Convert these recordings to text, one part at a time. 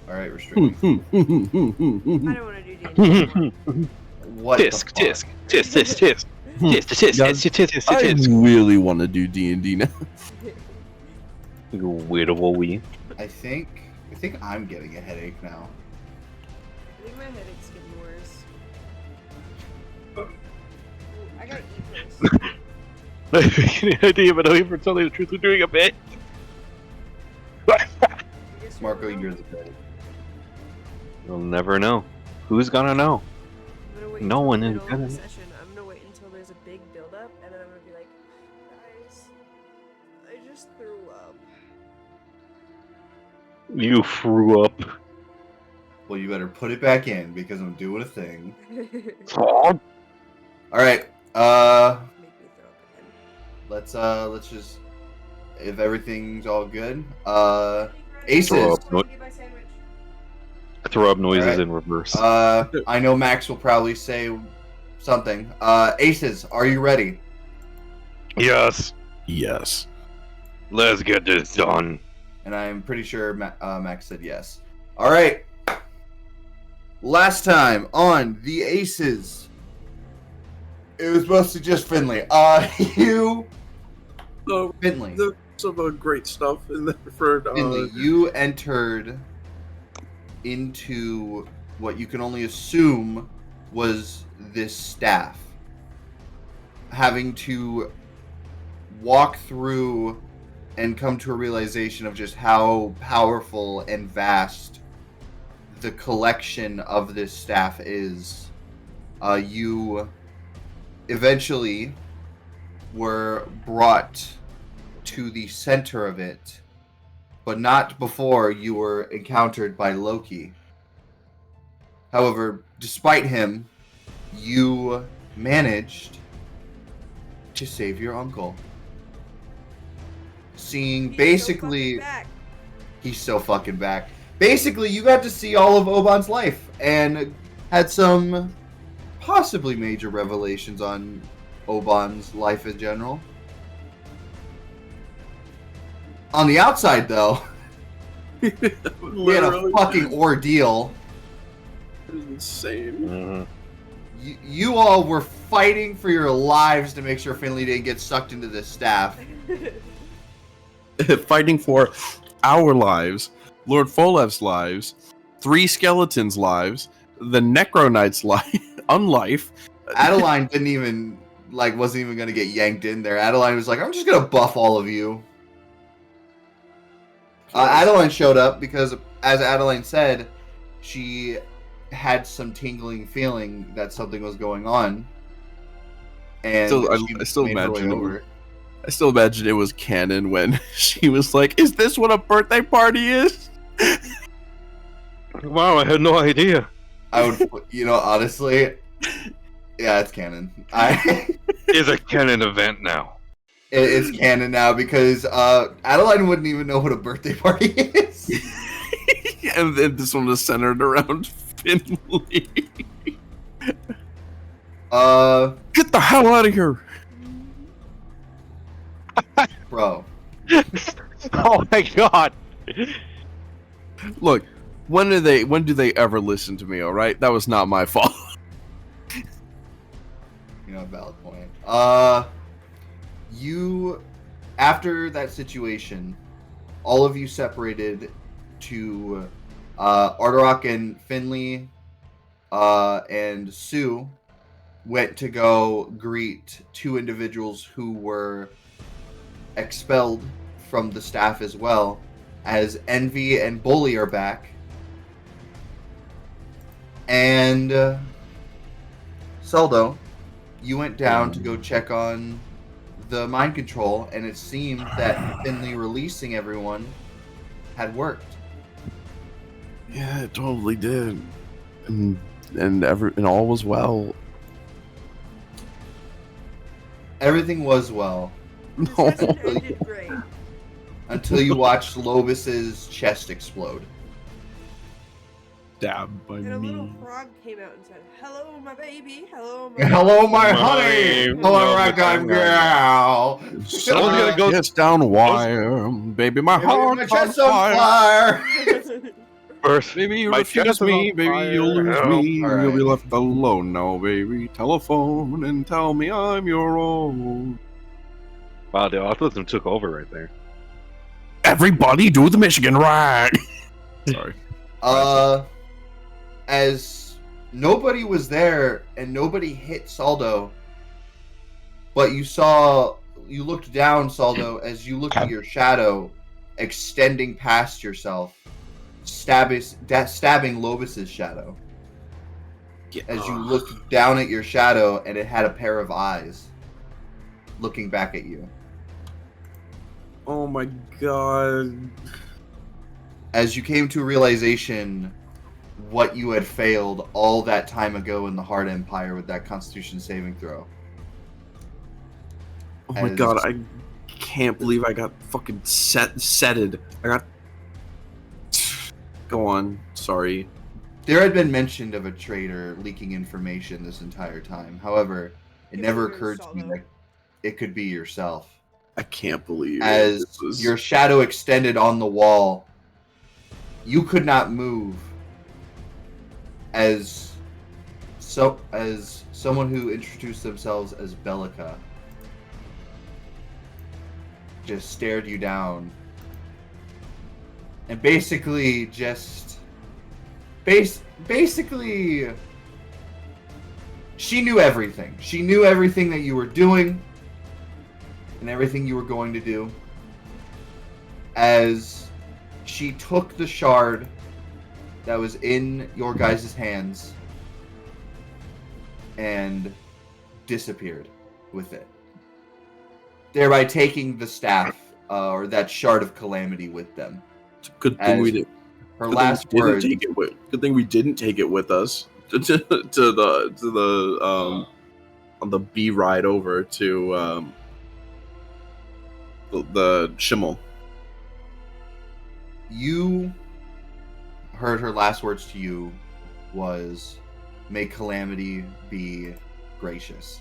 All right, restricting. I don't want to do D&D anymore. What Tisk, the fuck? tisk, tisk, tisk, tisk. Tisk, tisk, tisk, tisk, tisk, I tisk. really want to do D&D now. You weirdo. I think I'm getting a headache now. I think my headache's getting worse. Ooh, I gotta eat this. Any idea, but I'm for telling the truth, we're doing a bit. I guess Marco, don't know. you're the best. You'll never know. Who's gonna know? I'm gonna wait No until one the is middle of gonna the know. session. I'm gonna wait until there's a big build up, and then I'm gonna be like, guys, I just threw up. You threw up. Well, you better put it back in because I'm doing a thing. Make Oh, All right. me throw up again. Let's just, if everything's all good. Aces. Throw up. Get my sandwich. throw up noises Alright. in reverse. I know Max will probably say something. Aces, are you ready? Yes. Yes. Let's get this done. And I'm pretty sure Max said yes. All right. Last time on the Aces, it was mostly just Finley. So, Finley. there's some great stuff in there for Finley, you entered into what you can only assume was this staff. Having to walk through and come to a realization of just how powerful and vast the collection of this staff is. You eventually were brought to the center of it, but not before you were encountered by Loki. However, despite him, you managed to save your uncle. Seeing basically, he's so fucking back. Basically, you got to see all of Oban's life and had some possibly major revelations on Oban's life in general. On the outside, though, we had a fucking ordeal. It was insane. Mhm. You all were fighting for your lives to make sure Finley didn't get sucked into this staff. Fighting for our lives, Lord Folev's lives, 3 skeletons' lives, the Necro Knight's life, unlife. Adeline didn't even, wasn't even gonna get yanked in there. Adeline was like, I'm just gonna buff all of you. Adeline showed up because, as Adeline said, she had some tingling feeling that something was going on. And I still made her way imagine over. I still imagine it was canon when she was like, "Is this what a birthday party is?" Wow, I had no idea. I would, honestly, yeah, it's canon. It's a canon event now. It's canon now because Adeline wouldn't even know what a birthday party is. And then this one was centered around Finley. Get the hell out of here! Bro. Oh my god. Look, when do they ever listen to me? All right, that was not my fault. Valid point. You, after that situation, all of you separated to Arterock and Finley and Sue went to go greet 2 individuals who were expelled from the staff as well, as Envy and Bully are back. And Seldo, you went down to go check on the mind control, and it seemed that Finley releasing everyone had worked. Yeah, it totally did, and all was well. Everything was well No. Ended great. until you watched Lobus's chest explode. stabbed by And a little me. frog came out and said, "Hello, my baby. Hello, my Hello, baby." my My honey. name- Hello, no, my my time, girl. Someone gonna go- gets down wire, baby. My Baby, heart my on chest on fire. fire. First, Baby, you my refuse chest is me, on baby, fire. you'll lose Help. me. You'll be Alright. left alone now, baby. Telephone and tell me I'm your own. Wow, the autism took over right there. Everybody do the Michigan ride. Sorry. As nobody was there and nobody hit Saldo, but you looked down, Saldo, as you looked at your shadow extending past yourself, stabbing Lobus's shadow. As you looked down at your shadow and it had a pair of eyes looking back at you. Oh my god. As you came to a realization what you had failed all that time ago in the Hard Empire with that Constitution saving throw. Oh my As- god, I can't believe I got fucking setted. I got. Go on. Sorry. There had been mention of a traitor leaking information this entire time. However, it It never was occurred to me Saldo. that it could be yourself. I can't believe As it. This was- your shadow extended on the wall, you could not move. As someone who introduced themselves as Bellica just stared you down and basically just basically she knew everything. She knew everything that you were doing and everything you were going to do. As she took the shard that was in your guys' hands and disappeared with it, thereby taking the staff or that shard of calamity with them. It's a good thing as we did. Her Good last thing we didn't words. take it with. Good thing we didn't take it with us to the on the B ride over to the Schimmel. You heard her last words to you was, "May calamity be gracious."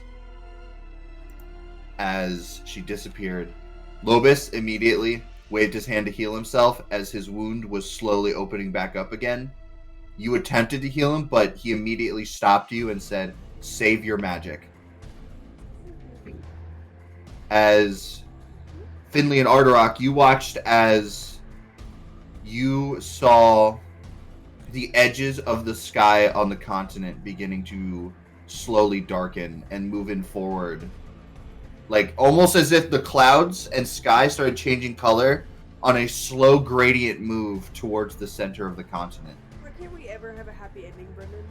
As she disappeared, Lobus immediately waved his hand to heal himself as his wound was slowly opening back up again. You attempted to heal him, but he immediately stopped you and said, "Save your magic." As Finley and Arderok, you watched as you saw the edges of the sky on the continent beginning to slowly darken and moving forward. Like, almost as if the clouds and sky started changing color on a slow gradient move towards the center of the continent. Why can't we ever have a happy ending, Brendan?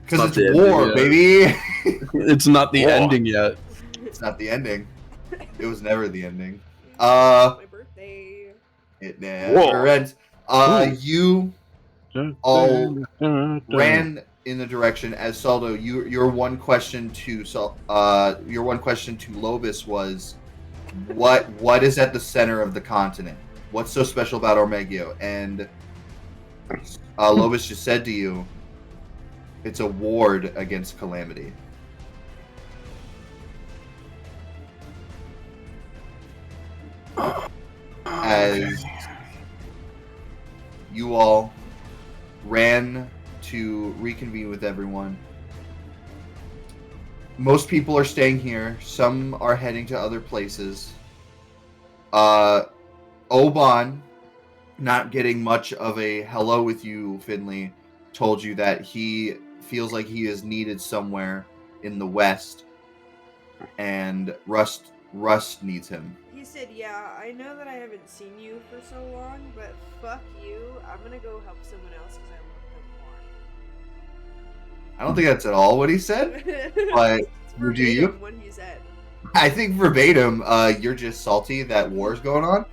Because Not it's the ending war, yet. baby! It's not the Whoa. ending yet. It's not the ending. It was never the ending. My birthday. It never ends. Ooh. You all ran in the direction as Saldo. Your one question to Lobus was, what is at the center of the continent? What's so special about Ormegio? And Lobus just said to you, it's a ward against calamity. As you all ran to reconvene with everyone. Most people are staying here. Some are heading to other places. Oban, not getting much of a hello with you, Finley, told you that he feels like he is needed somewhere in the west, and Rust needs him. He said, "Yeah, I know that I haven't seen you for so long, but fuck you. I'm gonna go help someone else because I I don't think that's at all what he said. love them But more." do you? What he said. I think verbatim, you're just salty that war's going on.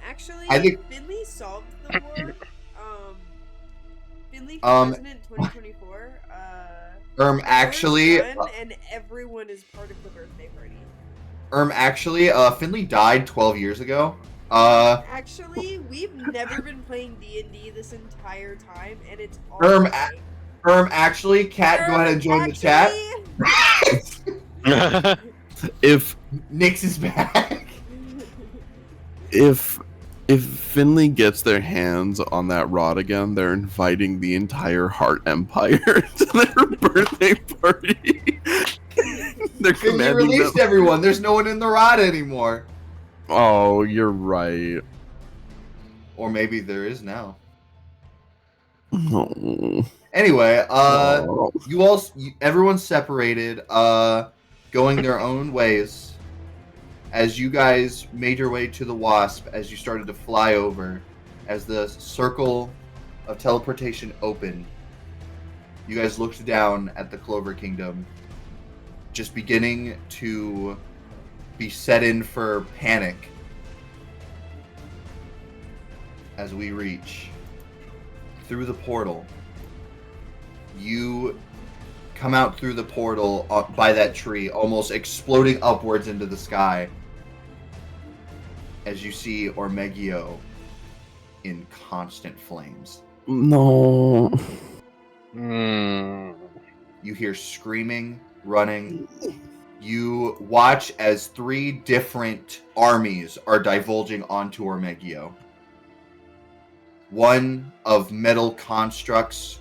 Actually, I think- Finley solved the war. Finley for Um, president 2024. Actually, war's done, and everyone is part of the birthday party. Actually, Finley died 12 years ago. Actually, we've never been playing D&D this entire time, and it's all Erm, fine. Actually, Cat, go ahead and join the chat. If Nyx is back. if Finley gets their hands on that rod again, they're inviting the entire Heart Empire to their birthday party. They're Finley commanding released them. everyone. There's no one in the rod anymore. Oh, you're right. Or maybe there is now. Oh. Anyway, Oh. everyone's separated, going their own ways. As you guys made your way to the Wasp, as you started to fly over, as the circle of teleportation opened, you guys looked down at the Clover Kingdom, just beginning to be set in for panic as we reach through the portal. You come out through the portal by that tree, almost exploding upwards into the sky, as you see Ormegio in constant flames. No. Hmm. You hear screaming, running. You watch as 3 different armies are divulging onto Ormegio. One of metal constructs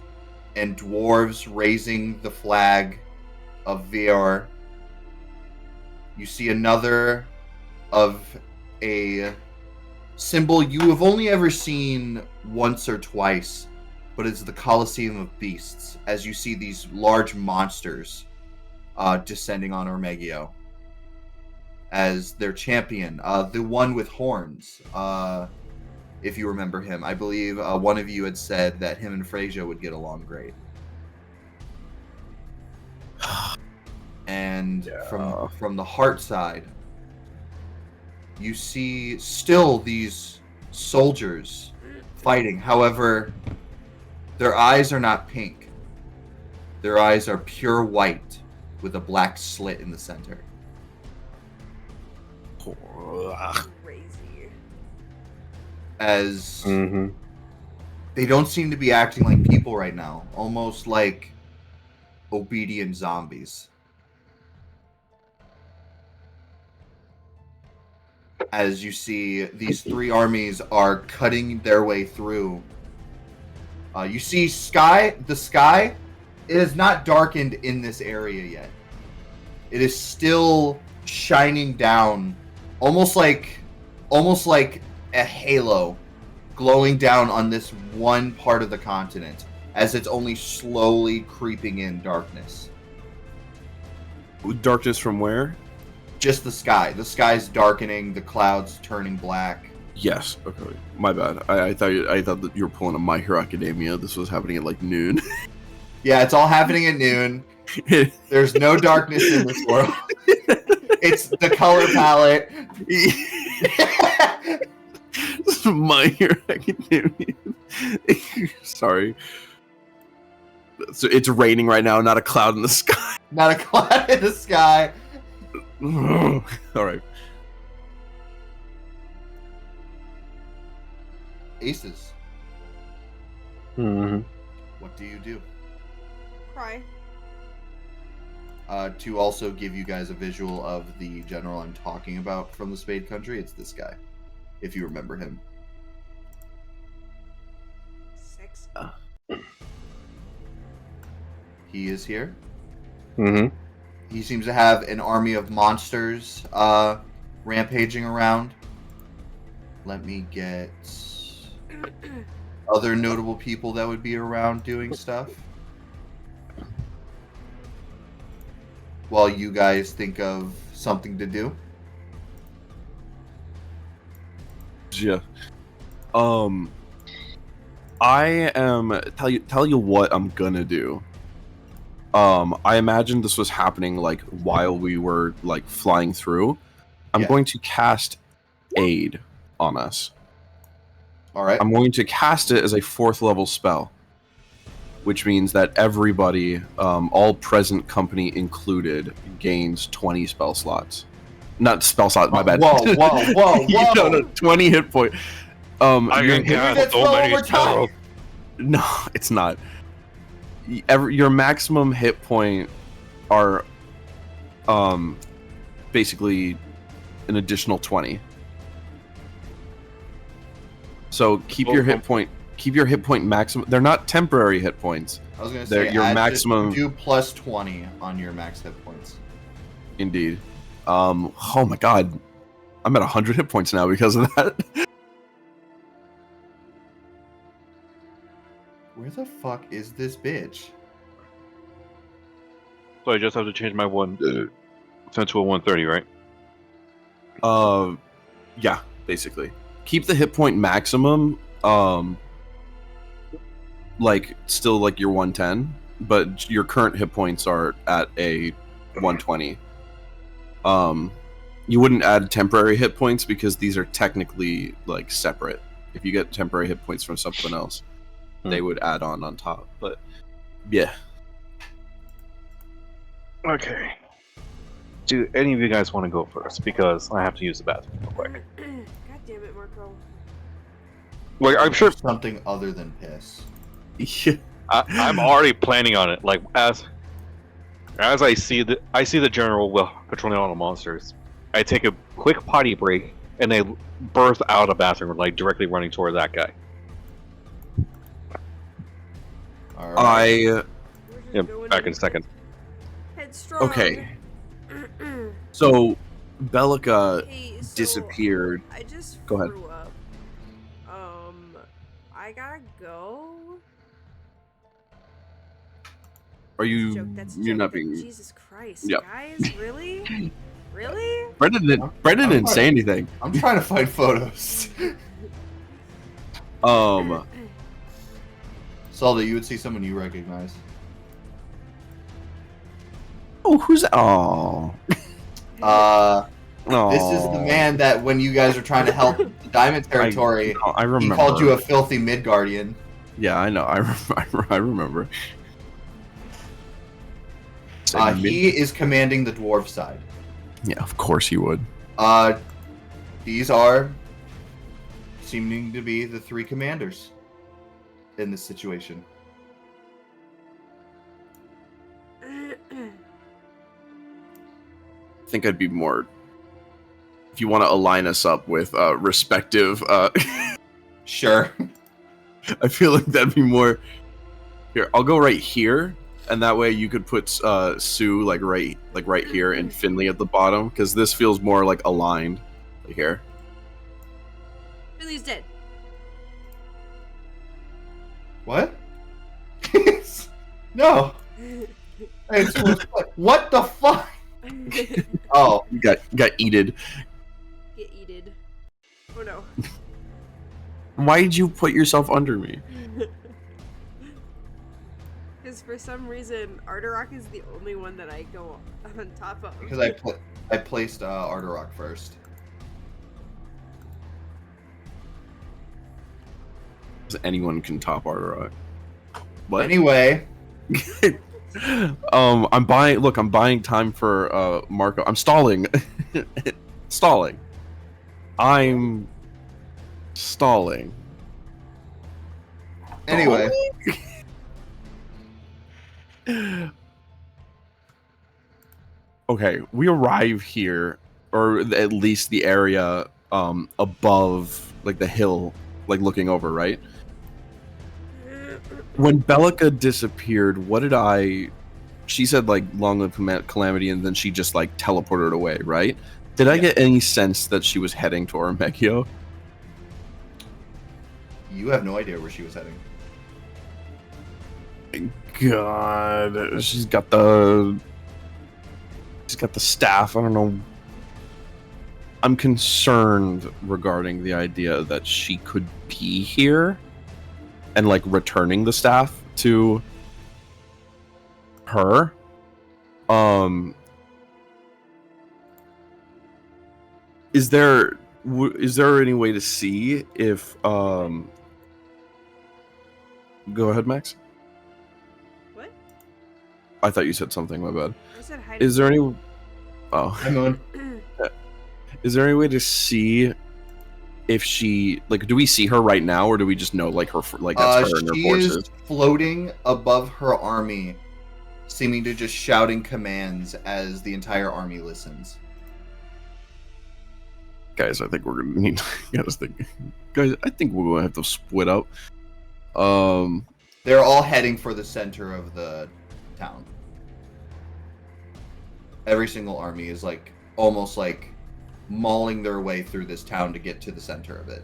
and dwarves raising the flag of Vior. You see another of a symbol you have only ever seen once or twice, but it's the Colosseum of Beasts, as you see these large monsters descending on Ormegio as their champion, the one with horns. If you remember him, I believe one of you had said that him and Freyja would get along great. And from the heart side, you see still these soldiers fighting. However, their eyes are not pink. Their eyes are pure white with a black slit in the center. Crazy. As Mm-hmm. they don't seem to be acting like people right now, almost like obedient zombies. As you see, these 3 armies are cutting their way through. You see the sky, it is not darkened in this area yet. It is still shining down, almost like a halo glowing down on this one part of the continent, as it's only slowly creeping in darkness. Darkness from where? Just the sky. The sky's darkening, the clouds turning black. Yes. Okay. My bad. I thought that you were pulling a My Hero Academia. This was happening at like noon. Yeah, it's all happening at noon. There's no darkness in this world. It's the color palette. My Hero Academia. Sorry. So it's raining right now, not a cloud in the sky. Not a cloud in the sky. All right. Aces, Mm-hmm. what do you do? Cry. To also give you guys a visual of the general I'm talking about from the Spade Country, it's this guy, if you remember him. 6. He is here. Mm-hmm. He seems to have an army of monsters rampaging around. Let me get other notable people that would be around doing stuff. While you guys think of something to do. Yeah. I am tell you what I'm gonna do. I imagine this was happening like while we were like flying through. I'm Yeah. going to cast Aid on us. All right. I'm going to cast it as a 4th level spell, which means that everybody, all present company included, gains 20 spell slots. Not spell slot. My bad. Whoa, whoa, whoa, whoa! No, 20 hit point. I your can hit- cast That's so spell many over time. spells. no, it's not. Your maximum hit point are, basically an additional 20. So keep your hit point. Keep your hit point maximum. They're not temporary hit points. I was gonna They're say your add maximum- Just do plus 20 on your max hit points. Indeed. Oh my god, I'm at 100 hit points now because of that. Where the fuck is this bitch? So I just have to change my one sent to a 130, right? Yeah, basically. Keep the hit point maximum, like still like your 110, but your current hit points are at a 120. You wouldn't add temporary hit points because these are technically like separate. If you get temporary hit points from something else, they would add on top. But yeah. Okay. Do any of you guys want to go first? Because I have to use the bathroom real quick. God damn it, Marco. Like, I'm sure Something other than piss. I'm already planning on it. Like as I see the general patrolling all the monsters, I take a quick potty break and they burst out of the bathroom, like directly running toward that guy. All right. We're just Yeah, going back in a second. Headstrong. Okay. So Bellica Hey, so disappeared. I just Go ahead. threw up. I gotta go. Are you? That's a You're joke. not being. Jesus Christ, Yep. guys, really? Really? Brendan didn't say anything. I'm trying to find photos. Saul, that you would see someone you recognize. Oh, who's? Oh. This is the man that when you guys are trying to help the Diamond Territory, I remember. he called you a filthy Midgardian. Yeah, I know. I remember. He is commanding the dwarf side. Yeah, of course he would. These are seeming to be the three commanders in this situation. I think I'd be more. If you want to align us up with respective, Sure. I feel like that'd be more. Here, I'll go right here, and that way you could put Sue like right here, and Finley at the bottom, because this feels more like aligned. Like here. Billy's dead. What? No. Hey, what the fuck? Oh, You got eated. Get eated. Oh no. Why did you put yourself under me? Because for some reason, Arterok is the only one that I go on top of. because I placed Arterok first. Anyone can top Arterok. What? Anyway, I'm buying time for Marco. I'm stalling. Stalling. I'm stalling. anyway, Okay, we arrive here, or at least the area above, like the hill, like looking over, right? When Bellica disappeared, what did I? She said like long live Calamity, and then she just like teleported away, right? Did I get any sense that she was heading to Armekio? you have no idea where she was heading. God, she's got the staff. I don't know. I'm concerned regarding the idea that she could be here and like returning the staff to her. Is there any way to see if Go ahead, Max. What? I thought you said something. My bad. I said hi. Is there any? Oh, Hang on. Is there any way to see if she like? Do we see her right now, or do we just know like her like that's her and her She forces? is floating above her army, seeming to just shouting commands as the entire army listens. Guys, I think we're gonna need. Guys, I think we're gonna have to split up. They're all heading for the center of the town. Every single army is like almost like mauling their way through this town to get to the center of it.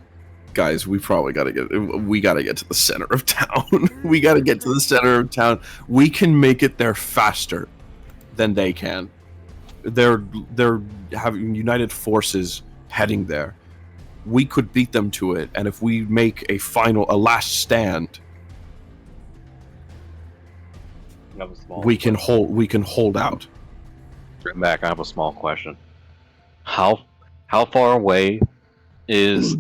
Guys, we probably gotta get to the center of town. We gotta get to the center of town. We can make it there faster than they can. They're having united forces heading there. We could beat them to it, and if we make a last stand, I have a small we can hold out. Straight back, I have a small question. How far away is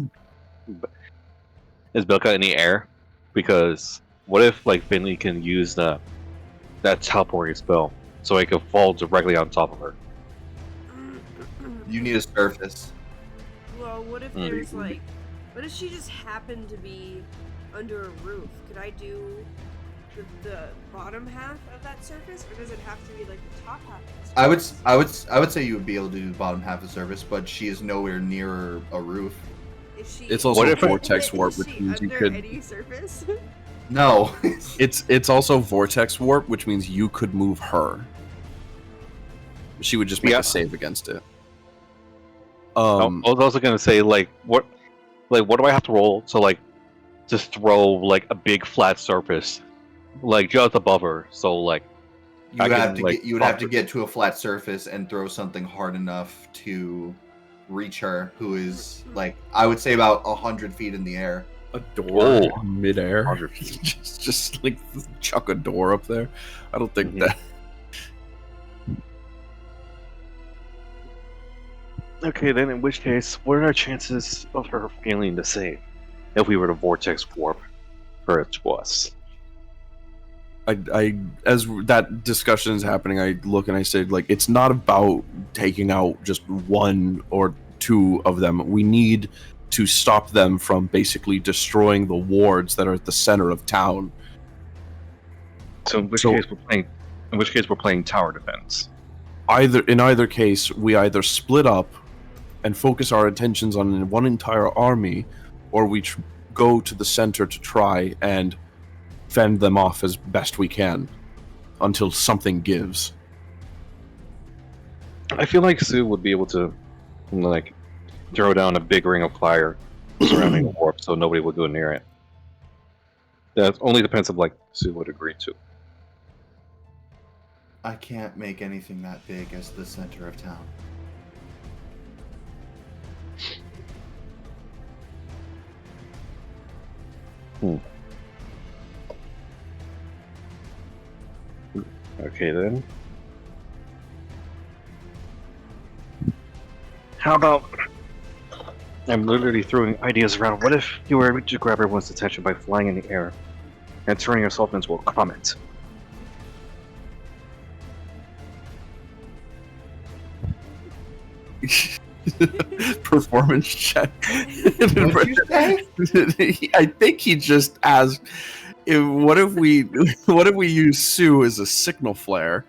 Bilka in the air? Because what if like Finley can use that teleporting spell so he can fall directly on top of her? You need a surface. Well, what if there's like, what if she just happened to be under a roof? Could I do the bottom half of that surface, or does it have to be like the top half of the surface? I would say you would be able to do the bottom half of the surface, but she is nowhere near a roof. Is she? It's also What if- vortex is warp, she which means you under could. any surface? No. It's also vortex warp, which means you could move her. She would just make Yeah. a save against it. I was also gonna say what do I have to roll to like just throw like a big flat surface like just above her? So like You I would can, have to like, get you would have to bump get to a flat surface and throw something hard enough to reach her, who is like I would say about 100 feet in the air. A door Oh. in midair. 100 feet. just like chuck a door up there. I don't think Mhm. that. okay, then in which case, what are our chances of her failing to save if we were to vortex warp her to us? I as that discussion is happening, I look and I say like it's not about taking out just one or two of them. We need to stop them from basically destroying the wards that are at the center of town. So in which So- case we're playing tower defense. In either case, we either split up and focus our attentions on one entire army, or we go to the center to try and fend them off as best we can until something gives. I feel like Sue would be able to like throw down a big ring of fire surrounding the warp so nobody would go near it. That only depends on like Sue would agree to. I can't make anything that big as the center of town. Okay then. How about I'm literally throwing ideas around. What if you were to grab everyone's attention by flying in the air and turning yourself into a comet? Performance check. What'd you say? I think he just asked, what if we use Sue as a signal flare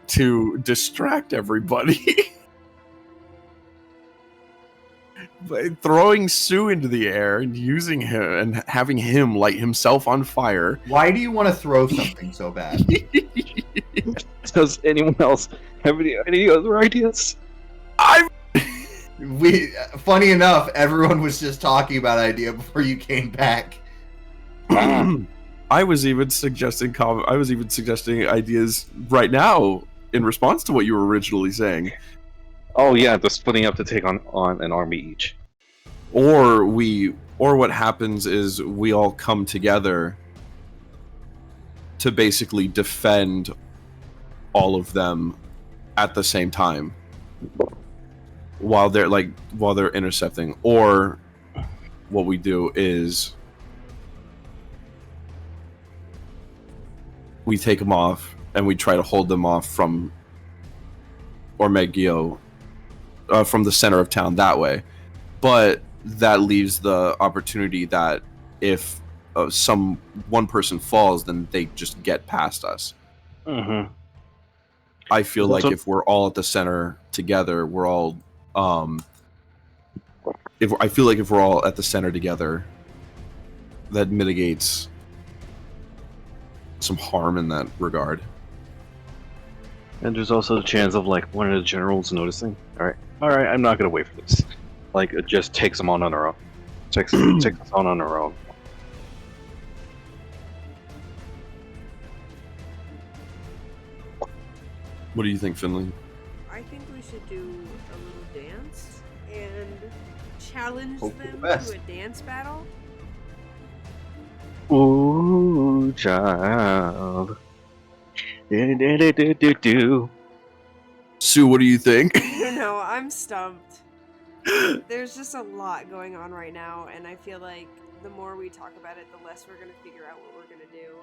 to distract everybody? By throwing Sue into the air and using him and having him light himself on fire. Why do you want to throw something so bad? Does anyone else have any other ideas? Funny enough, everyone was just talking about idea before you came back. I was even suggesting ideas right now in response to what you were originally saying. Oh yeah, the splitting up to take on an army each. Or what happens is we all come together to basically defend all of them at the same time while they're intercepting. Or what we do is we take them off and we try to hold them off from Ormegio from the center of town that way. But that leaves the opportunity that if one person falls, then they just get past us. Mm-hmm. I feel like Also- if we're all at the center together, we're all if we're all at the center together, that mitigates some harm in that regard. And there's also the chance of like one of the generals noticing. All right, I'm not gonna wait for this. Like it just takes them on our own. Takes us on our own. What do you think, Finley? I think we should do a little dance and challenge Hope for the them best. to a dance battle. Ooh, child. Do. Sue, what do you think? I don't know, I'm stumped. There's just a lot going on right now, and I feel like the more we talk about it, the less we're gonna figure out what we're gonna do.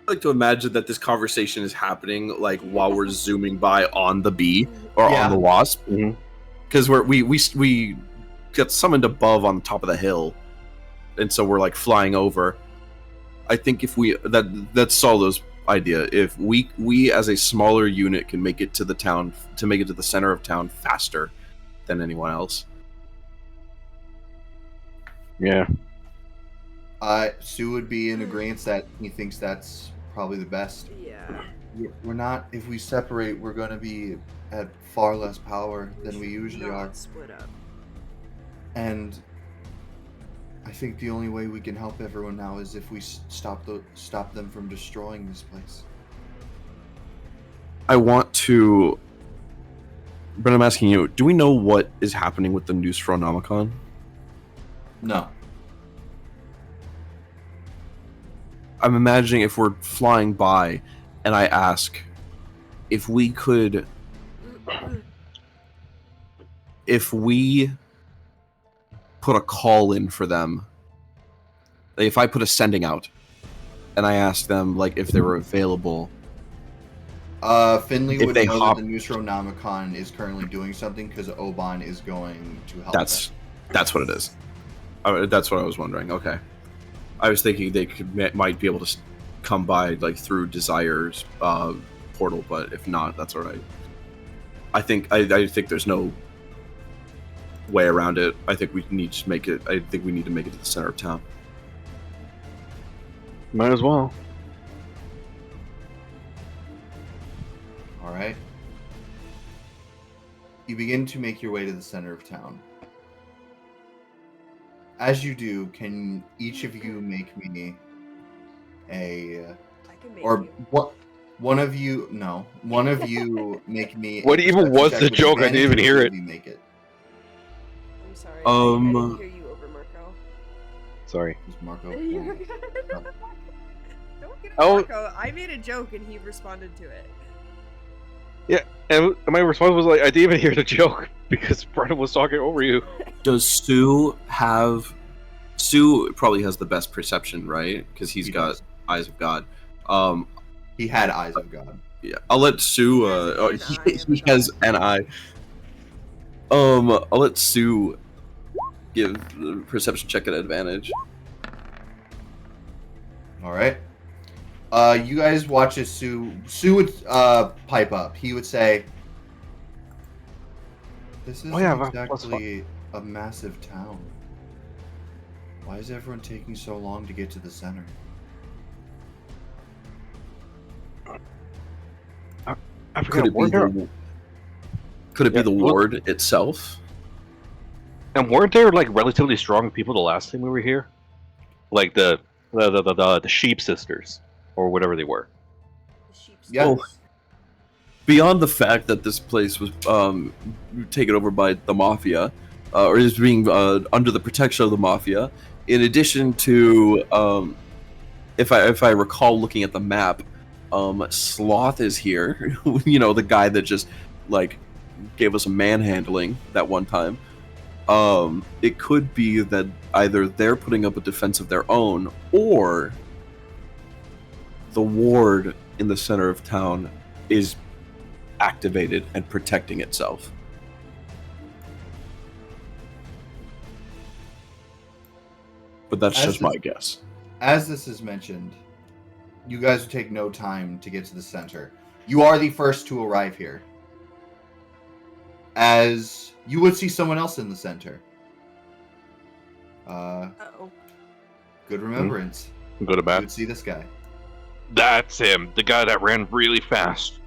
I like to imagine that this conversation is happening like while we're zooming by on the bee or Yeah. on the wasp, Mhm. because we got summoned above on the top of the hill, and so we're like flying over. I think if that's Solo's idea. If we as a smaller unit can make it to the town, to make it to the center of town faster than anyone else. Yeah. Sue would be in agreement that he thinks that's probably the best. Yeah. We're not. If we separate, we're going to be at far less power than we should usually not are. split up. And I think the only way we can help everyone now is if we stop them from destroying this place. I want to. But I'm asking you, do we know what is happening with the Nostronomicon? No. I'm imagining if we're flying by and I ask if we could, if we put a call in for them, if I put a sending out and I asked them like if they were available. Finley If would they know hop- that the Nostronomicon is currently doing something because Oban is going to help That's what it is. That's what I was wondering. Okay, I was thinking they might be able to come by like through Desire's portal, but if not, that's all right. I think there's no way around it. I think we need to make it. I think we need to make it to the center of town. Might as well. All right. You begin to make your way to the center of town. As you do, can each of you make me a I can make or you. what? One of you make me. What a even perception was check the with joke? I didn't even advantage hear if it. you make it. I'm sorry. I didn't hear you over Marco. Sorry. Is Marco? You're good. Don't get Oh. Marco. I made a joke and he responded to it. And my response was like, I didn't even hear the joke because Brennan was talking over you. Does Sue have? Sue probably has the best perception, right? Because he's He got does. eyes of God. He had eyes of God. Yeah, I'll let Sue. He has an eye of He has an eye. I'll let Sue give the perception check at advantage. All right. You guys watch as Sue would pipe up. He would say, "This isn't yeah, plus exactly a massive town. Why is everyone taking so long to get to the center?" I Could forgot. it be the? Could it be Yeah, the look- ward itself? And weren't there like relatively strong people the last time we were here? Like the sheep sisters or whatever they were. The sheep's Yeah. Oh. Beyond the fact that this place was taken over by the mafia, or is being under the protection of the mafia, in addition to, if I recall looking at the map, Sloth is here. You know, the guy that just like gave us a manhandling that one time. It could be that either they're putting up a defense of their own, or the ward in the center of town is activated and protecting itself. but that's As just the- my guess. As this is mentioned, you guys would take no time to get to the center. You are the first to arrive here. As you would see someone else in the center. Uh-oh. Good remembrance. Go to You bat. would see this guy. That's him, the guy that ran really fast.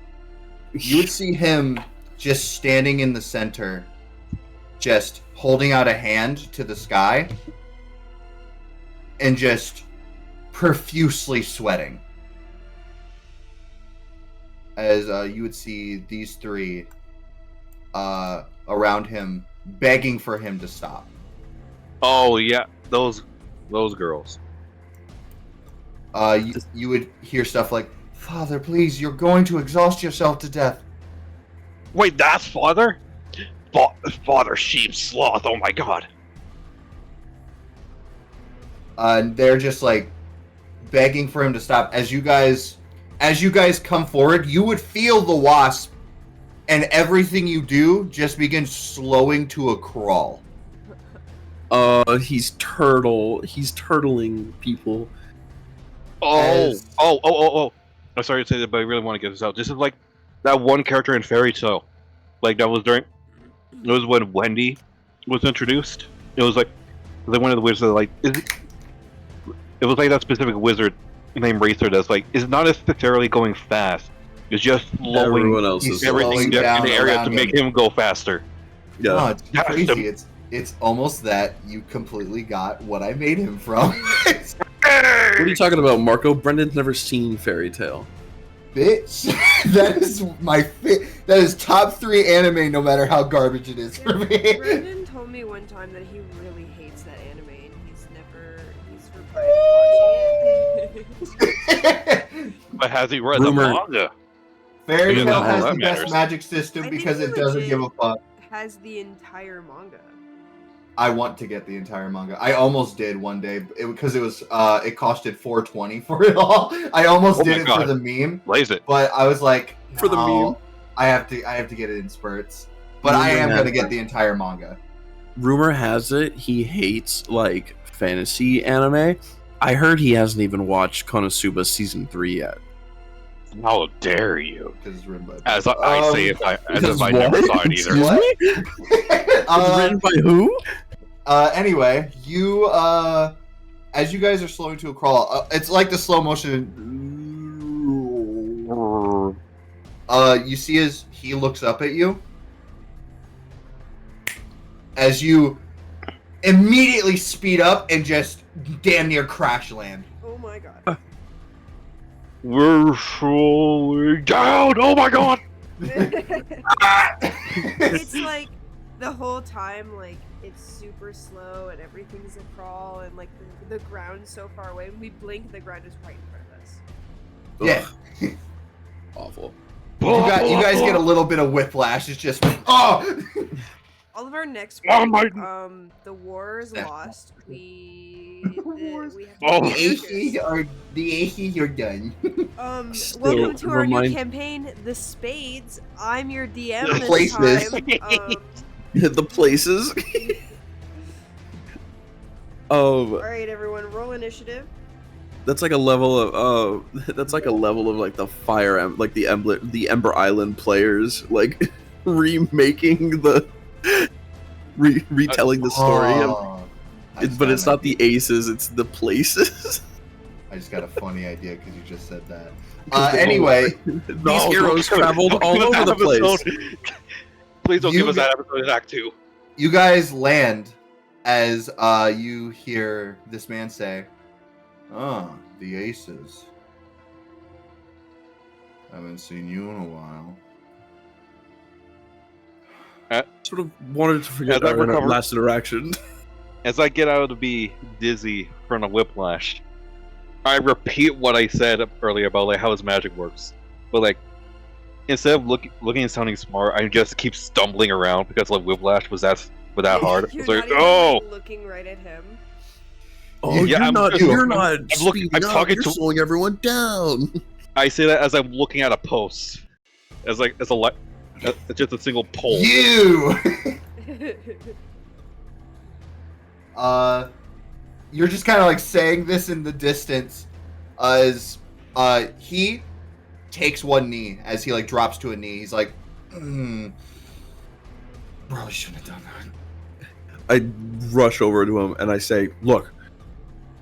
You would see him just standing in the center, just holding out a hand to the sky, and just profusely sweating. As you would see these three around him, begging for him to stop. Oh yeah, those girls. You would hear stuff like, "Father, please, you're going to exhaust yourself to death." Wait, that's Father? Father Sheep Sloth, oh my god. And they're just like begging for him to stop. As you guys come forward, you would feel the wasp, and everything you do just begins slowing to a crawl. He's turtling people. Oh, As- oh. I'm sorry to say that, but I really want to get this out. This is like that one character in Fairy Tale. Like, that was it was when Wendy was introduced. It was like one of the wizards, like, it was like that specific wizard named Racer that's like, is not necessarily going fast. It's just slowing Everyone else is everything slowing in down the area around to make him. him go faster. Yeah. Oh, it's That's crazy. the- It's almost that you completely got what I made him from. What are you talking about, Marco? Brendan's never seen Fairy Tale. Bitch, that is that is top 3 anime, no matter how garbage it is for me. Brendan told me one time that he really hates that anime and he's regretted watching it. But has he read Rumor. the manga? Fairy Even Tale though has that the best matters. magic system I think because he it doesn't legit- give a fuck. Has the entire manga. I want to get the entire manga. I almost did one day because it was it costed $4.20 for it all. I almost Oh my did it God. for the meme, Blaze it. but I was like, For the "No, meme?" I have to get it in spurts. But I am Yeah. gonna get the entire manga. Rumor has it he hates like fantasy anime. I heard he hasn't even watched Konosuba season 3 yet. How dare you? Because it's written by. As I say, if I never saw it either. What? Written by who? Anyway, you as you guys are slowing to a crawl, it's like the slow motion. You see as he looks up at you, as you immediately speed up and just damn near crash land. Oh my god. We're falling down. Oh my god. It's like the whole time, like it's super slow and everything's a crawl and like the ground's so far away. When we blink, the ground is right in front of us. Yeah. Ugh. Awful. You guys get a little bit of whiplash. It's just oh. All of our next Oh break, my- the war is Yeah. lost. We have to Oh. be The characters. Aces are done. Still Welcome to our new remind- campaign, The Spades. I'm your DM The this places. time. The places. All right, everyone, roll initiative. That's like a level of that's like a level of like the like the Ember Island players like remaking the retelling the story. Oh, I just But got it's an not the aces, it's the places. I just got a funny idea because you just said that. Anyway, These heroes traveled Don't all give us over the that episode. place. Please don't You give us get- that episode in Act 2. you guys land as you hear this man say, "Ah, the Aces. Haven't seen you in a while." Sort of wanted to forget Yeah, that our recover- last interaction. As I get out to be dizzy from a whiplash, I repeat what I said earlier about like how his magic works. But like, instead of looking and sounding smart, I just keep stumbling around because like whiplash was that hard. You're It's like, not even, oh, like, looking right at him. Oh, Yeah, I'm you're looking- not I'm looking- speeding I'm up, talking you're to- slowing everyone down. I say that as I'm looking at a post, as just a single pole. You. you're just kind of like saying this in the distance, as he takes one knee as he like drops to a knee. He's like, probably shouldn't have done that. I rush over to him and I say, "Look,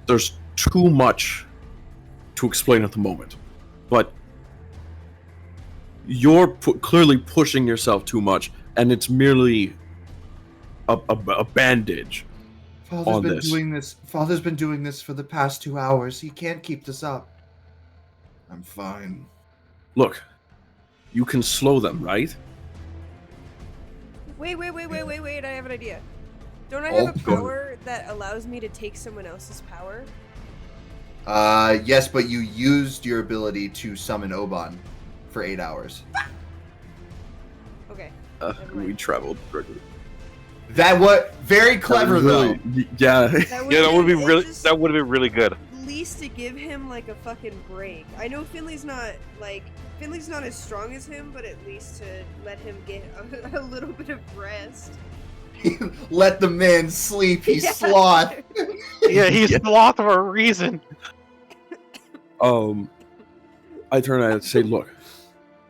there's too much to explain at the moment, but you're clearly pushing yourself too much, and it's merely a bandage." Father's been doing this for the past 2 hours. He can't keep this up. I'm fine. Look, you can slow them, right? Wait, I have an idea. Don't I Oh, have a go ahead. power that allows me to take someone else's power? Yes, but you used your ability to summon Oban for 8 hours. Okay. We traveled. That what very clever though. Yeah. That Yeah, that would be it really. just- That would have been really good. At least to give him like a fucking break. I know Finley's not as strong as him, but at least to let him get a little bit of rest. Let the man sleep. He's Yeah. sloth. Yeah, he's sloth for a reason. I turn and say, "Look,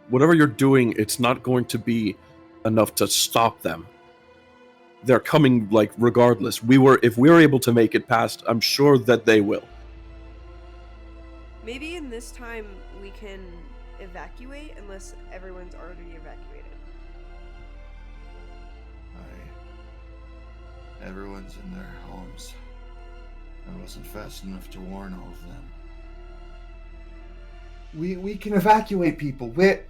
whatever you're doing, it's not going to be enough to stop them. They're coming, like, regardless. If we were able to make it past, I'm sure that they will." Maybe in this time we can evacuate unless everyone's already evacuated. Everyone's in their homes. I wasn't fast enough to warn all of them. We can evacuate people. We're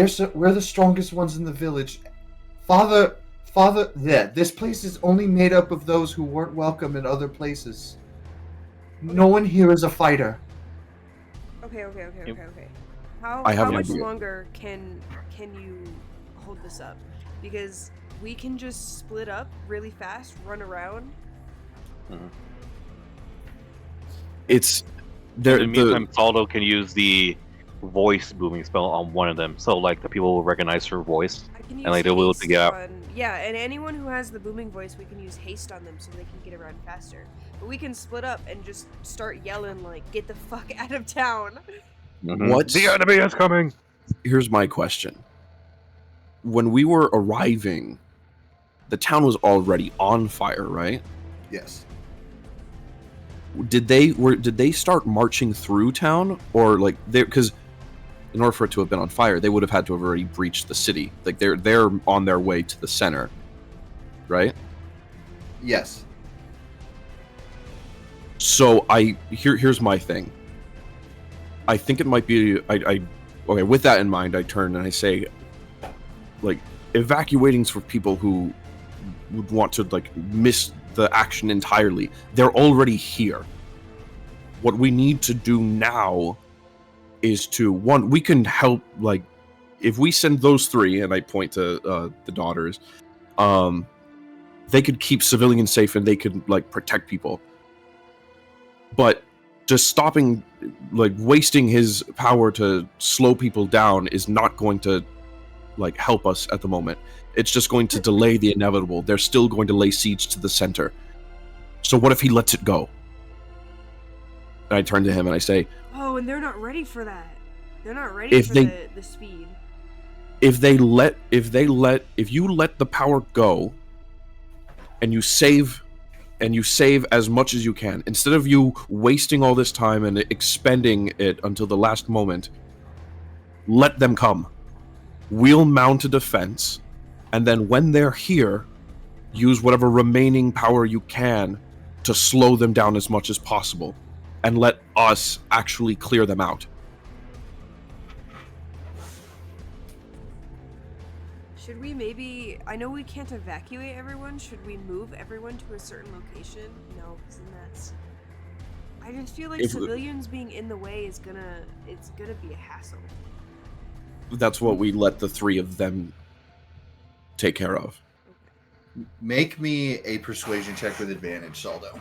the strongest ones in the village. Father, yeah, this place is only made up of those who weren't welcome in other places. No one here is a fighter. Okay. Yep. How I have an much idea. longer can you hold this up? Because we can just split up really fast, run around. It's In there. the meantime, Saldo can use the voice booming spell on one of them, so like the people will recognize her voice. I can use And, like, they'll be able to haste get out. yeah, and anyone who has the booming voice, we can use haste on them so they can get around faster. But we can split up and just start yelling like, "Get the fuck out of town!" What's- The enemy is coming? Here's my question. When we were arriving, the town was already on fire, right? Yes. Did they start marching through town, or like because in order for it to have been on fire, they would have had to have already breached the city. Like they're on their way to the center, right? Yes. So here's my thing. I think it might be okay. With that in mind, I turn and I say, like, evacuating's for people who would want to like miss the action entirely. They're already here. What we need to do now is we can help, like, if we send those three, and I point to the daughters, they could keep civilians safe and they could like protect people. But just stopping, like, wasting his power to slow people down is not going to like help us at the moment. It's just going to delay the inevitable. They're still going to lay siege to the center. So what if he lets it go? And I turn to him and I say, Oh, and they're not ready for that. They're not ready If for they- the speed. if you let the power go and you save as much as you can, instead of you wasting all this time and expending it until the last moment, let them come. We'll mount a defense, and then when they're here, use whatever remaining power you can to slow them down as much as possible, and let us actually clear them out. Should we maybe? I know we can't evacuate everyone. Should we move everyone to a certain location? No, because then that's. I just feel like If- civilians being in the way is gonna be a hassle. That's what we let the three of them take care of. Make me a persuasion check with advantage, Saldo.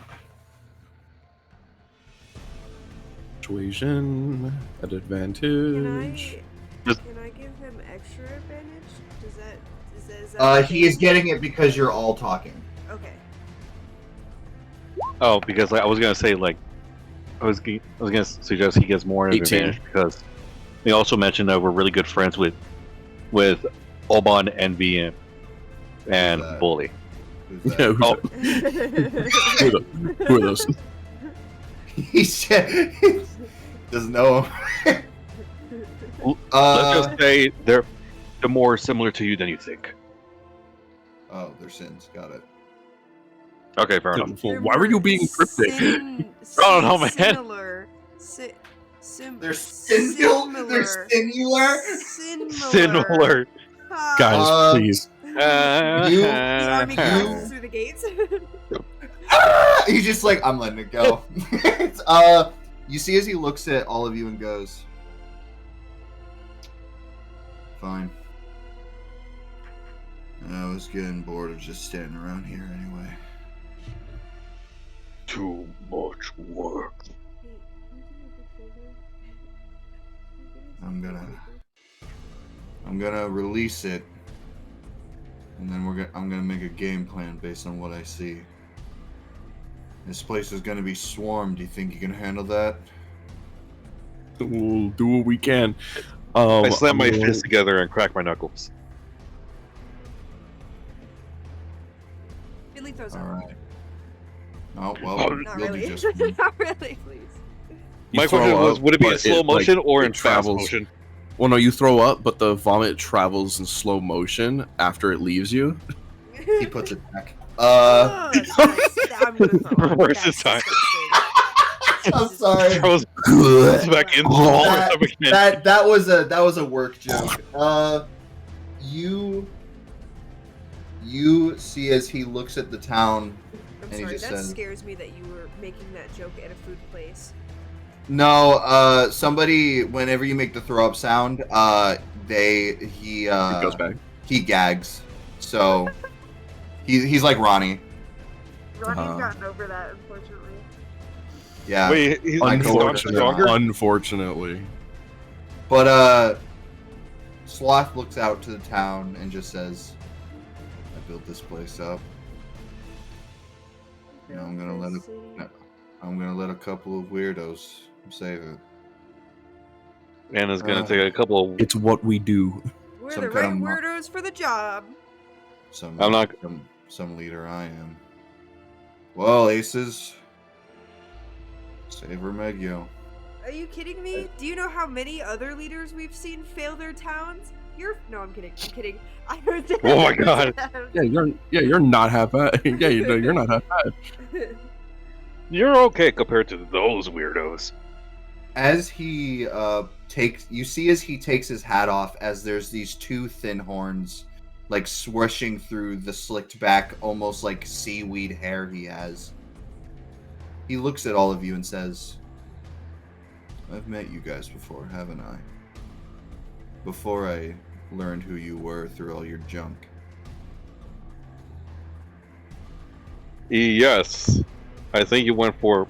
Persuasion at advantage. Can I give him extra advantage? Is that He is getting it because you're all talking. okay? Oh, because like, I was gonna say like I was gonna suggest he gets more of an 18. advantage because they also mentioned that we're really good friends with Oban and VM and Who's that? Bully. Who's Yeah, that? who are those? He said- doesn't know him. Let's just say they're more similar to you than you think. Oh, they're sins. Got it. Okay, fair enough. They're Why were you more being cryptic? I don't know, man. Similar. They're singular. They're singular. Similar. Guys, please. You- The army You- crashes through the gates. He's just like, I'm letting it go. You see as he looks at all of you and goes, fine. I was getting bored of just standing around here anyway. Too much work. I'm gonna release it, and then I'm gonna make a game plan based on what I see. This place is gonna be swarmed. Do you think you can handle that? We'll do what we can. I slam my I'm gonna- fists together and crack my knuckles. Finley throws All up. right. Oh well, Not you'll really. do just fine. Not really, please. You My throw question was, up, would it be in but slow like, motion or it in fast travels. motion? Well, no, you throw up, but the vomit travels in slow motion after it leaves you. He puts it back. Ugh, nice. I'm gonna throw up. Reverse That's this time. disgusting. I'm sorry. Throws back in. Oh. throws up again. That was a work joke. You see as he looks at the town. I'm And he sorry, just that says- scares me that you were making that joke at a food place. No, somebody. Whenever you make the throw up sound, It goes back. he gags. So he's like Ronnie. Ronnie's gotten over that, unfortunately. Yeah. Wait, he's Unfortunately. stronger? Unfortunately. But Sloth looks out to the town and just says, "I built this place up. You know, I'm gonna let a couple of weirdos save it. And it's gonna take a couple. It's what we do. We're Some the kind right of weirdos for the job. I'm not- some leader I am. Well, aces, save Remegio. Are you kidding me? Do you know how many other leaders we've seen fail their towns? No, I'm kidding. I'm kidding. I heard that. Oh my God. You're not half bad. Yeah, you're not half bad. You're okay compared to those weirdos. As he you see as he takes his hat off, as there's these two thin horns like swishing through the slicked back, almost like seaweed hair he has. He looks at all of you and says, I've met you guys before, haven't I? Before I learned who you were through all your junk. Yes. I think you went for.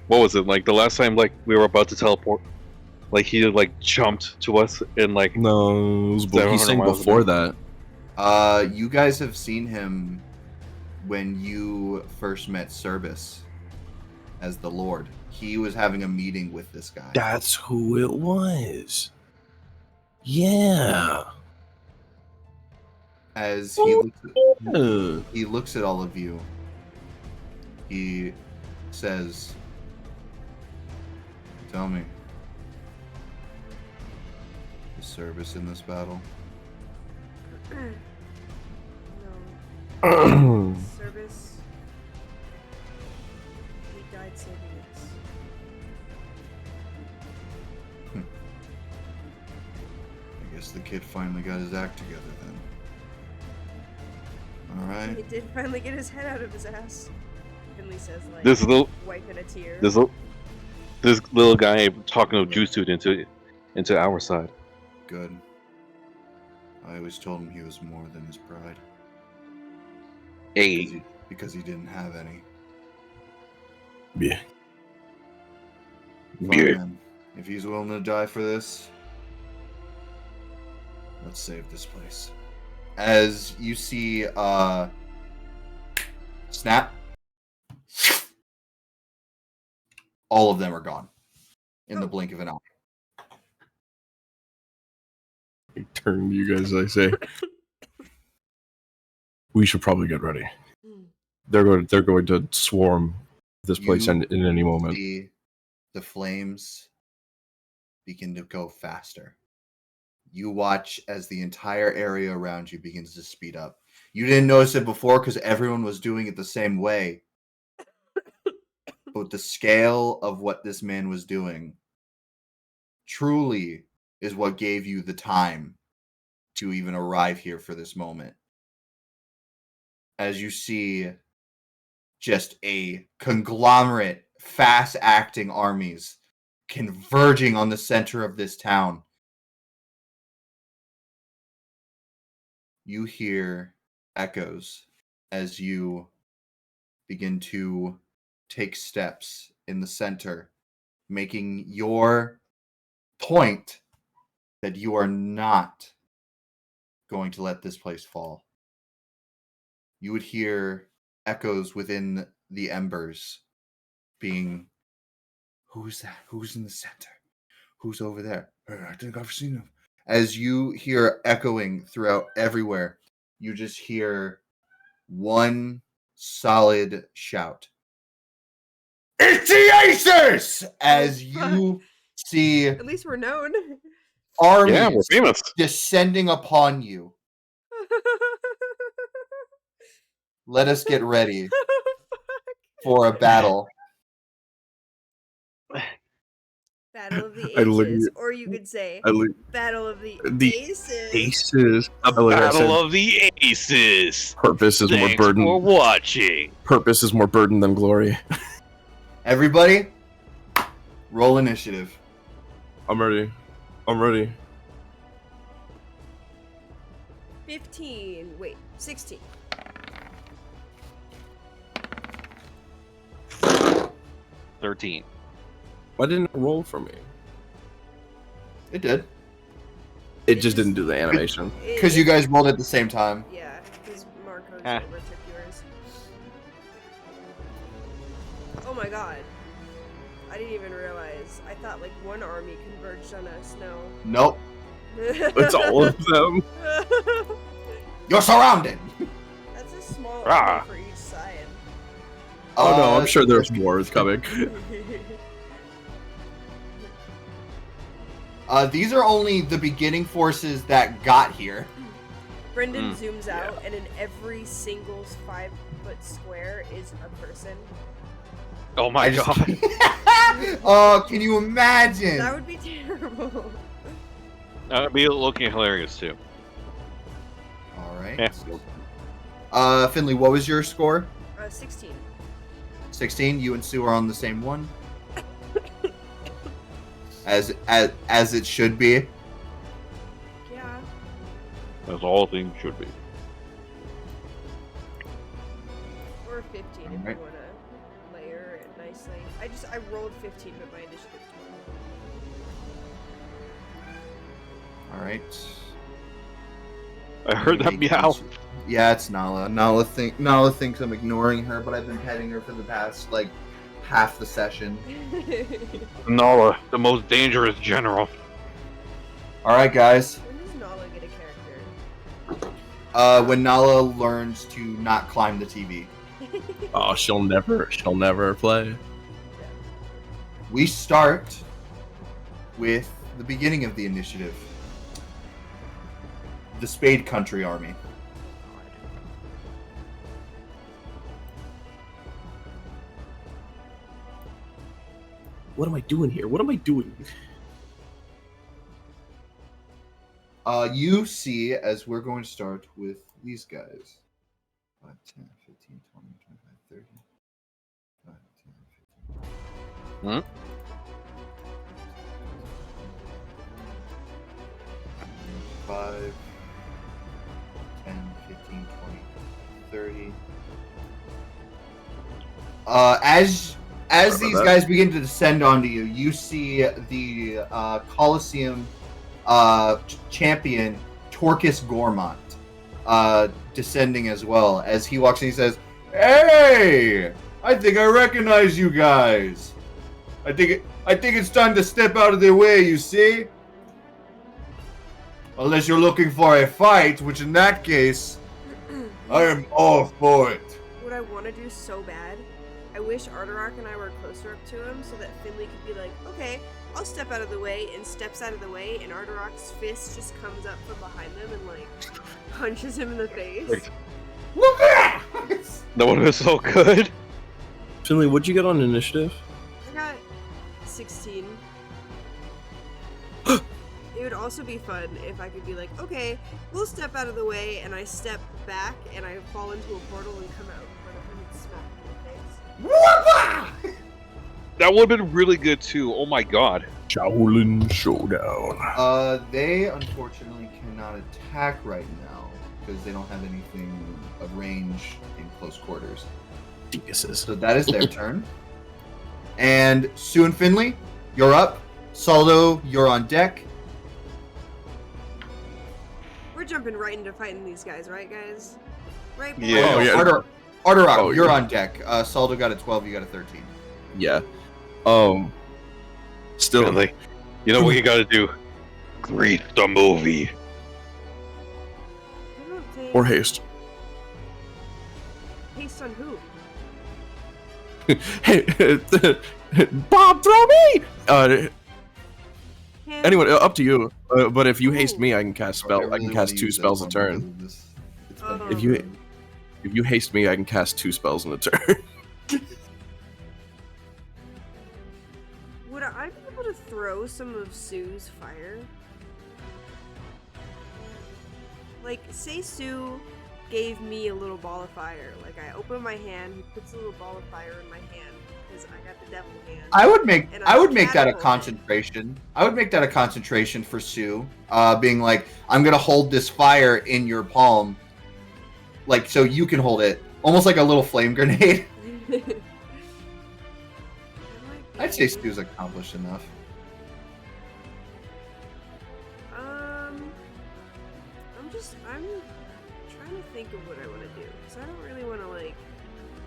What was it? Like the last time, like we were about to teleport, like he like jumped to us and like. No, it was 700 he's saying miles before away. that. You guys have seen him when you first met Service as the Lord. He was having a meeting with this guy. That's who it was. Yeah. As he looks at all of you, he says, tell me, is Service in this battle? No. Service. He died saving us. I guess the kid finally got his act together then. Alright. He did finally get his head out of his ass. Finley says, like, This little wiping a tear. this little guy talking to Juice Dude into our side. Good. I always told him he was more than his pride. Hey. Because he didn't have any. Yeah. Fine, Yeah. man. If he's willing to die for this, let's save this place. As you see, Snap all of them are gone in the blink of an eye. I turn to you guys. I say, we should probably get ready. Hmm. They're going to swarm this place You in any moment. See the flames begin to go faster. You watch as the entire area around you begins to speed up. You didn't notice it before because everyone was doing it the same way. But the scale of what this man was doing truly is what gave you the time to even arrive here for this moment. As you see just a conglomerate, fast-acting armies converging on the center of this town. You hear echoes as you begin to take steps in the center, making your point that you are not going to let this place fall. You would hear echoes within the embers being, who's that? Who's in the center? Who's over there? I think I've seen him. As you hear echoing throughout everywhere, you just hear one solid shout. It's the Aces! As you see At least we're known. armies Yeah, we're famous. descending upon you. Let us get ready for a battle. Battle of the I look at Aces, you- or you could say I look, Battle of the The Aces. aces. The I look, I Battle said, of the Aces. purpose is more Thanks for burden. watching. Purpose is more burden than glory. Everybody, roll initiative. I'm ready. 15. Wait, 16. 13. Why didn't it roll for me? It did. It just didn't do the animation. Because you guys rolled at the same time. Yeah, because Marco Ah. overtook yours. Oh my god. I didn't even realize. I thought like one army converged on us. No. Nope. It's all of them. You're surrounded. That's a small Ah. army for each side. Oh no, I'm sure there's more coming. These are only the beginning forces that got here. Brendan zooms out, and in every single 5-foot square is a person. Oh my I just- god. Oh, can you imagine? That would be terrible. That'd be looking hilarious too. All right. Yeah. Finley, what was your score? 16. 16. You and Sue are on the same one. As it should be. Yeah. As all things should be. Or 15 if Alright. you want to layer it nicely. I rolled 15, but my initiative is 20. All right. I heard that meow. Yeah, it's Nala. Nala thinks I'm ignoring her, but I've been petting her for the past like half the session. Nala, the most dangerous general. All right, guys. When does Nala get a character? When Nala learns to not climb the TV, Oh, she'll never play. we start with the beginning of the initiative. The Spade Country Army. What am I doing here? What am I doing? You see, as we're going to start with these guys. 5, 10, 15, 20, 25, 30. 5, 10, 15. Hmm? Five, 10, 15, 20, 30. As these guys begin to descend onto you, you see the Colosseum champion Torcus Gormont descending as well. As he walks in, he says, "Hey, I think I recognize you guys." I think it's time to step out of their way, you see? Unless you're looking for a fight, which in that case, I am all for it. What I want to do so bad, I wish Arterock and I were closer up to him so that Finley could be like, okay, I'll step out of the way, and steps out of the way, and Arterock's fist just comes up from behind them and like punches him in the face. That would have been so good. Finley, what'd you get on initiative? I got 16. It would also be fun if I could be like, okay, we'll step out of the way, and I step back, and I fall into a portal and come out in front of him and smack him in the face. That would have been really good too. Oh my god. Shaolin Showdown. They unfortunately cannot attack right now because they don't have anything of range in close quarters. Dinguses. So that is their turn. And Sue and Finley, you're up. Saldo, you're on deck. We're jumping right into fighting these guys, right, guys? Right? boys? Yeah. Oh, yeah. Arterock, Oh, you're yeah. on deck. Saldo got a 12, you got a 13. Yeah. Still. Finley, you know what you gotta do? Read the movie. I don't think... Or haste. Haste on who? Hey, Bob, throw me! Him? Anyway, up to you. But if you haste Ooh. me, I can cast spell. I can cast 2 spells a turn. It's Oh. been- If you haste me, I can cast 2 spells in a turn. Would I be able to throw some of Sue's fire? Like, say Sue gave me a little ball of fire. Like, I open my hand, he puts a little ball of fire in my hand because I got the devil hand. I would make And I I'm would make that a catapulted. concentration. I would make that a concentration for Sue. Being like, I'm gonna hold this fire in your palm, like so you can hold it, almost like a little flame grenade. That might I'd say be- Sue's accomplished enough. I'm trying to think of what I want to do because I don't really want to like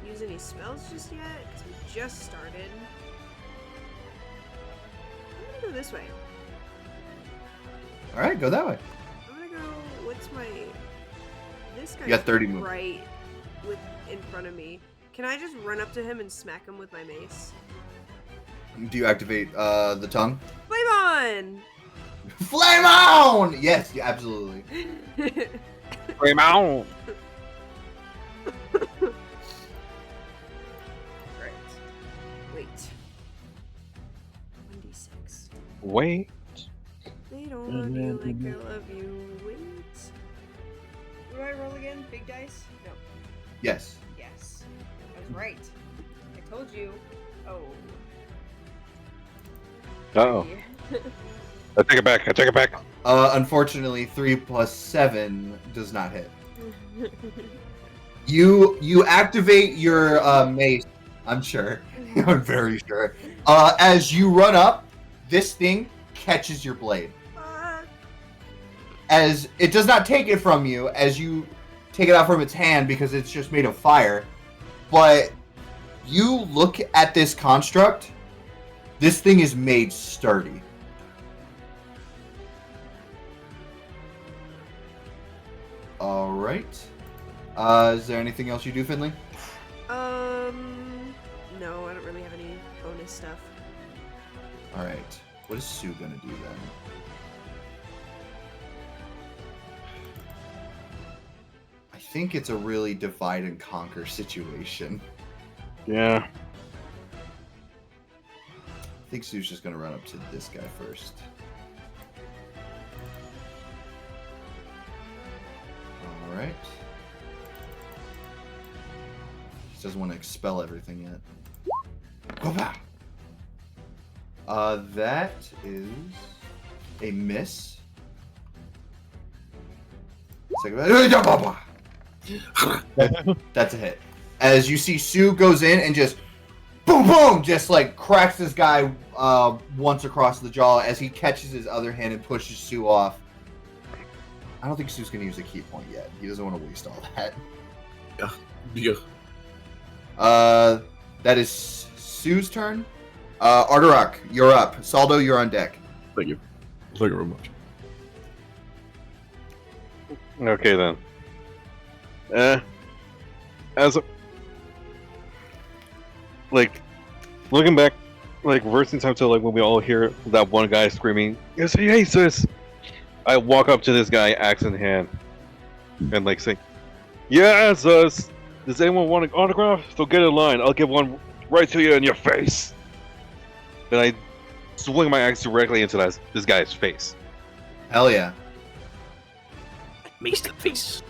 use any spells just yet because we just started. I'm gonna go this way. All right, go that way. I'm gonna go. What's my? This guy. You got 30 movement. right in front of me. Can I just run up to him and smack him with my mace? Do you activate the tongue? Flame on! Flame on! Yes, yeah, absolutely. Flame out. Right. Wait. 1d6. Wait. They don't love you like I love you. Wait. What do I roll again? Big dice? No. Yes. Yes. I was right. I told you. Oh. Uh-oh. I take it back. I take it back. Unfortunately, 3 plus 7 does not hit. You activate your mace. I'm sure. I'm very sure. As you run up, this thing catches your blade. As it does not take it from you, as you take it out from its hand because it's just made of fire. But you look at this construct. This thing is made sturdy. All right. Is there anything else you do, Finley? No, I don't really have any bonus stuff. All right. What is Sue gonna do then? I think it's a really divide and conquer situation. Yeah. I think Sue's just gonna run up to this guy first. All right. He doesn't want to expel everything yet. Go back. That is a miss. That's a hit. As you see, Sue goes in and just boom, boom, just like cracks this guy once across the jaw as he catches his other hand and pushes Sue off. I don't think Sue's gonna use a key point yet. He doesn't want to waste all that. Yeah. That is Sue's turn. Arterock, you're up. Saldo, you're on deck. Thank you. Thank you very much. Okay then. As a, like looking back, like reversing time to like when we all hear that one guy screaming, "Yes, he hates us!" I walk up to this guy, axe in hand, and like say, "Yeah, it's us. Does anyone want an autograph? So get in line. I'll give one right to you in your face." Then I swing my axe directly into this guy's face. Hell yeah. Mace to the face.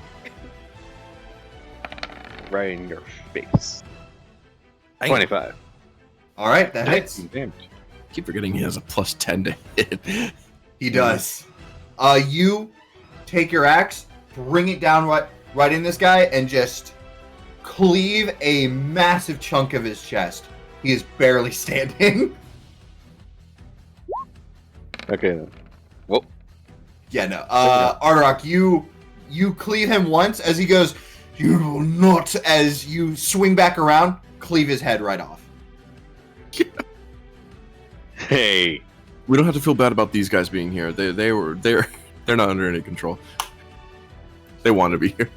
Right in your face. 25. All right, that hits. Damn. Keep forgetting he has a plus 10 to hit. He does. You take your axe, bring it down right in this guy, and just cleave a massive chunk of his chest. He is barely standing. Okay then. Well, Yeah, no. Arterock, you cleave him once as he goes, "You will not," as you swing back around, cleave his head right off. hey. We don't have to feel bad about these guys being here. They're not under any control. They want to be here.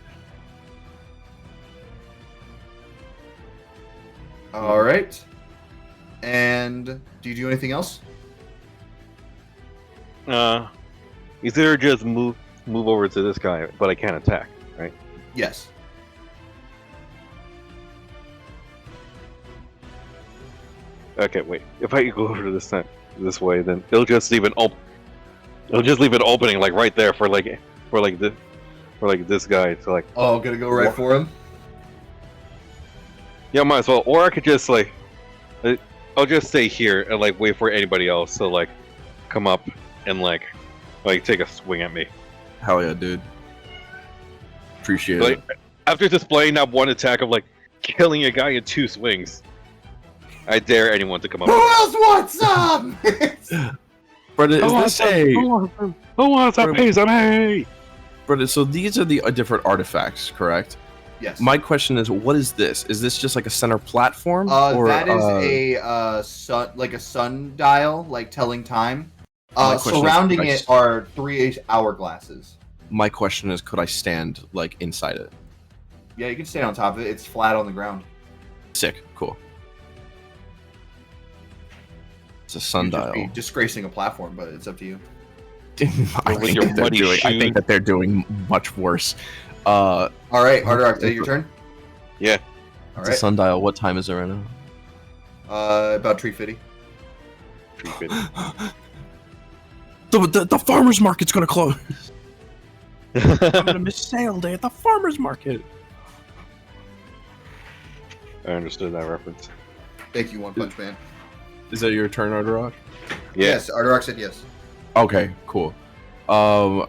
All right. And do you do anything else? You either just move over to this guy, but I can't attack, right? Yes. Okay, wait. If I go over this way, then it'll just leave an opening like right there for this guy to like. Oh, gonna go right for him? Yeah, might as well. Or I could just like, I'll just stay here and like wait for anybody else to like come up and like take a swing at me. Hell yeah, dude. Appreciate Like it. after displaying that one attack of like killing a guy in 2 swings, I dare anyone to come up. Who else wants some? Brother, is this a... Who wants a piece of me? Brother, so these are the different artifacts, correct? Yes. My question is, what is this? Is this just like a center platform? That is a sundial, like telling time. My question is, Surrounding could I it are 3 hourglasses. My question is, could I stand like inside it? Yeah, you can stand on top of it. It's flat on the ground. Sick, cool. It's a You'd just sundial. be disgracing a platform, but it's up to you. I With your muddy think shoe. that they're doing much worse. All right, Arterock, is that your turn? Yeah. All It's a right. sundial. What time is it right now? About 3:50. The farmer's market's gonna close. I'm gonna miss sale day at the farmer's market. I understood that reference. Thank you, One Punch Man. Is that your turn, Arterock? Yeah. Yes, Arterock said yes. Okay, cool. I'm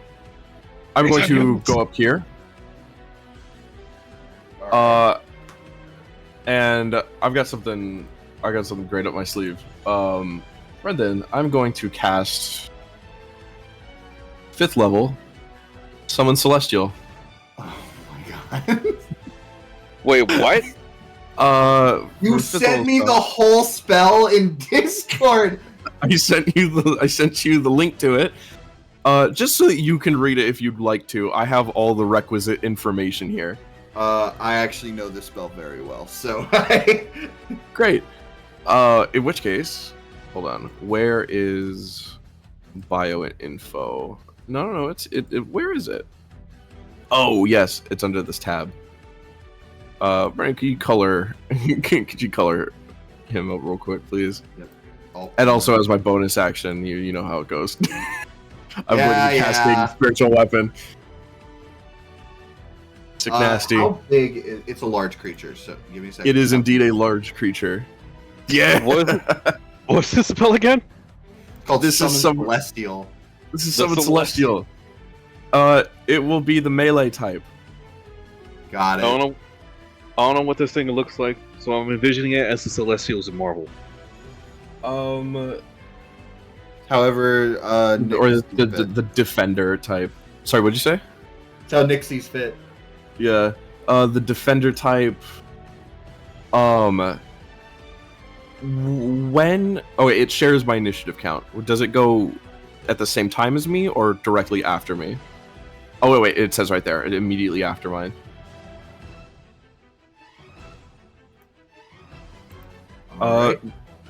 going to go up here. And I've got something. I got something great up my sleeve. Brendan, I'm going to cast 5th level, Summon Celestial. Oh my god. Wait, what? You for 5th sent level me the stuff. whole spell in Discord. I sent you the link to it. Just so that you can read it if you'd like to. I have all the requisite information here. I actually know this spell very well, so Great. In which case, hold on. Where is bio info? No. It's where is it? Oh yes, it's under this tab. Brian, could you color? Could you color him up real quick, please? And also, as my bonus action, you know how it goes. I'm going to be casting spiritual weapon. Sick nasty. How big is it's a large creature, so give me a second. It is indeed a large creature. Yeah. What is it? What's this spell again? It's called This is Summon some- Celestial. This is The Summon Celestial. It will be the melee type. Got I it. don't know what this thing looks like, so I'm envisioning it as the Celestials in Marvel. However, Or Nick the sees fit. the defender type. Sorry, what'd you say? That's how Nick sees fit. Yeah. The defender type. When it shares my initiative count. Does it go at the same time as me or directly after me? Oh wait, it says right there, immediately after mine.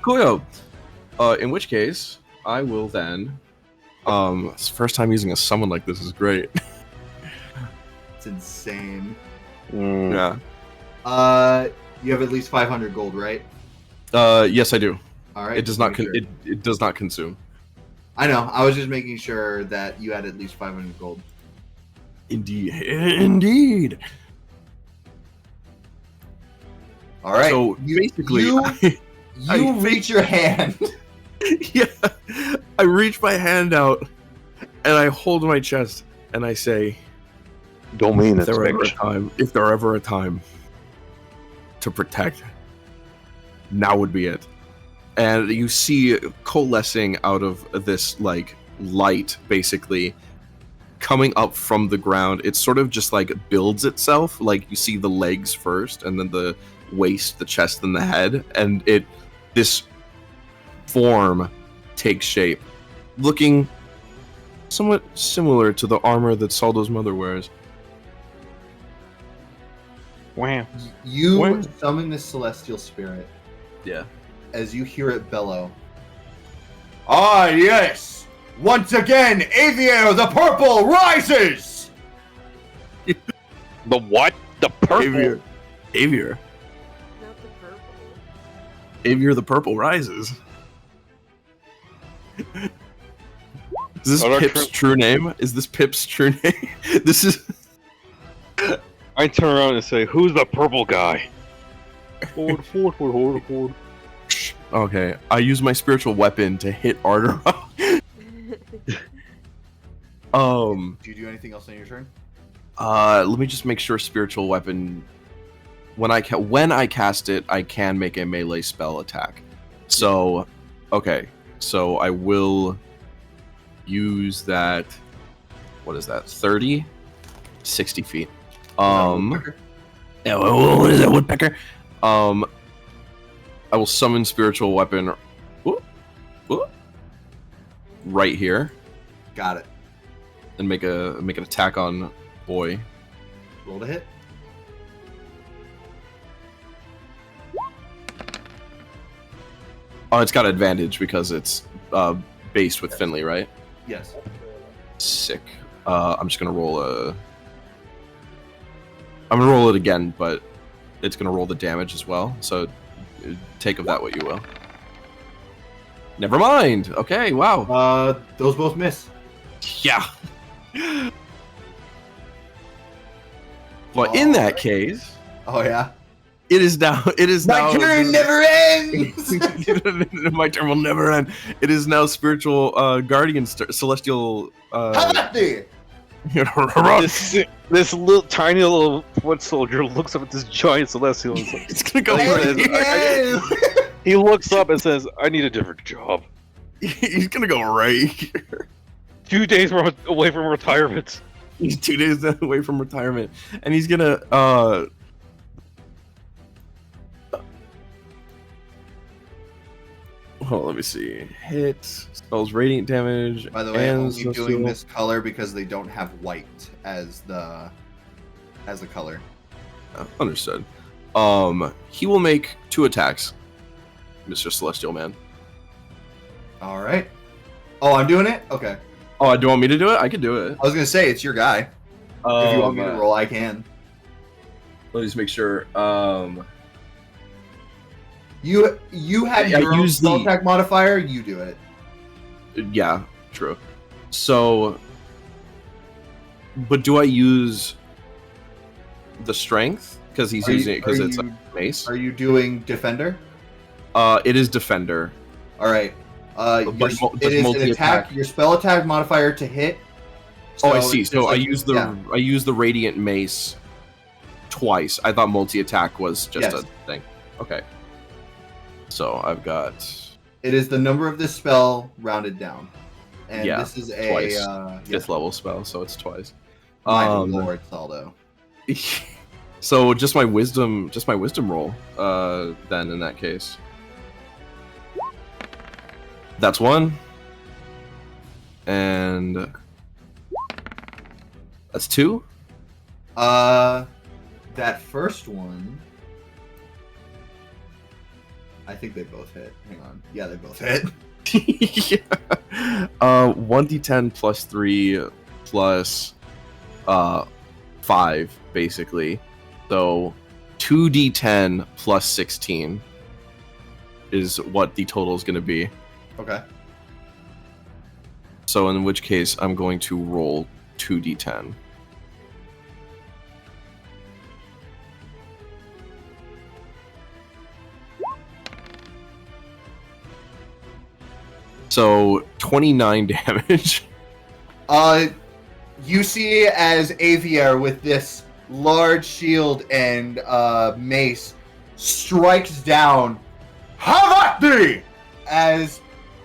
Cool. In which case, I will then. It's the first time using a summon like this is great. It's insane. Yeah. You have at least 500 gold, right? Yes, I do. All right. It does just not. making sure. It does not consume. I know. I was just making sure that you had at least 500 gold. Indeed. All right. So basically, you reach your hand. yeah, I reach my hand out and I hold my chest and I say, Domain if there inspection. ever a time to protect, now would be it. And you see coalescing out of this like light, basically coming up from the ground. It sort of just like builds itself. Like you see the legs first, and then the waist, the chest, and the head, and this form takes shape, looking somewhat similar to the armor that Saldo's mother wears. Wow. You When- summon this celestial spirit Yeah. as you hear it bellow. Ah, yes! Once again, Aviair the Purple rises! The what? The purple. Avier. Not the purple. Avier the Purple rises. Is this Oh, Pip's true name? Is this Pip's true name? This is. I turn around and say, "Who's the purple guy?" Forward. Okay, I use my spiritual weapon to hit Ardera. Do you do anything else on your turn? Let me just make sure spiritual weapon. When I cast it, I can make a melee spell attack. So, okay, so I will use that. What is that? 30, 60 feet. Woodpecker? Yeah, what is that, woodpecker? I will summon spiritual weapon. Right here, Got it. and make an attack on boy. Roll to hit. Oh, it's got advantage because it's based with Finley, right? Yes. Sick. I'm just gonna roll a. I'm gonna roll it again, but it's gonna roll the damage as well. So take of that what you will. Never mind. Okay. Wow. Those both miss. Yeah. Well, in that case, Oh yeah. it is now. My turn never ends. My turn will never end. It is now spiritual guardian celestial. Happy. This little tiny little foot soldier looks up at this giant celestial and says, It's gonna go. Yes. he looks up and says, "I need a different job. He's gonna go right here. 2 days away from retirement." He's 2 days away from retirement, and he's gonna. Hold on, let me see. Hit spells radiant damage. By the way, I'm and only doing celestial- this color because they don't have white as the color. Understood. He will make 2 attacks, Mr. Celestial Man. All right. Oh, I'm doing it. Okay. Oh, do you want me to do it? I can do it. I was gonna say it's your guy. If you want me to roll, I can. Let me just make sure. You had I your own use spell the- attack modifier. You do it. Yeah, true. So, but do I use the strength because he's Are you- using it because are it's you- a mace? Are you doing defender? It is defender. All right. But It is an multi-attack. attack. Your spell attack modifier to hit. Oh, I see. it's So I like- use the yeah. I use the radiant mace twice. I thought multi attack was just Yes. a thing. Okay. So I've got It is the number of this spell rounded down, and Yeah, this is a twice. yeah. 5th level spell, so it's twice. My lord, Saldo. So just my wisdom roll. Then in that case, That's one. And that's two. That first one, I think they both hit. Hang on. Yeah, they both hit. Yeah. 1d10 plus 3 plus 5, basically. So 2d10 plus 16 is what the total is going to be. Okay. So in which case, I'm going to roll 2d10. So 29 damage. You see as Aviar with this large shield and mace strikes down. Have at thee! As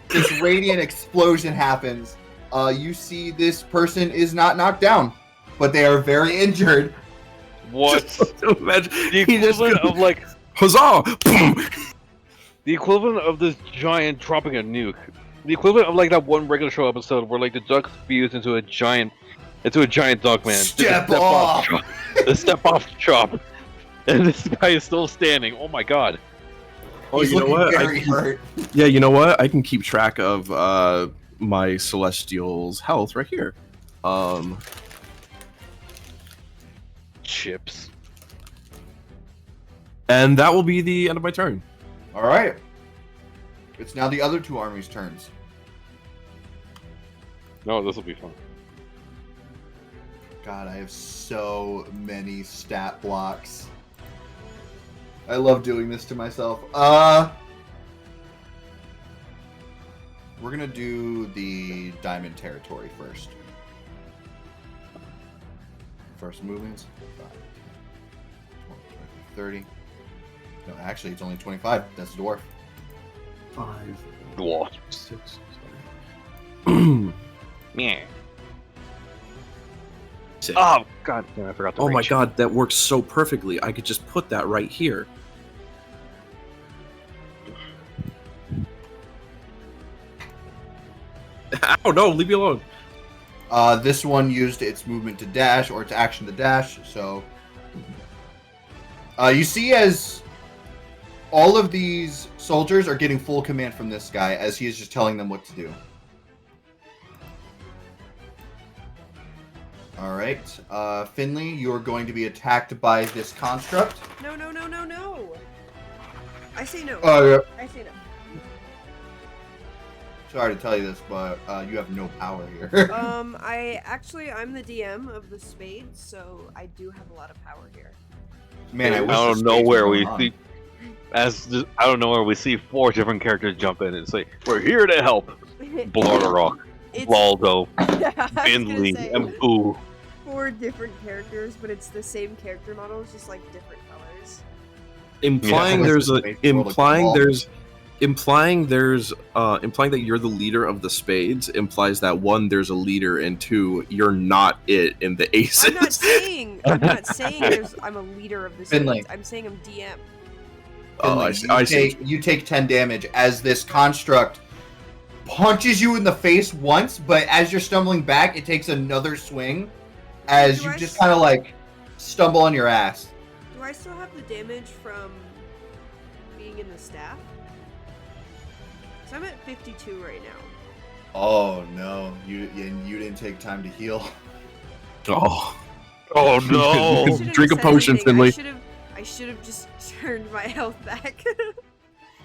this radiant explosion happens, you see this person is not knocked down, but they are very injured. What? Imagine, The he just equivalent of like huzzah! Boom! the equivalent of this giant dropping a nuke. The equivalent of like that one regular show episode where like the ducks fused into a giant duck man. Step off! The step off chop. And this guy is still standing. Oh my god. Oh, He's you know looking what? very hurt. Yeah, you know what? I can keep track of my Celestial's health right here. Chips. And that will be the end of my turn. All right. It's now the other two armies' turns. No, this will be fun. God, I have so many stat blocks. I love doing this to myself. We're gonna do the diamond territory first. First movements. 30. No, actually, it's only 25. That's dwarf. 5, Dwarf. 6, Yeah. 6. Oh god damn, I forgot to Oh my reach. god, that works so perfectly. I could just put that right here. Oh no, leave me alone. This one used its movement to dash, or its action to dash, so... you see as all of these soldiers are getting full command from this guy, as he is just telling them what to do. Alright, Finley, you're going to be attacked by this construct. No, no, no, no, no. I say no. Yeah. I say no. Sorry to tell you this, but you have no power here. I'm the DM of the spades, so I do have a lot of power here. Man, I wish out the of nowhere we spades see out of nowhere we see 4 different characters jump in and say, "We're here to help." Blardock, It's Waldo, I was gonna Finley, say, and Boo. 4 different characters, but it's the same character models, just like different colors. Implying Yeah. there's a Space world implying evolved. there's implying that you're the leader of the spades implies that 1, there's a leader, and 2, you're not it in the aces. I'm not saying I'm a leader of the Finley. spades. I'm saying I'm DM. Oh, I Finley, see. you take 10 damage as this construct punches you in the face once, but as you're stumbling back, it takes another swing as Do you I just s- kind of like stumble on your ass. Do I still have the damage from being in the staff? So I'm at 52 right now. Oh no, you didn't take time to heal. Oh, Oh I no! shouldn't Drink have a said potion, anything. Finley. I should have just turned my health back.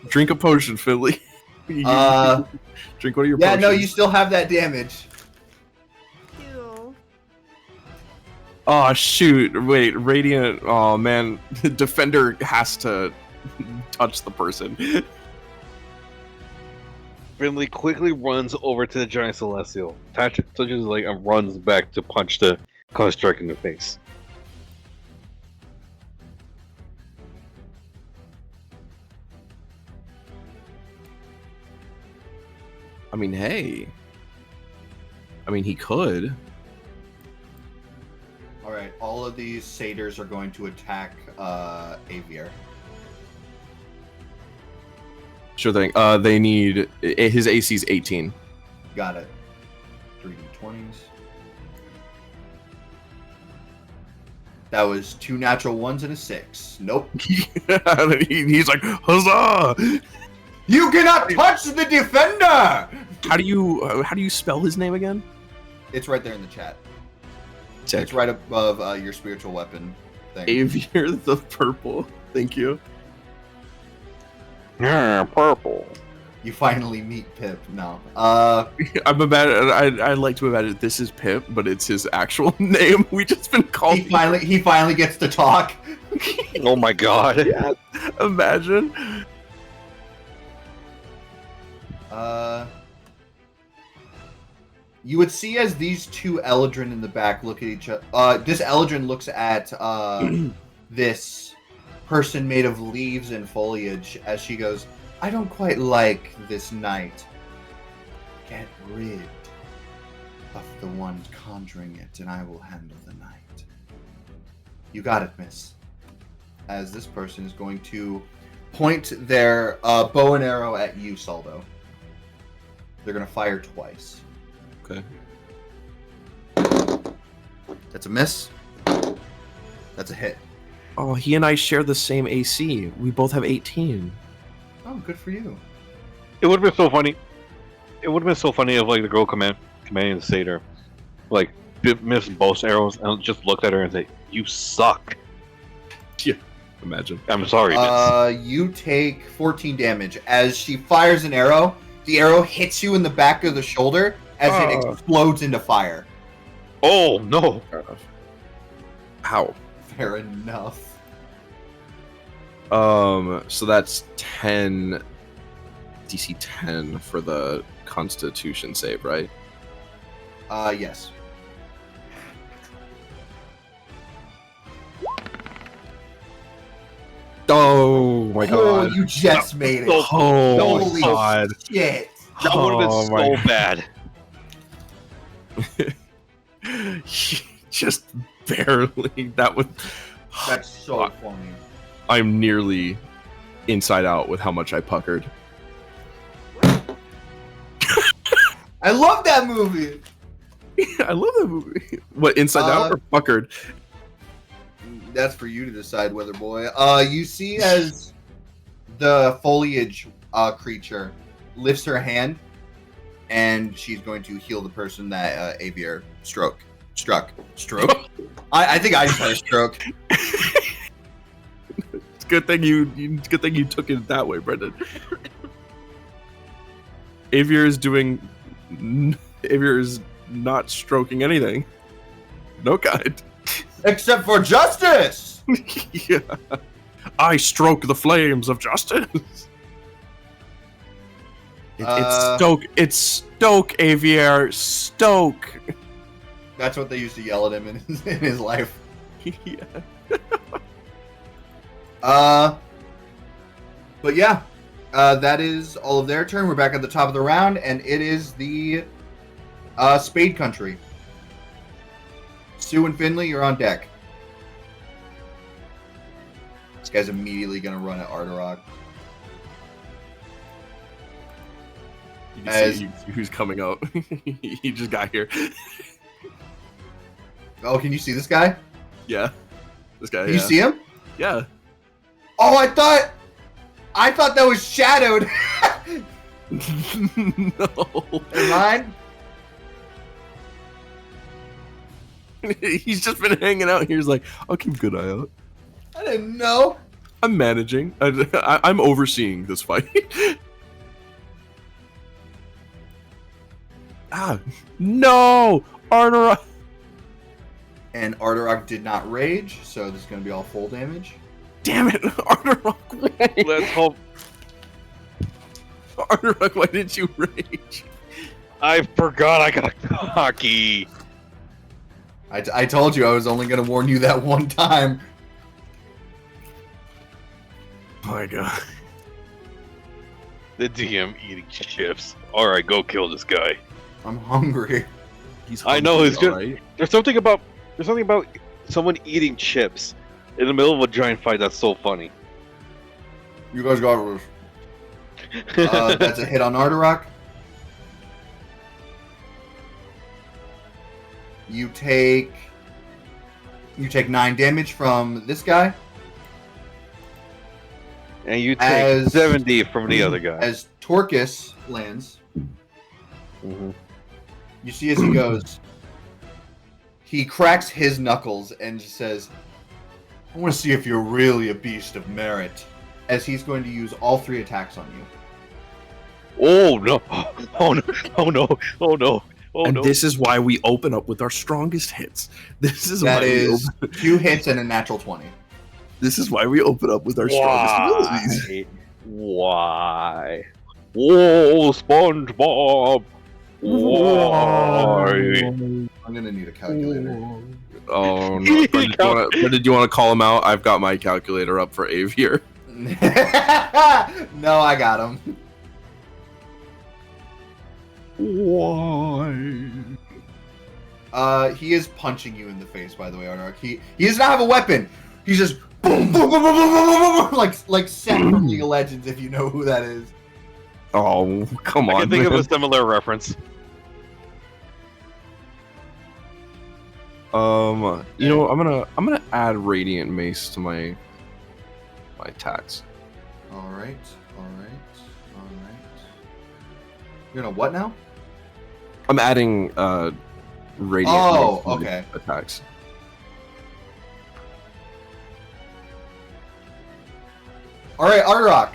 drink a potion, Finley. Uh, Drink one of your yeah, potions. no, you still have that damage. Ew. Oh shoot! Wait, Radiant. Oh man, Defender has to touch the person. Finley quickly runs over to the giant celestial, touches his leg, and runs back to punch the construct in the face. I mean, hey. I mean, he could. All right, all of these satyrs are going to attack Aviar. Sure thing. They need his AC is 18. Got it. 3d20s. That was 2 natural 1s and a 6. Nope. He's like, huzzah! You cannot touch the defender! How do you spell his name again? It's right there in the chat. Check. It's right above your spiritual weapon thing. Avier the Purple. Thank you. Yeah, purple. You finally meet Pip. No. I'd like to imagine this is Pip, but it's his actual name. We just been called. He finally gets to talk. Oh my god. Yeah, imagine. You would see as these two Eldrin in the back look at each other. This Eldrin looks at this person made of leaves and foliage as she goes, I don't quite like this night. Get rid of the one conjuring it, and I will handle the night. You got it, miss. As this person is going to point their bow and arrow at you, Saldo. They're going to fire twice. Okay. That's a miss. That's a hit. Oh, he and I share the same AC. We both have 18. Oh, good for you. It would have been so funny. It would have been so funny if like the girl commanding the satyr, like missed both arrows and just looked at her and said, "You suck." Yeah. Imagine. I'm sorry, miss. You take 14 damage as she fires an arrow. The arrow hits you in the back of the shoulder as it explodes into fire. Oh no! Ow. Fair enough. So that's 10 DC 10 for the Constitution save, right? Yes. Oh my Oh, god. you just made it. So- Oh my Holy god. shit. That would have Oh been my so bad. Just barely. That would. That's so funny. I'm nearly inside out with how much I puckered. I love that movie. I love that movie. What, Inside Out or puckered? That's for you to decide, Weather Boy. You see as the foliage creature lifts her hand, and she's going to heal the person that Avier struck. Stroke. I think I just had a stroke. It's good thing you took it that way, Brendan. Avier is not stroking anything. No kind. Except for justice. Yeah. I stroke the flames of justice. It's Stoke, Avier. Stoke. That's what they used to yell at him in his life. Yeah. But yeah, that is all of their turn. We're back at the top of the round, and it is the Spade Country. Sue and Finley, you're on deck. This guy's immediately going to run at Arterock. You can see who's coming up. He just got here. Oh, can you see this guy? Yeah. This guy. Can you see him? Yeah. Oh, I thought that was shadowed. No. Never mind. He's just been hanging out here. He's like, I'll keep a good eye out. I didn't know. I'm managing. I'm overseeing this fight. No! Arterock. And Arterock did not rage, so this is going to be all full damage. Damn it, Arterock. Let's hope. Arterock, why did you rage? I forgot I got cocky. I told you I was only going to warn you that one time. Oh my god. The DM eating chips. All right, go kill this guy. I'm hungry. He's I know, it's just- alright. There's something about someone eating chips in the middle of a giant fight that's so funny. You guys got this. That's a hit on Arterock. You take 9 damage from this guy. And you take As- 70 from the other guy. As Torcus lands, Mhm. you see as he goes, he cracks his knuckles and just says, I want to see if you're really a beast of merit. As he's going to use all 3 attacks on you. Oh no! Oh no! Oh no! Oh no! Oh and no! this is why we open up with our strongest hits. This is That why is we open, 2 hits and a natural 20. this is why we open up with our strongest abilities. Why? Whoa, SpongeBob! Why? I'm going to need a calculator. Oh no! Brendan, do you want to call him out? I've got my calculator up for Avier. No, I got him. Why? He is punching you in the face, by the way, Ardark. He does not have a weapon. He's just boom, boom, boom, boom, boom, boom, boom, like Seth from League of Legends, if you know who that is. Oh, come on! I can think of man. a similar reference. You know, I'm gonna add Radiant Mace to my attacks. All right. You're gonna what now? I'm adding Radiant Oh, Mace to my okay. attacks. All right, Ardarok.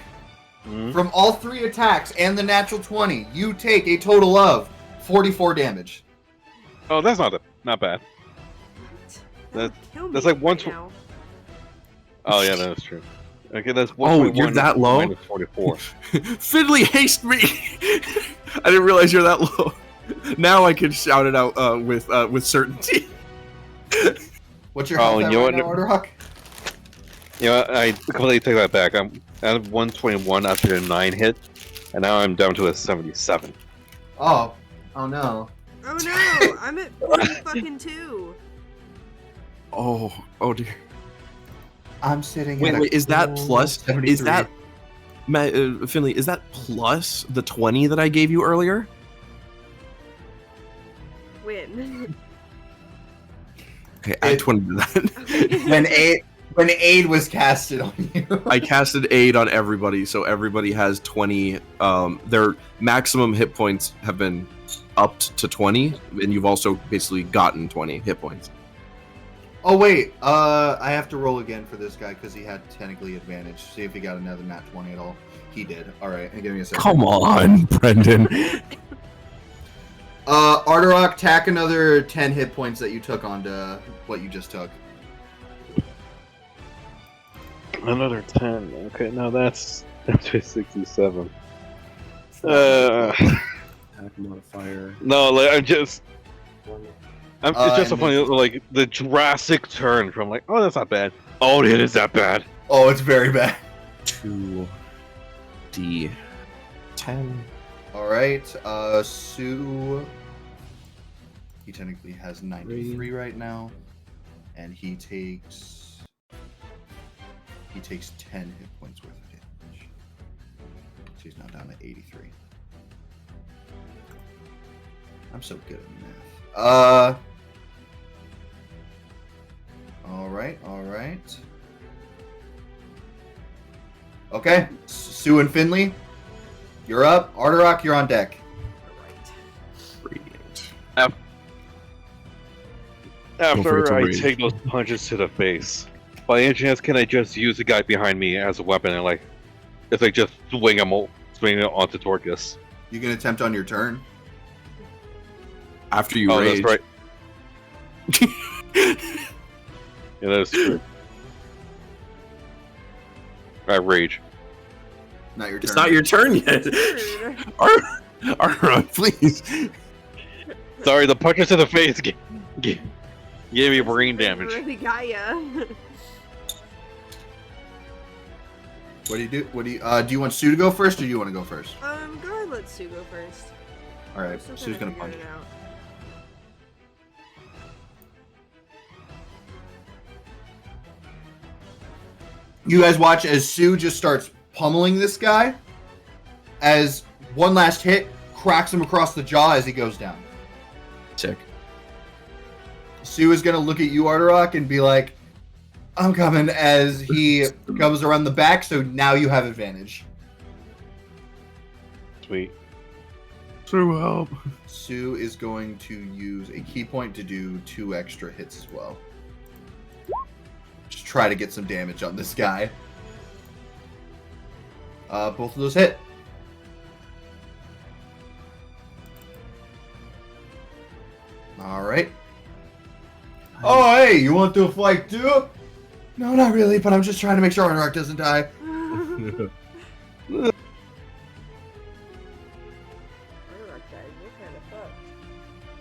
Mhm. From all 3 attacks and the natural 20, you take a total of 44 damage. Oh, that's not bad. That would kill me that's like right one tw- now. Oh yeah, that's true. Okay, that's Oh, you're 1.1 that low? minus 44. Finley, haste me! I didn't realize you're that low. Now I can shout it out with certainty. What's your Oh, health at you know right now, what? Ardarok? You know, I completely take that back. I'm at 121 after the 9 hit, and now I'm down to a 77. Oh no. Oh no! I'm at 40 fucking 2. Oh dear. I'm sitting Wait, at wait, is that cool plus? 73. Is that Finley? Is that plus the 20 that I gave you earlier? Win. Okay, add It- 20 to that. when aid was casted on you? I casted aid on everybody, so everybody has 20. Their maximum hit points have been upped to 20, and you've also basically gotten 20 hit points. Oh wait, I have to roll again for this guy because he had technically advantage. See if he got another nat 20 at all. He did. All right, give me a second. Come on, Brendan. Ardarok, tack another 10 hit points that you took onto what you just took. Another 10. Okay, now that's to 67. Attack modifier. No, like I'm just. It's just so and funny, then- like the drastic turn from like, oh, that's not bad. Oh, it is that bad. Oh, it's very bad. 2d10. All right, Sue. He technically has 93 right now, and he takes 10 hit points worth of damage. So he's now down to 83. I'm so good at math. All right. Okay, Sue and Finley, you're up. Ardarok, you're on deck. Radiant. After forget to I rage. take those punches to the face, by any chance, can I just use the guy behind me as a weapon and like, it's like just swing him onto Torcus? You can attempt on your turn. After you Oh, rage. that's right. Yeah, that is true. I rage. Not your turn. It's not your turn yet. Arron, please. Sorry, the punches to the face gave me brain damage. Really got ya. What do you do? Do you want Sue to go first, or do you want to go first? Go ahead, let Sue go first. All right, I'm still Sue's trying gonna to punch. figure it out. You guys watch as Sue just starts pummeling this guy, as one last hit cracks him across the jaw as he goes down. Sick. Sue is going to look at you, Arterock, and be like, I'm coming, as he comes around the back, so now you have advantage. Sweet. So help. Sue is going to use a key point to do 2 extra hits as well. Just try to get some damage on this guy. Both of those hit. Alright. Oh, hey, you want to fight too? No, not really, but I'm just trying to make sure Arterock doesn't die. Arterock died. We're kind of fucked.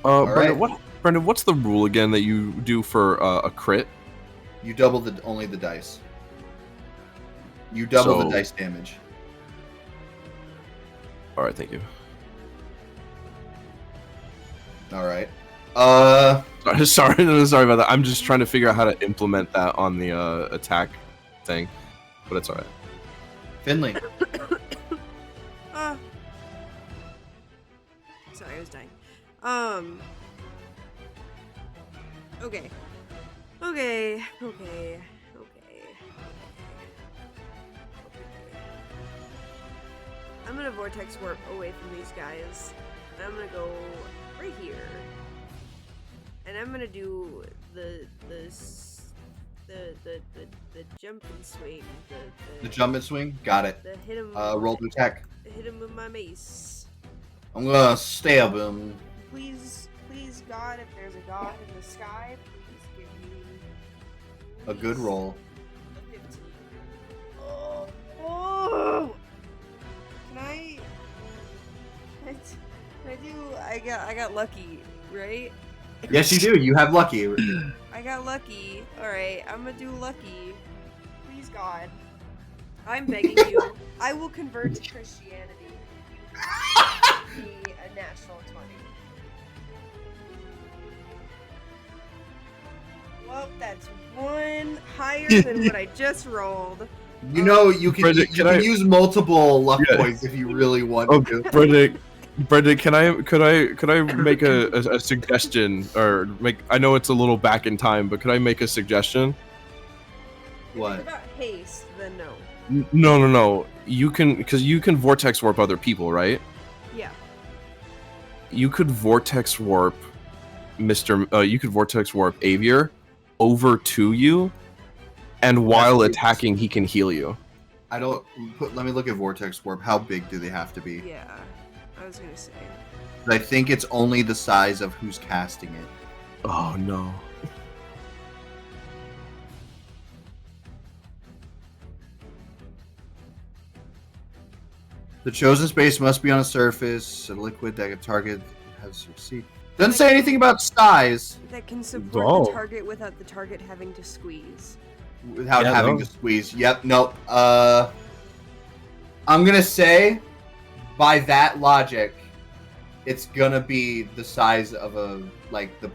Brendan, right. Brendan, what's the rule again that you do for a crit? You double only the dice. You double the So- dice damage. All right, thank you. Alright. Sorry about that. I'm just trying to figure out how to implement that on the attack thing, but it's all right. Finley. Sorry, I was dying. Okay. I'm gonna vortex warp away from these guys. And I'm gonna go right here. And I'm gonna do the jump and swing. The jump and swing? Got it. The hit him. Roll to attack. Hit him with my mace. I'm gonna stab him. Please, God, if there's a god in the sky, please give me A good roll. a 15. Oh! Can I do? I got lucky, right? Yes, you do. You have lucky. I got lucky. All right, I'm gonna do lucky. Please, God, I'm begging you. I will convert to Christianity. Be a natural 20. Well, that's one higher than what I just rolled. You know, you can Brendan, you can use multiple luck points if you really want Okay, to. Brendan, could I make a suggestion or make? I know it's a little back in time, but could I make a suggestion? If What? it's about haste, then no. No. You can, because you can vortex warp other people, right? Yeah. You could vortex warp you could vortex warp Avier over to you, and while That's- attacking, he can heal you. I don't let me look at Vortex Warp. How big do they have to be? Yeah. I was gonna say. I think it's only the size of who's casting it. Oh no. The chosen space must be on a surface, a liquid that a target has succeed. Doesn't say anything about size That can support Oh. the target without the target having to squeeze. without Yeah, having no. to squeeze. Yep, nope. I'm gonna say, by that logic, it's gonna be the size of the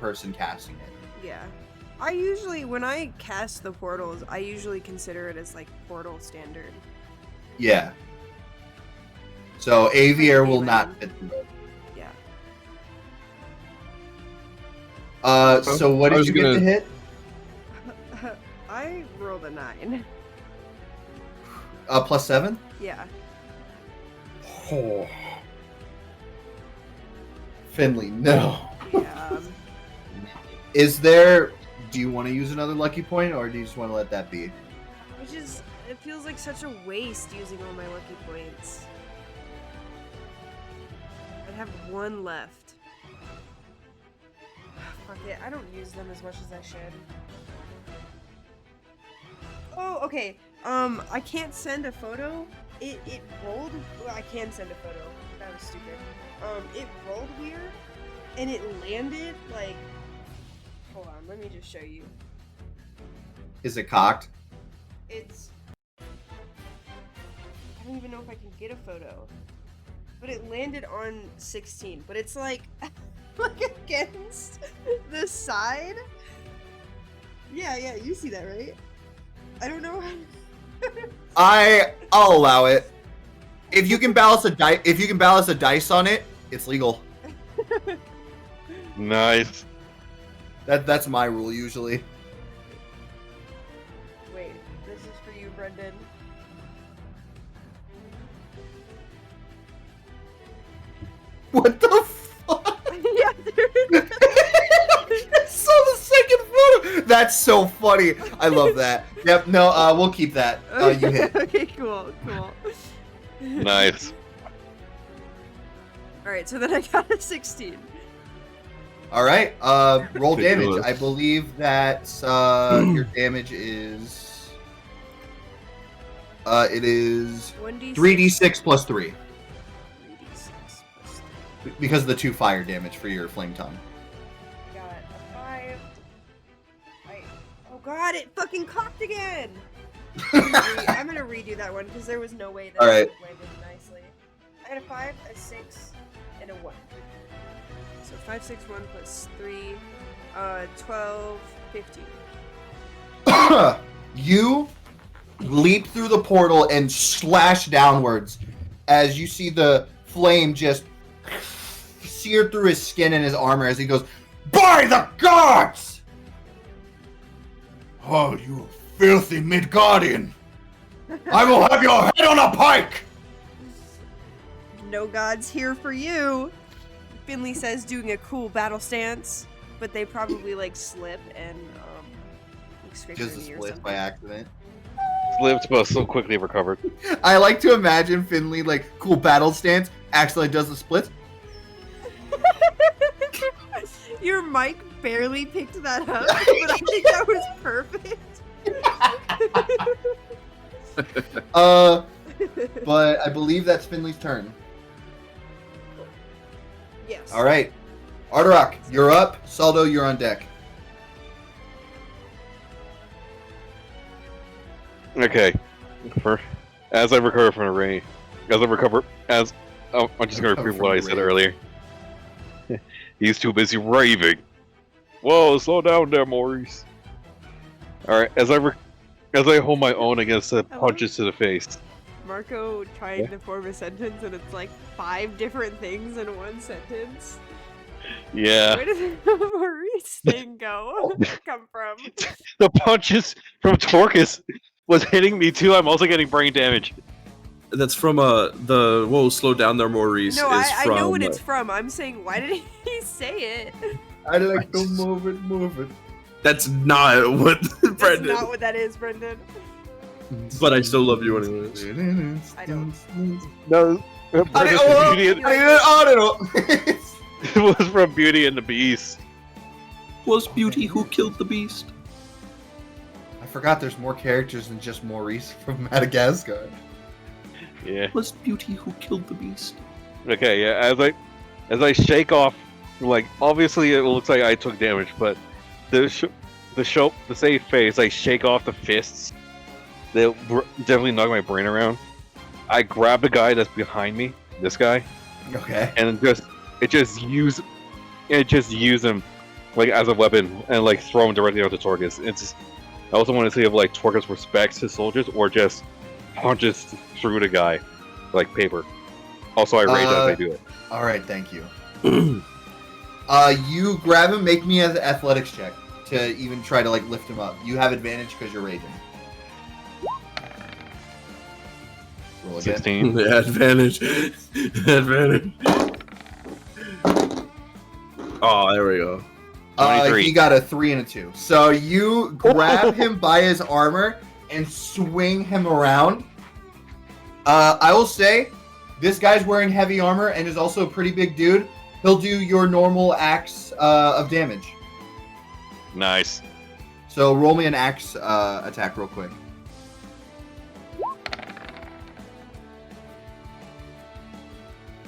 person casting it. Yeah. I usually, when I cast the portals, I usually consider it as like portal standard. Yeah. So Avier will not Like fit through it. Yeah. So what I did was you get to gonna- hit? I rolled a 9. +7? Yeah. Oh. Finley, no. Yeah. Do you want to use another lucky point, or do you just want to let that be? It feels like such a waste using all my lucky points. I have 1 left. Fuck it, I don't use them as much as I should. Oh, okay. I can't send a photo. It rolled. Well, I can send a photo. That was stupid. It rolled weird, and it landed like. Hold on, let me just show you. Is it cocked? It's. I don't even know if I can get a photo. But it landed on 16. But it's like, like against the side. Yeah, you see that, right? I don't know how. I'll allow it. If you can balance a dice on it, it's legal. Nice. That's my rule usually. Wait, this is for you, Brendan. What the fuck? Yeah, I saw the second photo. That's so funny. I love that. Yep. No. We'll keep that. You hit. Okay, cool. Nice. Alright, so then I got a 16. All right. Roll damage. Ridiculous. I believe that your damage is. It is 1d6 3d6 plus 3 3d6 plus because of the 2 fire damage for your flame tongue. I got a 5. Oh god, it fucking cocked again! I'm gonna redo that one because there was no way that Alright. it landed nicely. I got a 5, a 6, and a 1. So 5, 6, 1 plus 3, 12, 15. You leap through the portal and slash downwards as you see the flame just sear through his skin and his armor as he goes, "By the gods! Oh, you filthy Midgardian! I will have your head on a pike!" No gods here for you! Finley says doing a cool battle stance, but they probably like slip and like scrape Just their a knee or split something. by accident. Lived, but so quickly recovered. I like to imagine Finley, like, cool battle stance, accidentally does the split. Your mic barely picked that up, but I think that was perfect. But I believe that's Finley's turn. Yes. All right, Arterock, you're up. Saldo, you're on deck. Okay. As I recover from the rain, I'm just gonna repeat what I said earlier. He's too busy raving. Whoa, slow down there, Maurice. All right, as I hold my own against the Hello? punches to the face. Marco trying to form a sentence and it's like 5 different things in one sentence. Yeah, Where did the Maurice thing go? Come from? the punches from Torcus was hitting me too. I'm also getting brain damage. That's from the whoa, slow down there, Maurice. No, is I from, know what it's from. I'm saying, why did he say it? I like to move it. That's not what That's Brendan. not what that is, Brendan. But I still love you anyways. I don't. No, it was from Beauty and the Beast. Was Beauty who killed the beast? I forgot there's more characters than just Maurice from Madagascar. Yeah. Was Beauty who killed the beast? Okay. Yeah. As I shake off, like obviously it looks like I took damage, but the save phase, I shake off the fists. They definitely knock my brain around. I grab the guy that's behind me, this guy, Okay. and just use him like as a weapon and like throw him directly onto Torcus. I also want to see if like Torcus respects his soldiers or just punches through the guy like paper. Also, I rage as I do it. All right, thank you. You grab him. Make me an athletics check to even try to like lift him up. You have advantage because you're raging. Roll again. 16. Advantage. Advantage. Oh, there we go. 23. He got a 3 and a 2. So you grab him by his armor and swing him around. I will say, this guy's wearing heavy armor and is also a pretty big dude. He'll do your normal axe of damage. Nice. So roll me an axe attack real quick.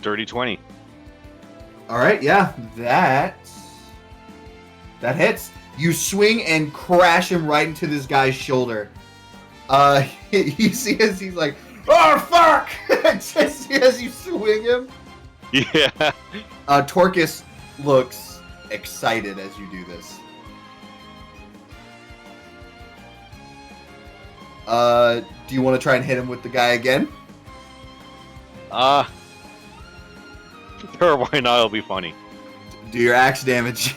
Dirty 20. All right, yeah, that hits. You swing and crash him right into this guy's shoulder. You see as he's like, "Oh fuck!" Just as you swing him. Yeah. Torcus looks excited as you do this. Do you want to try and hit him with the guy again? Sure, why not? It'll be funny. Do your axe damage.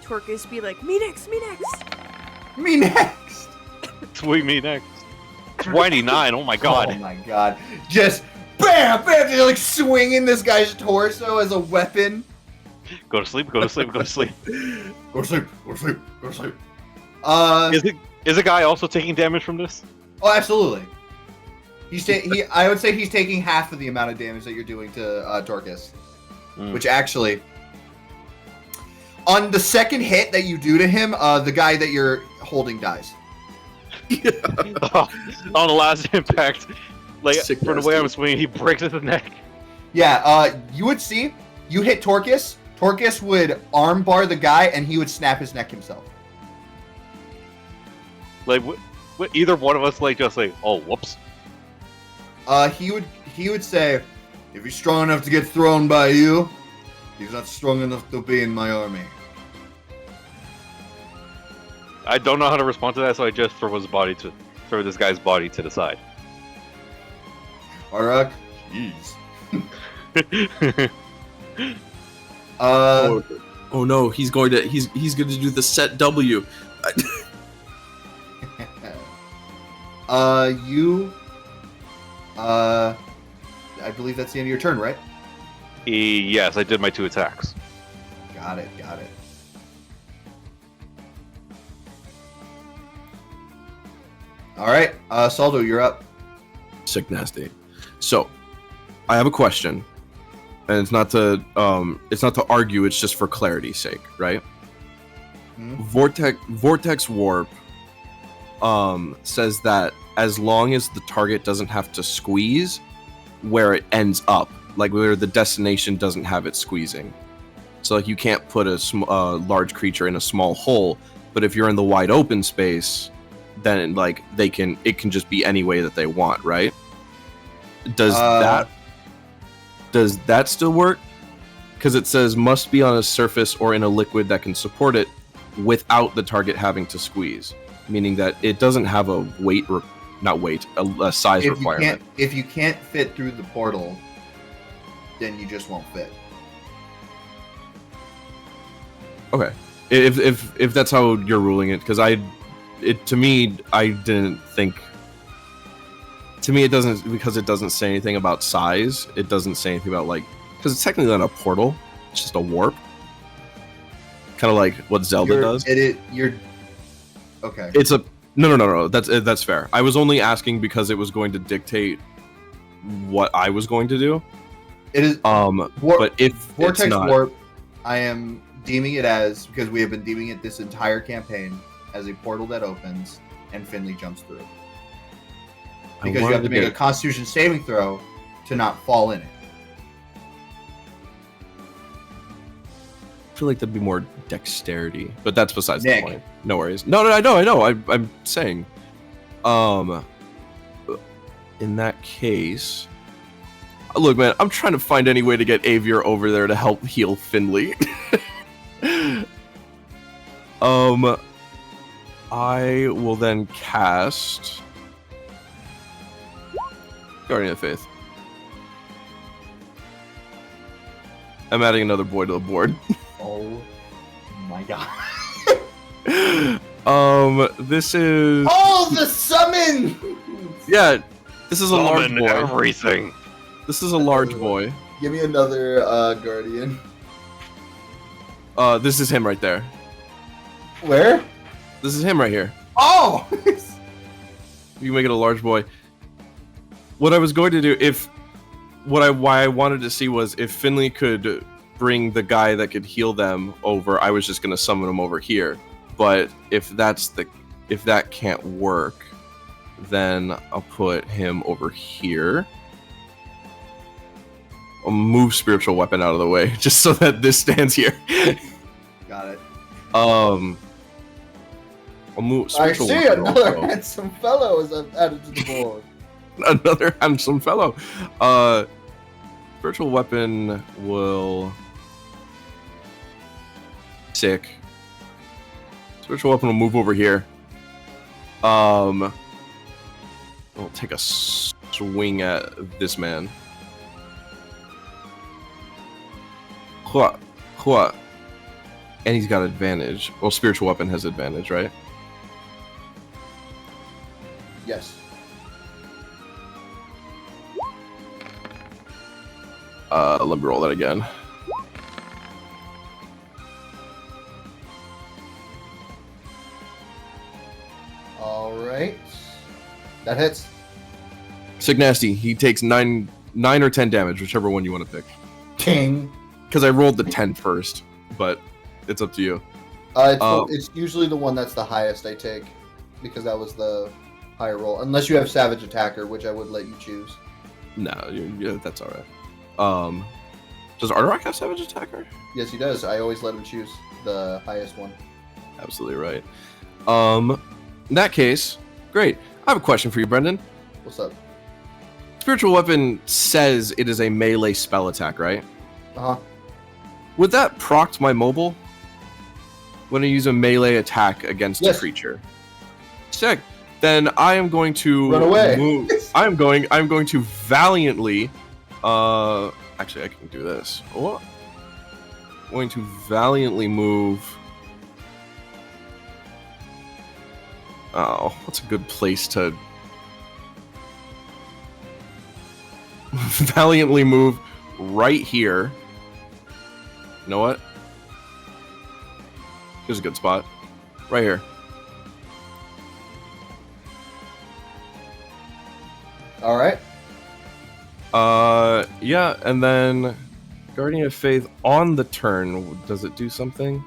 Torcus be like, me next, me next. Me next. Swing me next. 29. Oh my god. Oh my god. Just bam, bam, just like swinging this guy's torso as a weapon. Go to sleep. Go to sleep. Go to sleep. Go to sleep. Go to sleep. Go to sleep. Is the guy also taking damage from this? Oh, absolutely. I would say he's taking half of the amount of damage that you're doing to Torcus. Which actually, on the second hit that you do to him, the guy that you're holding dies. On the last impact, like Sick from the way I'm swinging, he breaks his neck. Yeah, you would see, you hit Torcus, Torcus would armbar the guy, and he would snap his neck himself. Like, either one of us, like, just like, oh, whoops. He would say, if he's strong enough to get thrown by you, he's not strong enough to be in my army. I don't know how to respond to that, so I just throw this guy's body to the side. Arak, jeez. Oh no, he's going to do the set W. I believe that's the end of your turn, right? Yes, I did my 2 attacks. Got it. All right, Saldo, you're up. Sick nasty. So, I have a question, and it's not to argue. It's just for clarity's sake, right? Vortex warp says that as long as the target doesn't have to squeeze where it ends up, like where the destination doesn't have it squeezing. So like you can't put a large creature in a small hole, but if you're in the wide open space, then like it can just be any way that they want, right? Does that still work? Because it says must be on a surface or in a liquid that can support it without the target having to squeeze, meaning that it doesn't have a a size requirement. If you can't fit through the portal, then you just won't fit. Okay, if that's how you're ruling it, because to me it doesn't, because it doesn't say anything about size. It doesn't say anything about because it's technically not a portal; it's just a warp, kind of like what Zelda does. You're okay. It's a no. That's fair. I was only asking because it was going to dictate what I was going to do. It is. But if Vortex it's not, warp, I am deeming it as, because we have been deeming it this entire campaign as a portal that opens and Finley jumps through. Because you have to make a Constitution saving throw to not fall in it. I feel like that'd be more dexterity, but that's besides Nick. the point. No worries. No, I know. I'm saying, in that case, look, man, I'm trying to find any way to get Avier over there to help heal Finley. I will then cast Guardian of Faith. I'm adding another boy to the board. Oh my god. This is... Oh, the summon! Yeah, this is a large boy. Everything. This is a large boy. Give me another Guardian. This is him right there. Where? This is him right here. Oh! You can make it a large boy. What I was going to do, why I wanted to see was if Finley could bring the guy that could heal them over, I was just going to summon him over here. But if that can't work, then I'll put him over here. I'll move Spiritual Weapon out of the way, just so that this stands here. Got it. I'll move Spiritual I see Weapon another also. handsome fellow is added to the board. Another handsome fellow. Spiritual Weapon will... Sick. Spiritual Weapon will move over here. I'll take a swing at this man. Hua, hua. And he's got advantage. Well, spiritual weapon has advantage, right? Yes. Let me roll that again. All right. That hits. Sick Nasty. He takes 9 or 10 damage, whichever one you want to pick. King. Because I rolled the 10 first, but it's up to you. It's usually the one that's the highest I take, because that was the higher roll. Unless you have Savage Attacker, which I would let you choose. No, yeah, that's all right. Does Ardorak have Savage Attacker? Yes, he does. I always let him choose the highest one. Absolutely right. In that case, great. I have a question for you, Brendan. What's up? Spiritual weapon says it is a melee spell attack, right? Uh huh. Would that proc my mobile when I use a melee attack against a Yes. creature? Sick. Then I am going to Run away. move. I'm going to valiantly. Actually, I can do this. Oh. I'm going to valiantly move. Oh, what's a good place to valiantly move? Right here. You know what? Here's a good spot. Right here. All right. Yeah, and then Guardian of Faith on the turn, does it do something?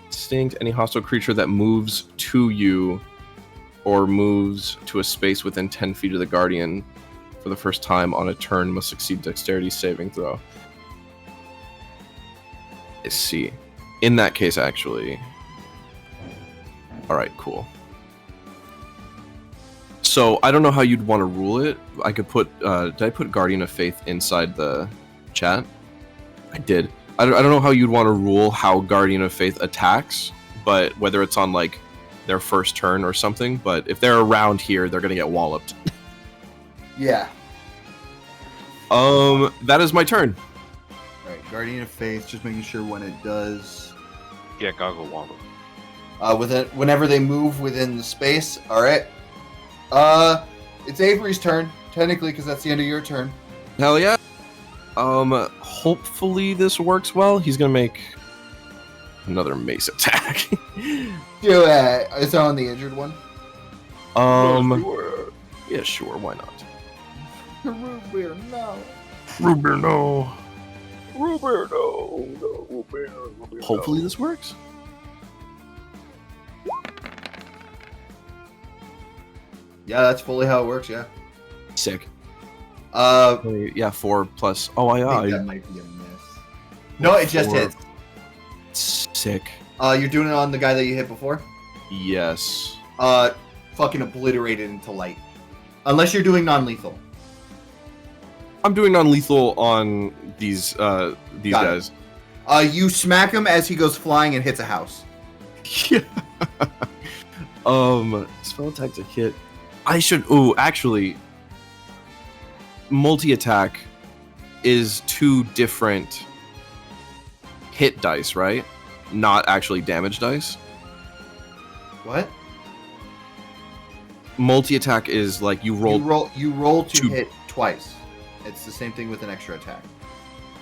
Distinct any hostile creature that moves to you or moves to a space within 10 feet of the Guardian for the first time on a turn must succeed dexterity saving throw. I see. In that case, actually. Alright, cool. So, I don't know how you'd want to rule it. I could put, did I put Guardian of Faith inside the chat? I did. I don't know how you'd want to rule how Guardian of Faith attacks, but whether it's on, like, their first turn or something, but if they're around here, they're gonna get walloped. Yeah. That is my turn. All right. Guardian of Faith. Just making sure when it does. Yeah, Goggle Wobble. Whenever they move within the space. All right. It's Avery's turn technically because that's the end of your turn. Hell yeah. Hopefully this works well. He's gonna make another mace attack. Do it. It's on the injured one. Yeah, sure. Why not? Ruber, no. Ruber, no. Ruber, no. Hopefully this works. Yeah, that's fully how it works. Yeah. Sick. I Yeah, 4 plus. Oh, think that might be a miss. No, it just 4. hits. Sick. You're doing it on the guy that you hit before. Yes. Fucking obliterated into light. Unless you're doing non-lethal. I'm doing non-lethal on these Got guys. You smack him as he goes flying and hits a house. Yeah. Spell attack to hit. I should. Ooh, actually, multi-attack is 2 different hit dice, right? Not actually damage dice. What? Multi-attack is like you roll. You roll to two- hit twice. It's the same thing with an extra attack.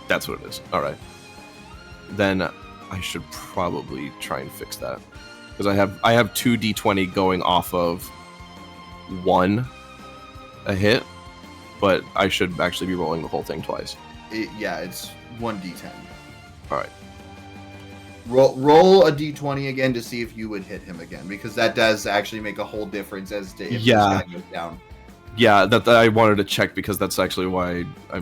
That's what it is. All right. Then I should probably try and fix that because I have 2 d20 going off of 1 a hit, but I should actually be rolling the whole thing twice. It's 1d10. All right. Roll a d20 again to see if you would hit him again, because that does actually make a whole difference as to if Yeah. this guy goes down. Yeah, that I wanted to check because that's actually why I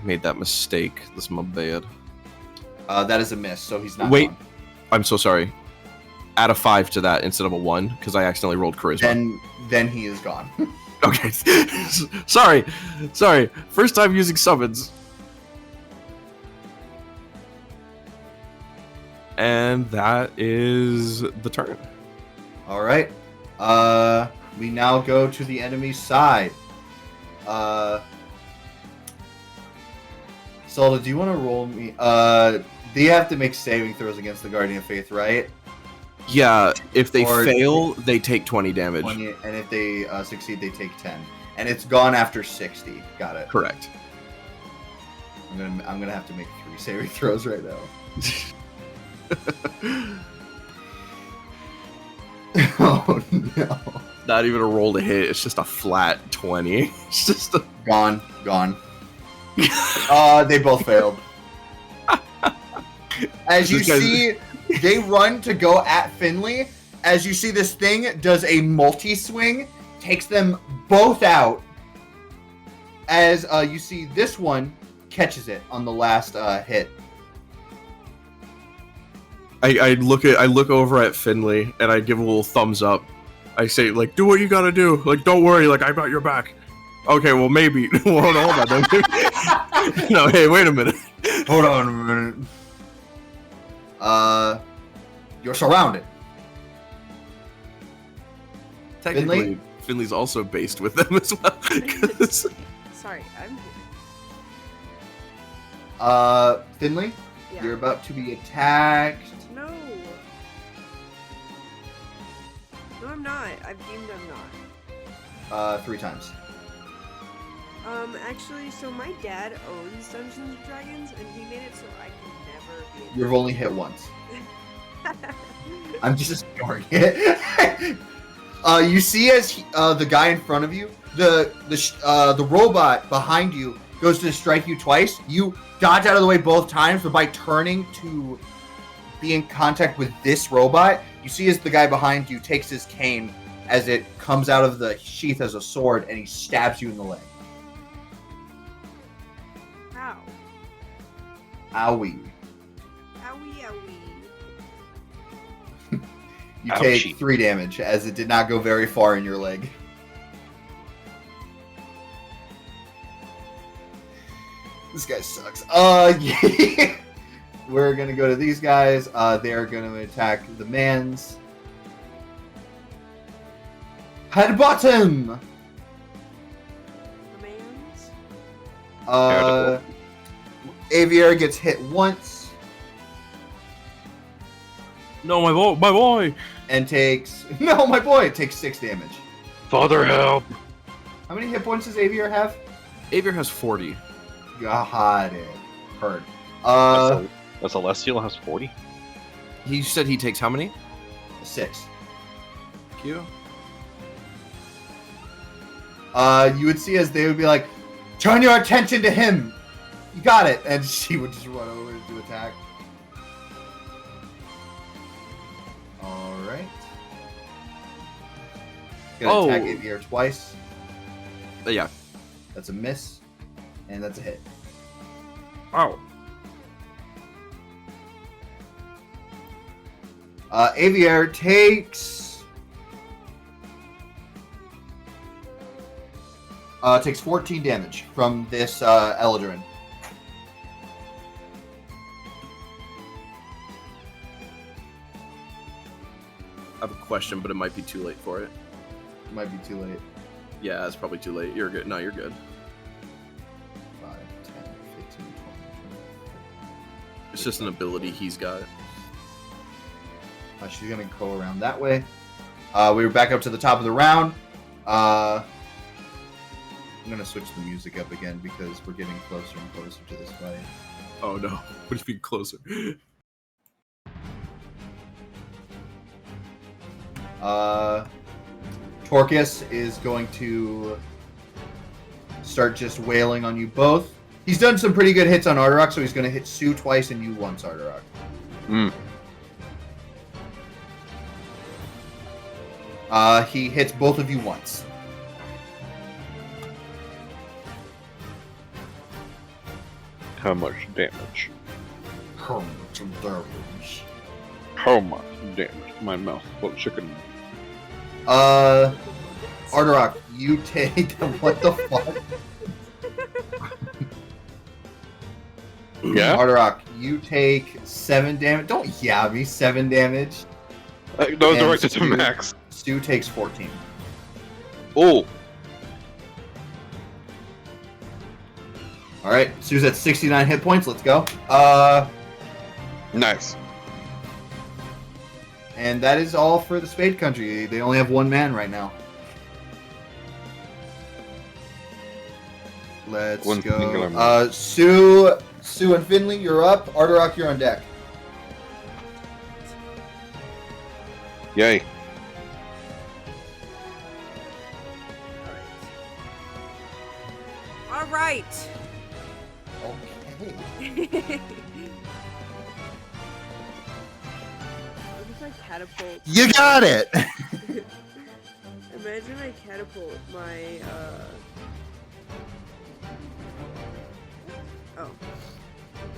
made that mistake. This my bad. That is a miss, so he's not. Wait. gone. I'm so sorry. Add a 5 to that instead of a 1 because I accidentally rolled charisma. Then he is gone. Okay. sorry. First time using summons. And that is the turn. All right. We now go to the enemy side. Salda, do you want to roll me? They have to make saving throws against the Guardian of Faith, right? Yeah, if they Or- fail, they take 20 damage. 20, and if they succeed, they take 10. And it's gone after 60. Got it. Correct. I'm gonna have to make 3 saving throws right now. Oh no! Not even a roll to hit. It's just a flat 20. It's just a... Gone. They both failed. As you This guy's- see, they run to go at Finley. As you see, this thing does a multi-swing, takes them both out. As you see, this one catches it on the last hit. I look over at Finley and I give a little thumbs up. I say, like, do what you gotta do. Like, don't worry. Like, I got your back. Okay, well, maybe. Well, hold on. No, hey, wait a minute. Hold on a minute. You're surrounded. Technically, Finley's also based with them as well. 'cause- Sorry, I'm here. Finley, Yeah. you're about to be attacked. No. No, I'm not. I've deemed I'm not. 3 times. Actually, so my dad owns Dungeons and Dragons, and he made it so I can never be. You've only hit once. I'm just ignoring it. You see as the guy in front of you, the robot behind you goes to strike you twice. You dodge out of the way both times, but by turning to be in contact with this robot, you see as the guy behind you takes his cane as it comes out of the sheath as a sword, and he stabs you in the leg. Ow. Owie. Owie, owie. You Ouchie. take 3 damage as it did not go very far in your leg. This guy sucks. Yeah. We're gonna go to these guys. They're gonna attack the mans. Headbutt him! Commands? Aviator gets hit once No, my boy. and takes... No, my boy! It takes 6 damage. Father, help! How many hit points does Aviator have? Avier has 40. Got it. Heard. A Celestial has 40? He said he takes how many? 6. Thank you. You would see as they would be like, turn your attention to him! You got it! And she would just run over to attack. Alright. Gonna attack Aviator twice. Yeah. That's a miss. And that's a hit. Oh. Aviator takes 14 damage from this Eldrin. I have a question, but it might be too late for it. Might be too late. Yeah, it's probably too late. You're good. No, you're good. 5, 10, 15, 20, 25. It's just an ability he's got. She's gonna go around that way. We were back up to the top of the round. I'm gonna switch the music up again because we're getting closer and closer to this fight. Oh no. What if you be closer? Torcus is going to start just wailing on you both. He's done some pretty good hits on Arterock, so he's going to hit Sue twice and you once, Arterock. He hits both of you once. How much damage? How much damage? How much damage? My mouth full of chicken. Arterock, you take... What the fuck? Yeah? Arterock, you take 7 damage. Don't yeah me, 7 damage. That was And directed to Stu- Max. Stu takes 14. Oh! All right, Sue's at 69 hit points. Let's go. Nice. And that is all for the Spade Country. They only have one man right now. Let's One singular go. man. Sue and Finley, you're up. Arterock, you're on deck. Yay. All right. Okay. What if I catapult? You got it. Imagine I catapult my oh,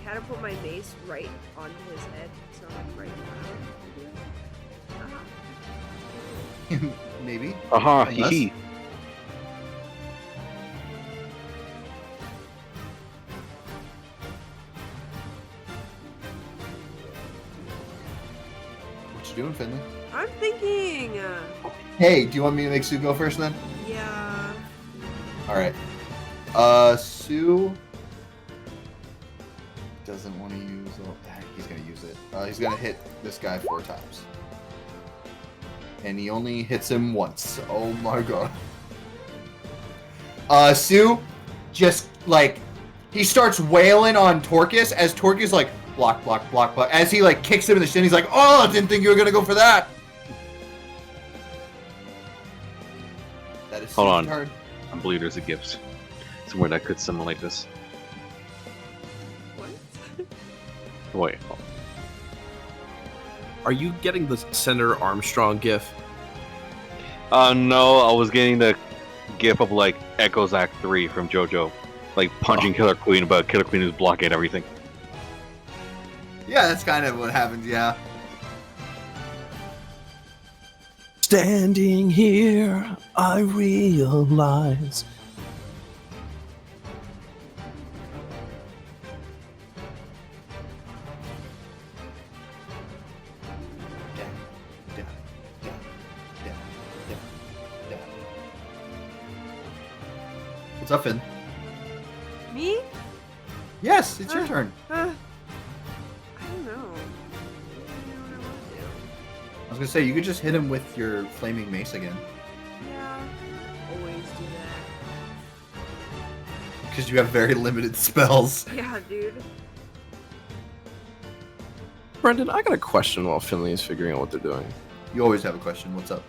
catapult my mace right onto his head, so I'm like right now. Maybe. Aha, Unless- hee. What you doing, Finley? I'm thinking. Hey, do you want me to make Sue go first then? Yeah. All right. Sue doesn't want to use. Oh, he's gonna use it. He's gonna hit this guy 4 times, and he only hits him once. Oh my god. Sue just like he starts wailing on Torcus as Torcus like block, block, block, block. As he like kicks him in the shin, he's like, "Oh, I didn't think you were gonna go for that." That is Hold Sue's on. turn. I believe there's a gift somewhere that could simulate this. What? Wait. Are you getting the Senator Armstrong gif? No, I was getting the gif of like Echoes Act 3 from JoJo. Like punching Killer Queen, but Killer Queen is blocking everything. Yeah, that's kind of what happens. Yeah. Standing here, I realize. What's up, Finn? Me? Yes, it's your turn. I don't know. I don't know what I want to do. I was gonna say you could just hit him with your flaming mace again, Yeah. Always do that. because you have very limited spells. Yeah, dude. Brendan, I got a question while Finley is figuring out what they're doing. You always have a question. What's up?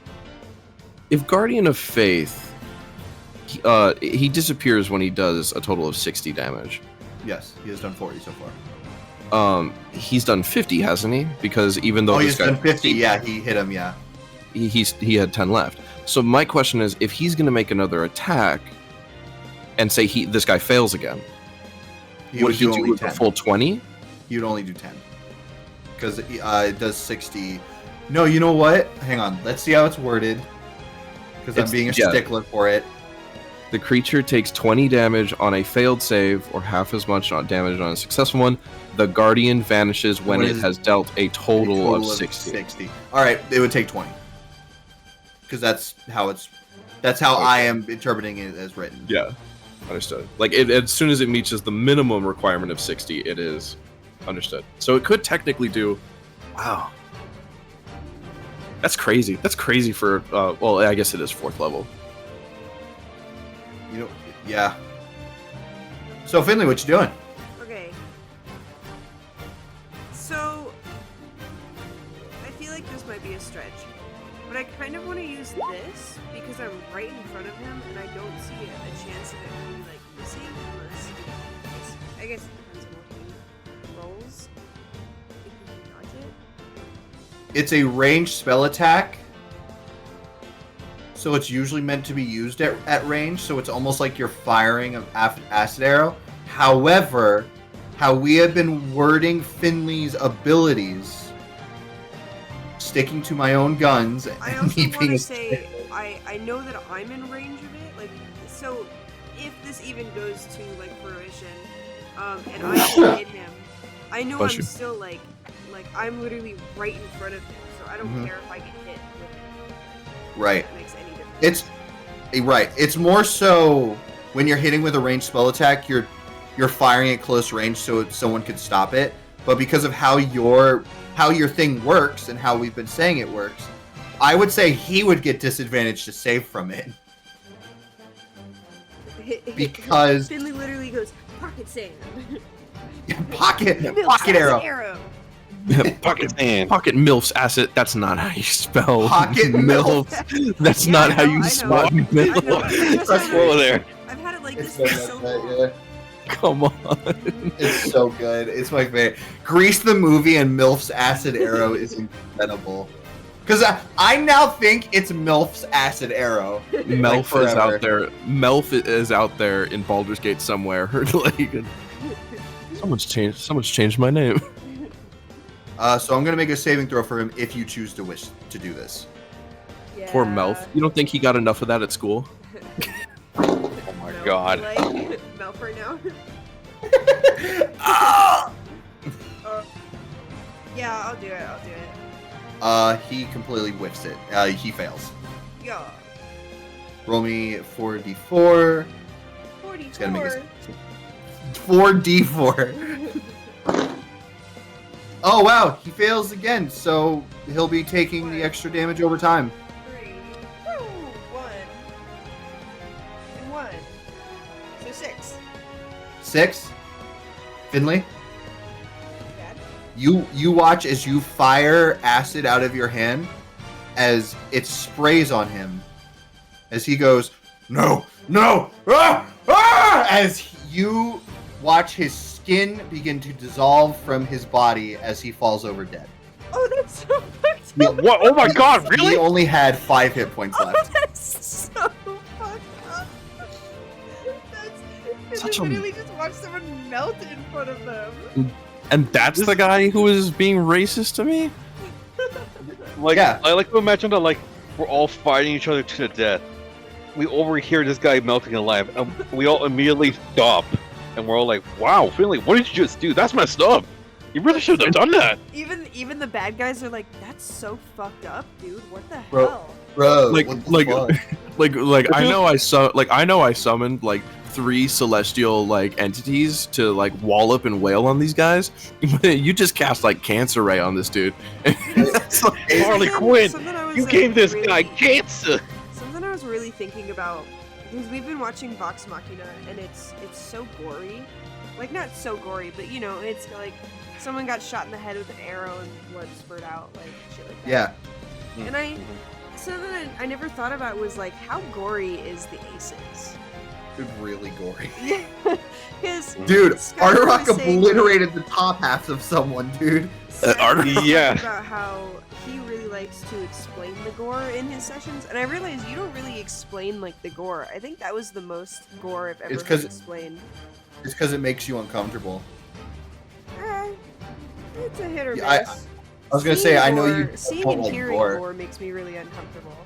If Guardian of Faith, he disappears when he does a total of 60 damage. Yes, he has done 40 so far. He's done 50, hasn't he? Because even though Oh, this he's guy, done 50. Yeah, he hit him. Yeah. he had 10 left. So my question is, if he's going to make another attack, and say this guy fails again, He would would he do do only a 10. full 20? He would only do 10. Because it does 60. No, you know what? Hang on. Let's see how it's worded. Because I'm It's- being a yeah. stickler for it. The creature takes 20 damage on a failed save, or half as much on damage on a successful one. The Guardian vanishes when What it is- has dealt a total of 60. 60. All right, it would take 20. Because that's how I am interpreting it as written. Yeah, understood. Like, as soon as it meets the minimum requirement of 60, it is understood. So it could technically do... Wow. That's crazy. That's crazy for... well, I guess it is 4th level. You know, yeah. So Finley, what you doing? Okay. So, I feel like this might be a stretch, but I kind of want to use this because I'm right in front of him and I don't see a chance of it really like missing unless I guess it depends on what he rolls. If he can dodge it. It's a ranged spell attack. So it's usually meant to be used at range, so it's almost like you're firing an acid arrow. However, how we have been wording Finley's abilities, sticking to my own guns, I and also me want being to a say I know that I'm in range of it. Like, so if this even goes to like fruition, and I hit him, I know Bless I'm you. still like I'm literally right in front of him, so I don't Mhm. care if I get hit with it. right. If that makes any difference. It's right. It's more so when you're hitting with a ranged spell attack, you're firing at close range so someone could stop it. But because of how your thing works and how we've been saying it works, I would say he would get disadvantage to save from it. Because Finley literally goes pocket sand. pocket Milk's arrow. Pocket sand. Pocket MILF's acid. That's not how you spell Pocket MILF. That's Yeah, not I how know, you I know. spell I know. MILF. That's Whoa there. I've had it like this It's for so so much long. that, Come on. yeah. It's so good. It's my favorite. Grease the movie and MILF's acid arrow is incredible. Because I now think it's MILF's acid arrow. Melf Like is forever. out there. Melf is out there in Baldur's Gate somewhere. Like, someone's changed my name. So I'm gonna make a saving throw for him if you choose to wish to do this. Poor Melf. You don't think he got enough of that at school? Oh my god. Like Melf right now. Yeah, I'll do it. He completely whiffs it. He fails. Yeah. Roll me 4d4. 44. He's gotta make his 4d4. Oh wow, he fails again. So he'll be taking the extra damage over time. 3, 2, 1, and 1. So 6. 6. Finley, Bad. you watch as you fire acid out of your hand as it sprays on him. As he goes, no, as you watch his skin begin to dissolve from his body as he falls over dead. Oh, that's so fucked up. What? Oh my god, He really? only had 5 hit points Oh, left. that's so fucked up. Such They a- literally just watched someone melt in front of them. And that's the guy who was being racist to me? Like, Yeah. I like to imagine that, like, we're all fighting each other to the death. We overhear this guy melting alive, and we all immediately stop. And we're all like, wow, Finley, what did you just do? That's messed up. You really should have done that. Even the bad guys are like, that's so fucked up, dude. What the Bro. hell? Bro, Like- what the like- fuck? I know I summoned like 3 celestial like entities to like wallop and wail on these guys. You just cast like cancer ray on this dude. It's like- Harley Something- Quinn, something I was, you like, gave this really- guy cancer. Something I was really thinking about, because we've been watching Vox Machina, and it's so gory. Like, not so gory, but, you know, it's like someone got shot in the head with an arrow and blood spurted out, like, shit like that. Yeah. And something I never thought about was, like, how gory is the Aces? Dude, really gory. Yeah, because Dude, Scott was Artarok saying- obliterated the top half of someone, dude. Yeah. about how he really likes to explain the gore in his sessions, and I realized you don't really explain like the gore. I think that was the most gore I've ever It's heard 'cause- explained. It's because it makes you uncomfortable. It's a hit or Yeah, miss. I was gonna say, I know you Seeing don't and like hearing gore. gore makes me really uncomfortable.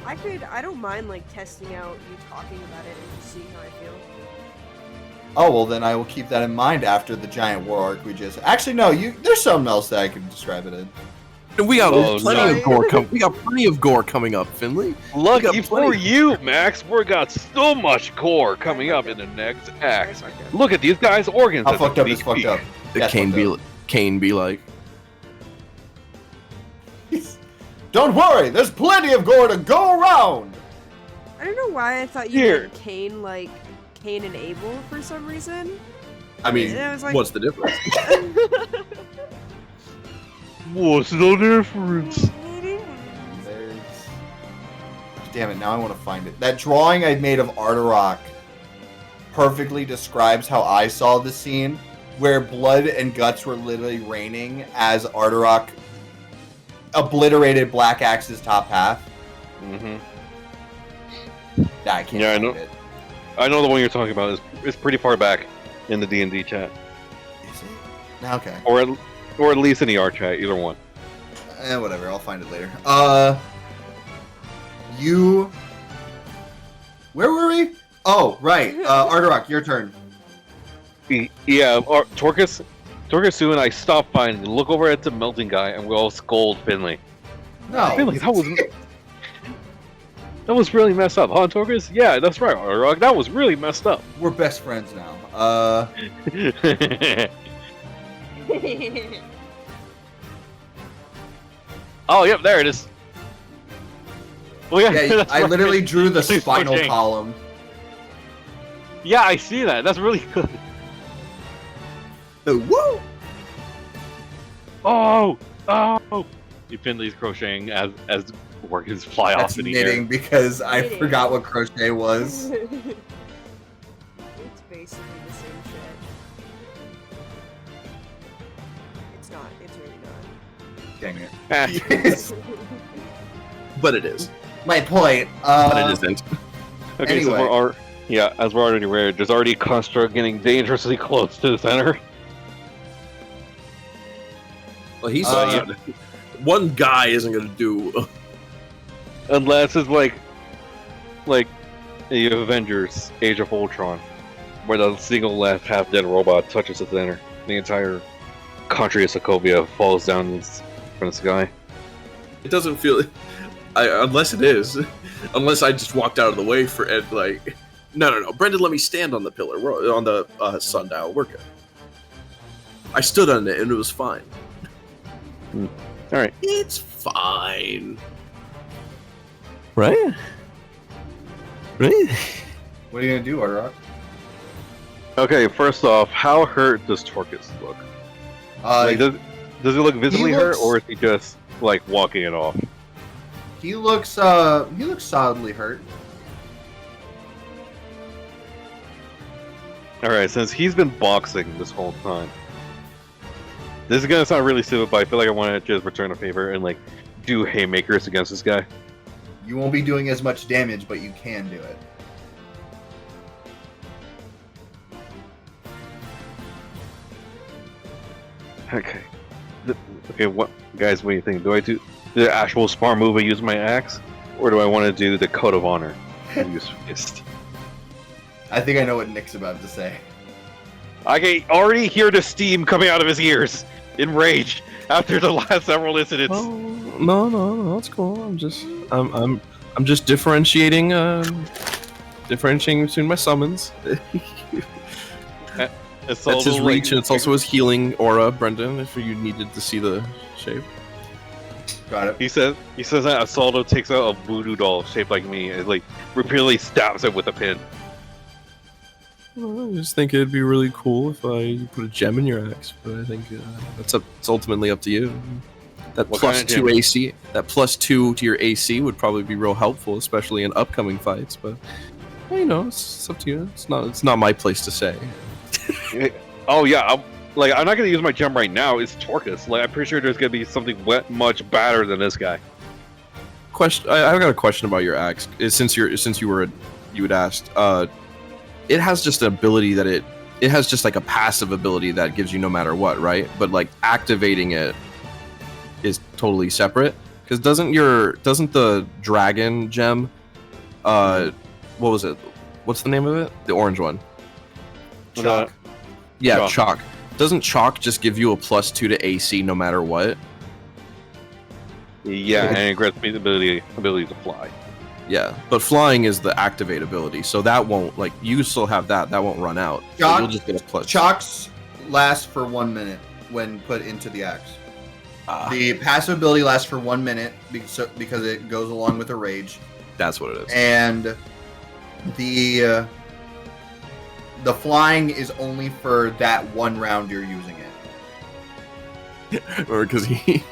I don't mind like testing out you talking about it and just seeing how I feel. Oh well, then I will keep that in mind after the giant war arc we just. Actually, no. There's something else that I can describe it in. We got Oh, plenty no. of gore. We got plenty of gore coming up, Finley. Lucky got for plenty. you, Max. We got so much gore coming up in the next act. Sorry, fucked up. Look at these guys' organs. How at the fucked up is sneak fucked peek. up. The That's Kane fucked be like. Don't worry, there's plenty of gore to go around. I don't know why I thought you Here. meant Cain like Cain and Abel for some reason. I mean, And I was like, What's the difference? What's the difference? there's. Damn it! Now I want to find it. That drawing I made of Artarok perfectly describes how I saw the scene, where blood and guts were literally raining as Artarok obliterated Black Axe's top half. Mm-hmm. Nah, I can't Yeah, I find know. it. I know the one you're talking about. It's pretty far back in the D&D chat, Is it? Okay. or at least in the R chat. Either one. Whatever, I'll find it later. Where were we? Oh, right. Artarok, your turn. Yeah, Torcus, Sue, and I stop by and look over at the melting guy, and we all scold Finley. No. Finley, that was That was really messed up, huh, Torgus? Yeah, that's right, Orog. That was really messed up. We're best friends now. Oh, yep, there it is. Oh, yeah, Yeah, that's I right. literally drew the Please spinal don't change. column. Yeah, I see that. That's really good. Woo! Oh! Oh! Finley's crocheting as workers fly That's off in the knitting air. because I Knitting. forgot what crochet was. It's basically the same shit. It's not. It's really Dang it. Ah, Yes, But it is. my point. But it isn't. okay, so Anyway. as we're already aware, there's already a construct getting dangerously close to the center. Well, he's Uh, one guy isn't gonna do. Unless it's like the Avengers Age of Ultron, where the single left half-dead robot touches the center. The entire country of Sokovia falls down from the sky. It doesn't feel. Unless it is, unless I just walked out of the way for it. Like, no. Brendan, let me stand on the pillar. We're on the sundial. We're good. I stood on it and it was fine. Alright. It's fine. Right? Right? What are you gonna do, Arrock? Okay, first off, how hurt does Torkus look? Like, does he look visibly hurt, looks- or is he just like walking it off? he looks solidly hurt. Alright, since he's been boxing this whole time, this is gonna sound really stupid, but I feel like I want to just return a favor and like do haymakers against this guy. You won't be doing as much damage, but you can do it. Okay. Okay, what guys? What do you think? Do I do the actual spar move and use my axe, or do I want to do the code of honor and use fist? I think I know what Nick's about to say. I can already hear the steam coming out of his ears in rage after the last several incidents. Oh, no, that's cool. I'm just differentiating between my summons. It's That's his also, reach, like, and it's also his healing aura, Brendan. If you needed to see the shape. Got it. He says that Asaldo takes out a voodoo doll shaped like me and like repeatedly stabs it with a pin. Well, I just think it'd be really cool if you put a gem in your axe, but I think it's ultimately up to you. That What plus kind of 2 gem? AC, that plus 2 to your AC would probably be real helpful, especially in upcoming fights. But well, it's up to you. It's not my place to say. Oh yeah, I'm not gonna use my gem right now. It's Torkus. Like I'm pretty sure there's gonna be something much better than this guy. Question. I've got a question about your axe. Since you had asked. It has just an ability that it has just like a passive ability that gives you no matter what, right? But like activating it is totally separate. Because doesn't the dragon gem, what was it? What's the name of it? The orange one. Chalk. Yeah, Chalk. chalk. Doesn't chalk just give you a plus 2 to AC no matter what? Yeah, and it grants me the ability to fly. Yeah, but flying is the activate ability, so that won't you still have that won't run out. So Chalk- you'll just get a plus. Chalks last for 1 minute when put into the axe. Ah, The passive ability lasts for 1 minute because it goes along with a rage, that's what it is. and the flying is only for that 1 round you're using it. Or because he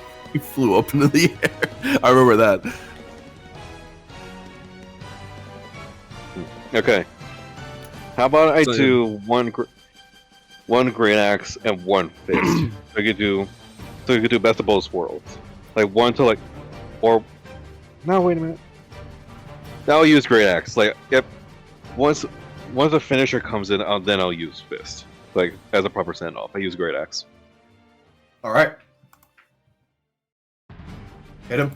flew up into the air. I remember that. Okay. How about I So- do one great axe and one fist? so you could do best of both worlds. Like one to like, or no, wait a minute. Now I'll use great axe. Like, yep. Once the finisher comes in, then I'll use fist. Like as a proper send off, I use great axe. All right. Hit him.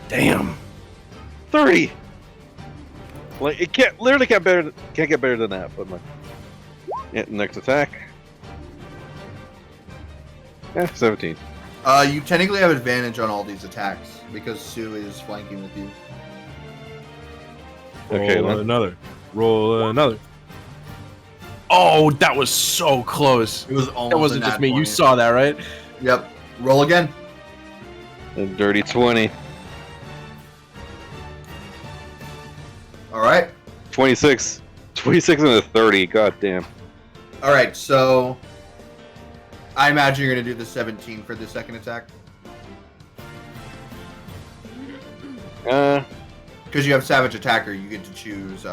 Damn. 30. Like it can't get better than that. But like, yeah, next attack. Yeah, 17. You technically have advantage on all these attacks because Sue is flanking with you. Okay, Roll then. another. Roll another. Oh, that was so close. It was almost. That wasn't a just nat me. You 20. saw that, right? Yep. Roll again. A dirty 20. All right. 26. 26 and a 30. God damn. All right. So, I imagine you're gonna do the 17 for the second attack because you have Savage Attacker. You get to choose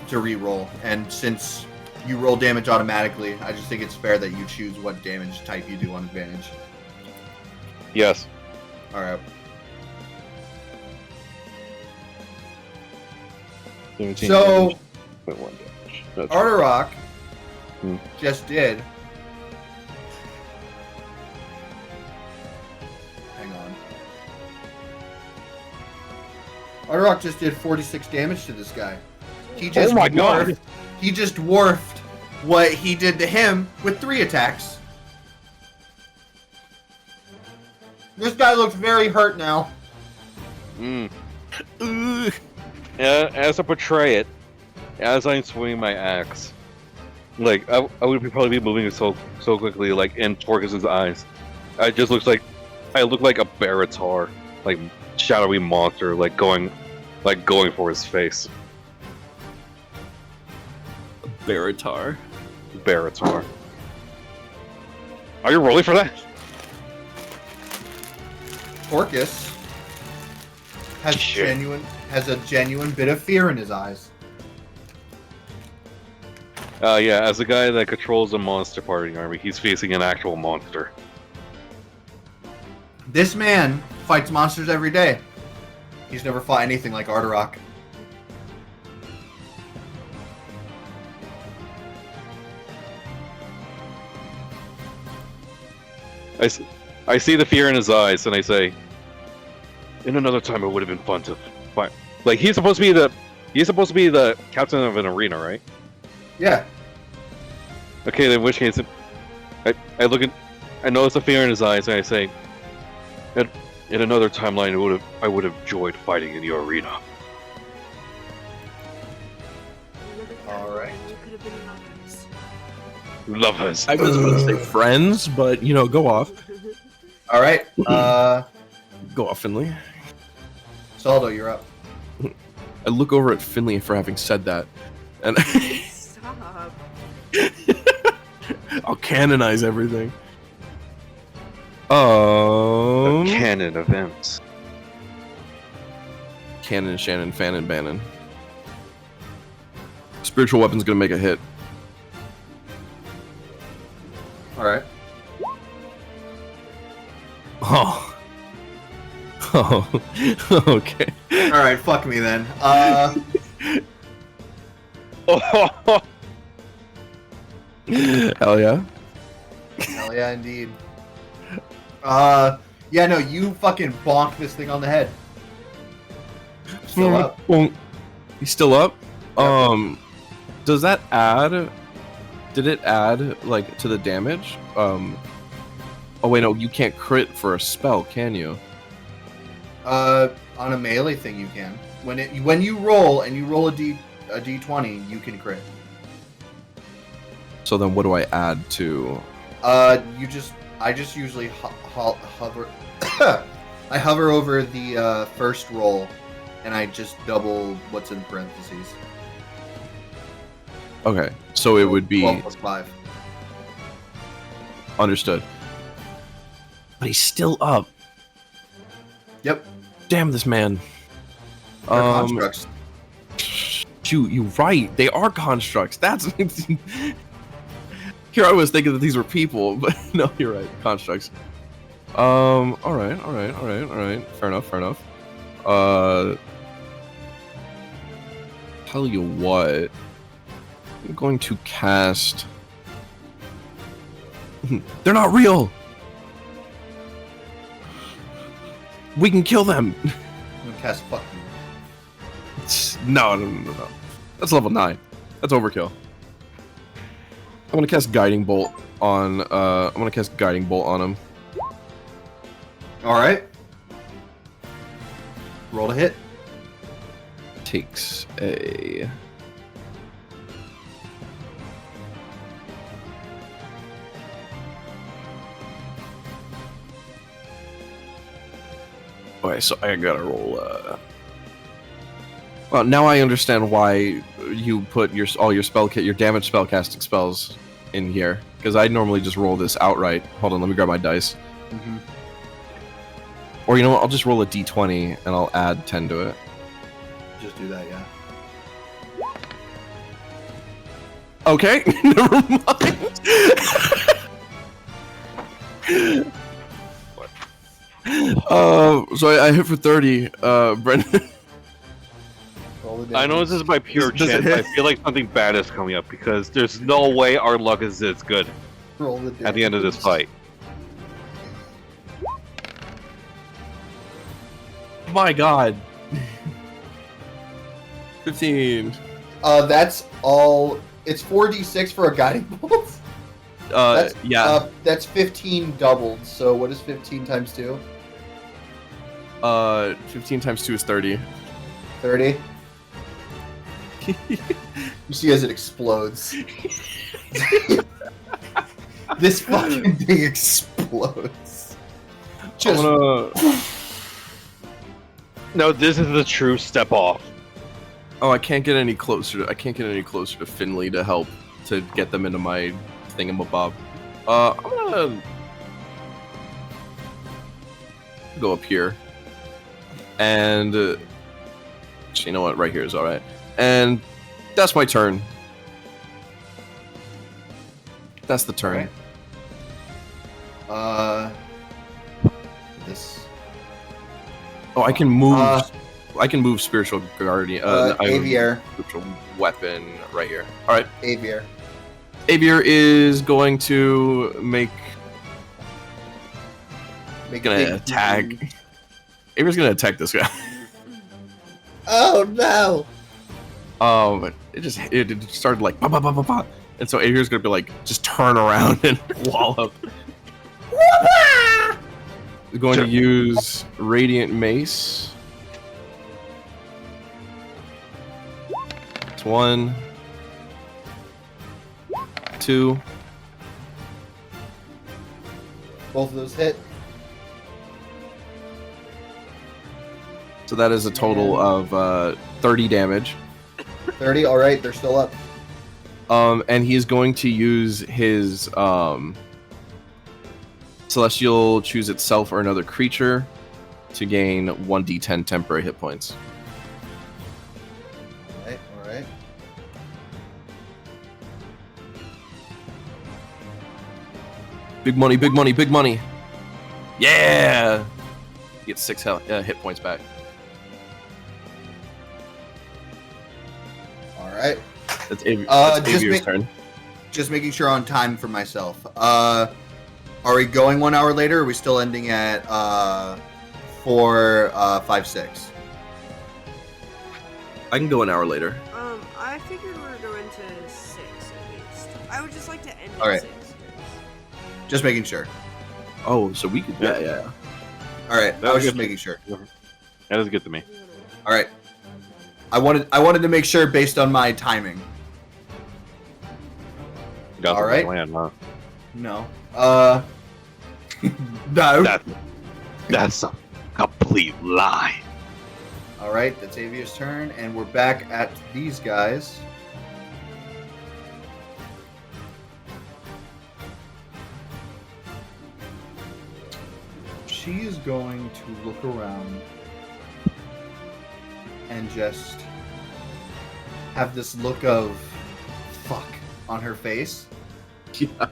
to re-roll, and since you roll damage automatically, I just think it's fair that you choose what damage type you do on advantage. Yes. All right. 17 So, damage. 0.1 damage. That's Arterok Hmm. just did. Hang on. Arterok just did 46 damage to this guy. He just Oh my dwarfed, God. He just dwarfed what he did to him with 3 attacks. This guy looks very hurt now. Mm. Ugh. As I portray it, as I'm swinging my axe, like I would probably be moving so quickly, like in Torcus's eyes. I just looks like I look like a Baratar, like shadowy monster, like going for his face. Baratar. Baratar. Are you rolling for that? Torcus has Shit. a genuine bit of fear in his eyes. Yeah, as a guy that controls a monster party army, he's facing an actual monster. This man fights monsters every day. He's never fought anything like Arterok. I see the fear in his eyes, and I say, "In another time, it would have been fun to fight." Like he's supposed to be the captain of an arena, right? Yeah. Okay, in which case, I look at, I notice the fear in his eyes, and I say, "In another timeline, I would have enjoyed fighting in your arena." All right. You could have been lovers. Lovers. I was going to say friends, but you know, go off. All right. Go off, Finley. Saldo, you're up. I look over at Finley for having said that, and Stop. I'll canonize everything. Canon events. Cannon, Shannon, Fannin, Bannon. Spiritual weapon's gonna make a hit. All right. Oh. Oh. Okay. All right. Fuck me then. Hell yeah. Hell yeah, indeed. Yeah, no, you fucking bonk this thing on the head. Still up. He's still up? Yep. Does that add... Did it add, like, to the damage? Oh wait, no, you can't crit for a spell, can you? On a melee thing you can. When you roll and you roll a d20, you can crit. So then what do I add to... I just usually hover. I hover over the first roll, and I just double what's in parentheses. Okay, so it would be... 12 plus 5. Understood. But he's still up. Yep. Damn this man. They're constructs. Shoot, you're right. They are constructs. That's... Here I was thinking that these were people, but no, you're right. Constructs. Alright. Fair enough. Tell you what. I'm going to cast... They're not real! We can kill them! I'm gonna cast fuck you. No. That's level 9. That's overkill. I'm gonna cast Guiding Bolt on. I'm gonna cast Guiding Bolt on him. All right. Roll to hit. Takes a. Okay, so I gotta roll. Well, now I understand why you put all your your damage spellcasting spells in here, because I normally just roll this outright. Hold on, let me grab my dice. Mm-hmm. Or you know what? I'll just roll a d20 and I'll add 10 to it. Just do that, yeah. Okay, never mind. So I hit for 30. Brendan. Roll the I know this is by pure Does it chance. hit? I feel like something bad is coming up because there's no way our luck is this good Roll the at the end of this fight. My God. 15. That's all. It's 4d6 for a guiding bolt. Yeah. That's 15 doubled. So what is 15 times 2? 15 times 2 is 30. 30. You see as it explodes. This fucking thing explodes. Just I'm gonna... No, this is the true step off. Oh, I can't get any closer. I can't get any closer to Finley to help to get them into my thingamabob. I'm gonna go up here, and actually, you know what? Right here is all right, and that's my turn. That's the turn. Alright. This. Oh, I can move. I can move spiritual guardian. Aviar. Spiritual weapon right here. All right. Aviar. Aviar is going to Make gonna big attack. move. Aviar's gonna attack this guy. Oh no! It just started like ba ba ba ba ba, and so Aviar's gonna be like just turn around and wallop. He's going to use Radiant Mace. It's 1, 2. Both of those hit. So that is a total of 30 damage. 30. All right, they're still up. And he's going to use his Celestial choose itself or another creature to gain 1d10 temporary hit points. All right. Big money, big money, big money. Yeah! You get 6 hit points back. All right. That's, just Aviar's turn. Just making sure on time for myself. Are we going 1 hour later? Or are we still ending at 4, 5, 6? I can go an hour later. I figured we were going to 6 at least. I would just like to end Alright. at 6. Just making sure. Oh, so we could. Yeah. All right. That I was was just good. making sure. That is good to me. All right. I wanted to make sure based on my timing. Got All the right. plan, huh? No. No. That's a complete lie. All right. That's Avia's turn, and we're back at these guys. She is going to look around and just have this look of fuck on her face. Yeah.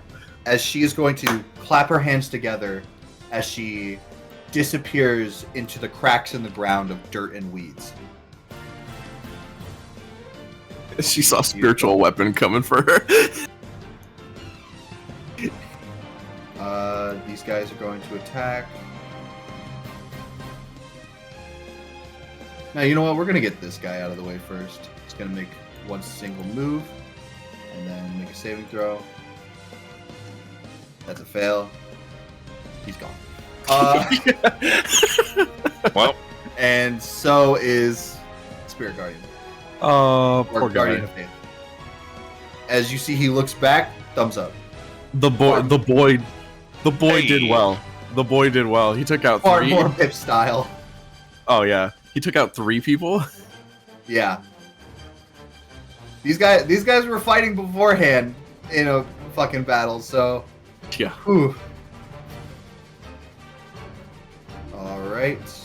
As she is going to clap her hands together as she disappears into the cracks in the ground of dirt and weeds. She saw spiritual weapon coming for her. These guys are going to attack. Now, you know what? We're going to get this guy out of the way first. He's going to make one single move and then make a saving throw. That's a fail. He's gone. Well, And so is Spirit Guardian. Oh, Or poor Guardian guy. of Faith. As you see, he looks back. Thumbs up. The boy Hey. did well. The boy did well. He took out Far 3. more Pip style. Oh yeah, he took out 3 people. Yeah. These guys were fighting beforehand in a fucking battle, so. Yeah. Whew. Alright.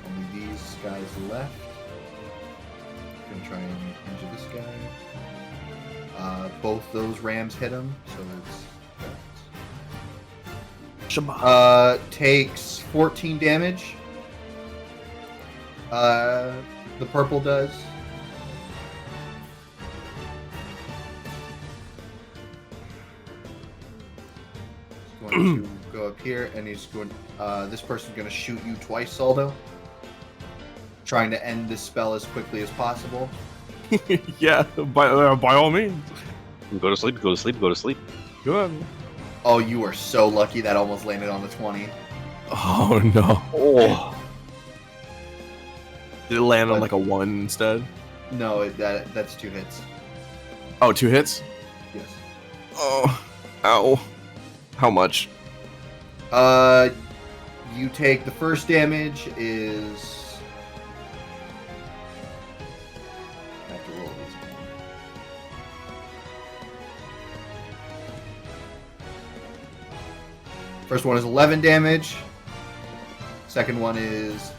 Only these guys left. Gonna try and injure this guy. Both those rams hit him, so it's. Shema. Takes 14 damage. The purple does. He's going to go up here, and he's going. This person's going to shoot you twice, Saldo. Trying to end this spell as quickly as possible. Yeah, by all means. go to sleep. Go to sleep. Go to sleep. Good. Oh, you are so lucky that almost landed on the 20. Oh no. Oh. Did it land on like a 1 instead? No, that's 2 hits. Oh, 2 hits? Yes. Oh. Ow. How much? You take the first damage is. I have to roll these again. First one is 11 damage. Second one is.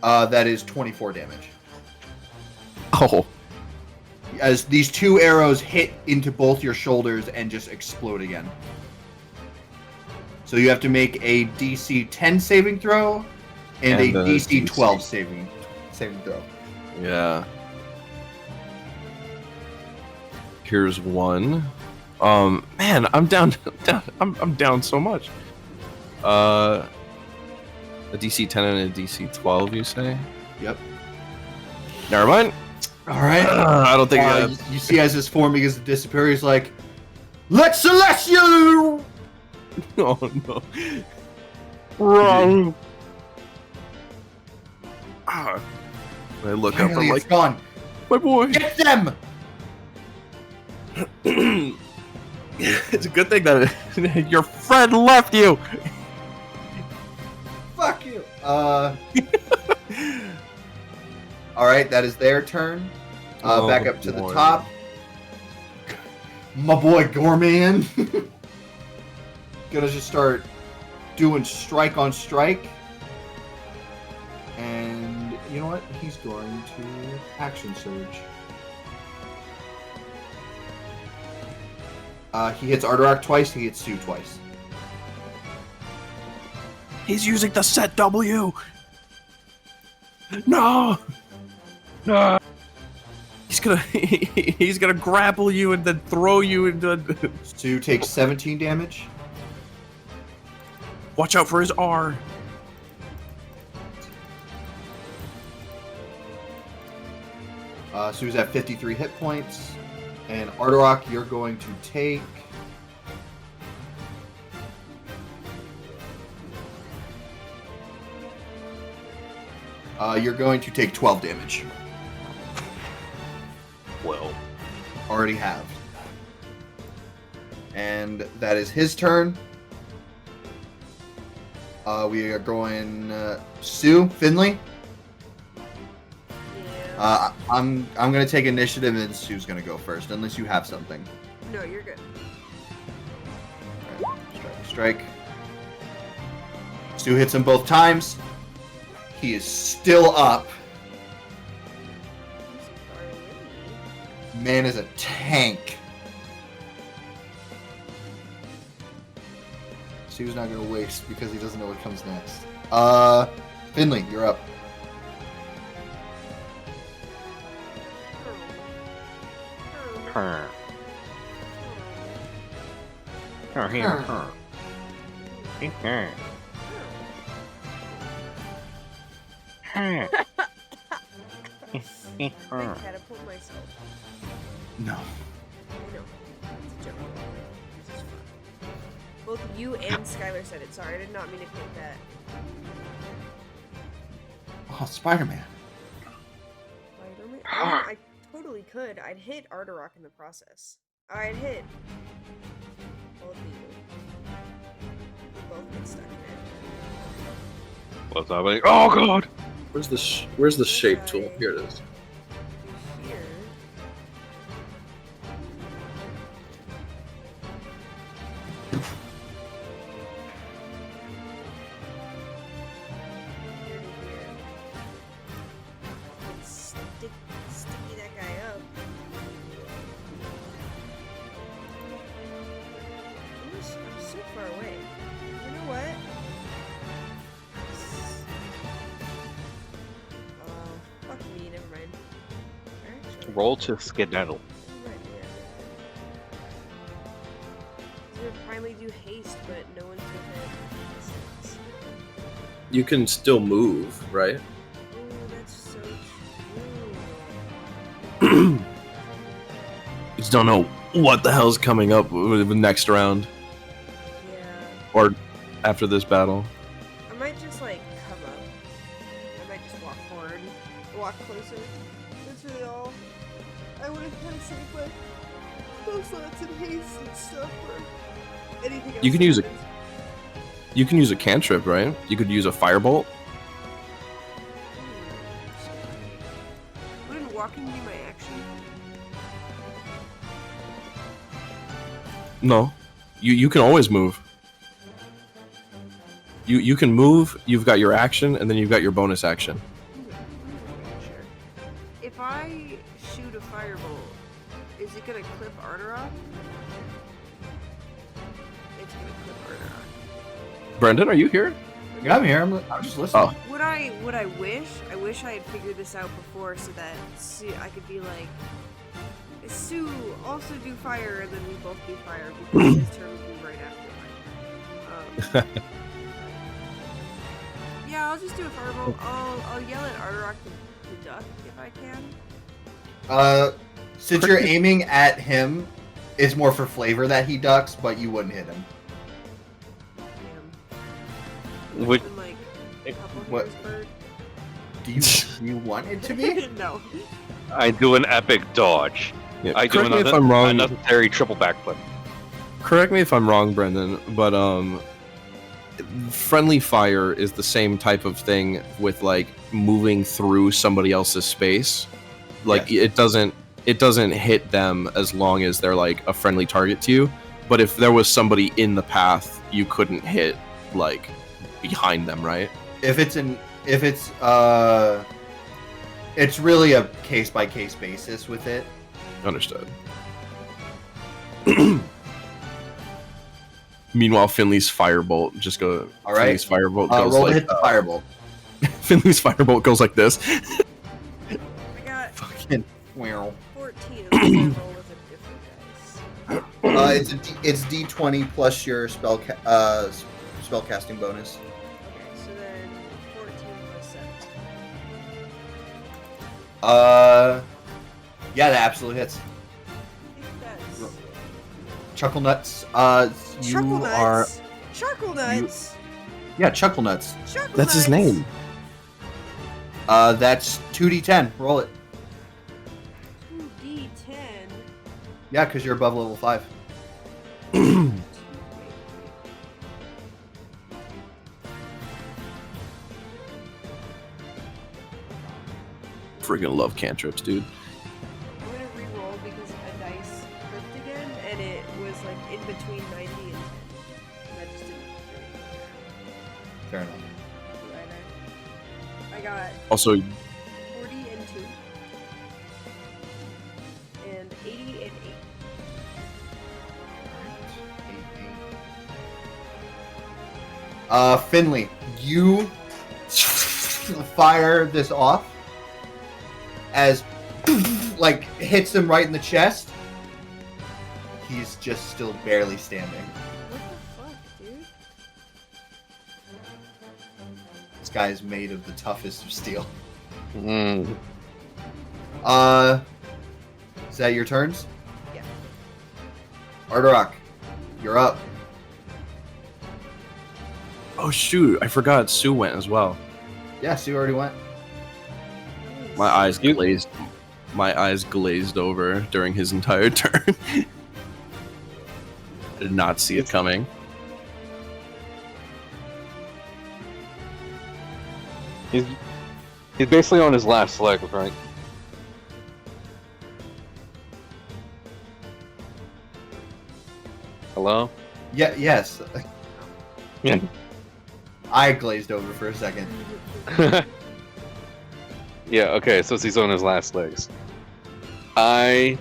That is 24 damage. Oh. As these 2 arrows hit into both your shoulders and just explode again. So you have to make a DC 10 saving throw and a DC 12 saving throw. Yeah. Here's 1. Man, I'm down. I'm down so much. A DC 10 and a DC 12, you say? Yep. Never mind. All right. I don't think that's... You see, as this form begins to disappear, he's like, "Let's Celestial!" Oh no. Wrong. Ah. I look up. I'm Finally, it's like, gone. my boy. Get them! It's a good thing that your friend left you. Fuck you. All right, that is their turn. Oh, Back up to the boy. top. My boy Gorman. Gonna just start doing strike on strike. And you know what? He's going to action surge. He hits Ardorak twice, he hits Sue twice. He's using the set W. No. No. He's gonna grapple you and then throw you into. Sue takes 17 damage. Watch out for his R. Sue's at 53 hit points. And Ardorak, you're going to take... you're going to take 12 damage. Well. Already have. And that is his turn. We are going... Sue, Finley. Yeah. I'm gonna take initiative, and Sue's gonna go first, unless you have something. No, you're good. Alright, strike. Sue hits him both times. He is still up. I'm so far away. Man is a tank. Sue's not gonna waste because he doesn't know what comes next. Finley, you're up. Her. Her. Here. Her. Her. Her. I catapult myself. No. I know. It's a joke. This is fun. Both you and Skylar said it. Sorry, I did not mean to click that. Oh, Spider-Man. Spider-Man? I totally could. I'd hit Arterok in the process. I'd hit both of you. We both get stuck in it. What's happening? Oh god! Where's the shape tool? Here it is. Here. Here to here. And sticky that guy up. I'm so far away. You know what? Fuck me, never mind. Actually, Roll to skedaddle. never mind, yeah. I was gonna finally do haste, but no one's within distance. You can still move, right? Ooh, that's so true. You just don't know what the hell's coming up with the next round Yeah. or after this battle. I might just like come up. I might just walk forward, walk closer. That's really all. I would have kind of saved my those lots and haste and stuff or anything else. You can use it. happens. You can use a cantrip, right? You could use a firebolt. Wouldn't walking be my action? No, you can always move. You can move. You've got your action, and then you've got your bonus action. Sure. If I shoot a firebolt, is it gonna clip Arterok? It's gonna clip Arterok. Brendan, are you here? Yeah, I'm here. I'm just listening. Oh. Would I wish? I wish I had figured this out before so that I could be like, Sue, also do fire, and then we both do fire because his turn would be right after mine. Yeah, I'll just do a fireball. I'll yell at Arterok to duck if I can. Since you're aiming at him, it's more for flavor that he ducks, but you wouldn't hit him. Damn. Would Been like a couple what- hairs bird. Do you want it to be? No. I do an epic dodge. Yeah, I do correct me if another I'm wrong. unnecessary triple backflip. Correct me if I'm wrong, Brendan, but friendly fire is the same type of thing with like moving through somebody else's space. Like it doesn't hit them as long as they're like a friendly target to you. But if there was somebody in the path, you couldn't hit like behind them, right? It's really a case by case basis with it. Understood. Meanwhile, Finley's firebolt just go. All right. Finley's firebolt goes Roll like to hit the firebolt. Finley's firebolt goes like this. I got Fucking wow. 14 of them. Roll with a different dice. It's D20 plus your spellcasting bonus. Okay, so then 14 plus 7. Yeah, that absolutely hits. I think that's... Chuckle nuts. You Chuckle are. nuts. Chuckle nuts. Yeah, chuckle nuts. Chuckle That's his nuts. name. That's 2d10. Roll it. 2d10. Yeah, because you're above level 5. Freaking love cantrips, dude. I'm gonna re-roll because a dice flipped again, and it was like in between 90 and 10. And that just didn't really Fair enough. do either. I got Also, 40 and 2. And 80 and 8. Finley, you fire this off as like hits him right in the chest. He's just still barely standing. What the fuck, dude? This guy is made of the toughest of steel. Mm. Is that your turns? Yeah. Ardorak, you're up. Oh shoot! I forgot Sue went as well. Yes, you already went. My eyes glazed. My eyes glazed over during his entire turn. I did not see it coming. He's basically on his last leg, right? Hello? Yeah. Yes. Yeah. I glazed over for a second. Yeah, okay, so he's on his last legs. I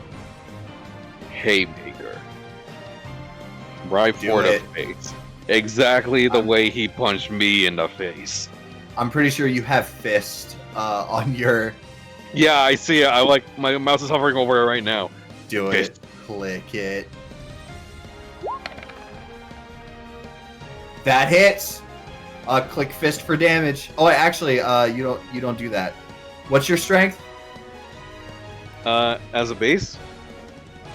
haymaker. Right Do for the it. face. Exactly the way he punched me in the face. I'm pretty sure you have fist on your. Yeah, I see it. I like my mouse is hovering over it right now. Do Okay. it. Click it. That hits. Click fist for damage. Oh, actually, you don't do that. What's your strength? As a base?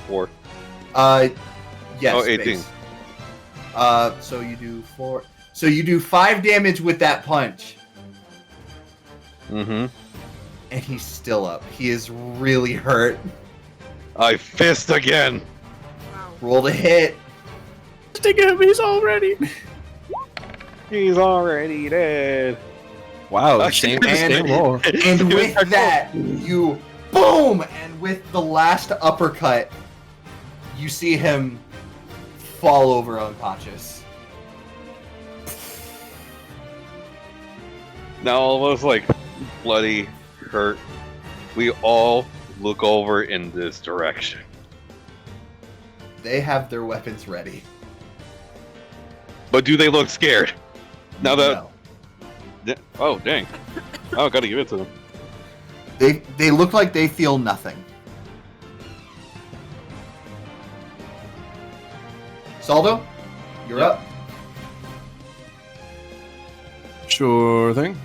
4. Yes. Oh, 18. base. So you do 4. So you do 5 damage with that punch, Mm-hmm. and he's still up. He is really hurt. I fist again. Wow. Roll to hit. Take him. He's already. He's already dead. Wow. Actually, Same roll. And with that, you boom! And with the last uppercut, you see him fall over unconscious. Now all of us like bloody, hurt. We all look over in this direction. They have their weapons ready. But do they look scared? Now that No. oh dang. Oh, gotta give it to them. They look like they feel nothing. Saldo, you're Yep. up. Sure thing.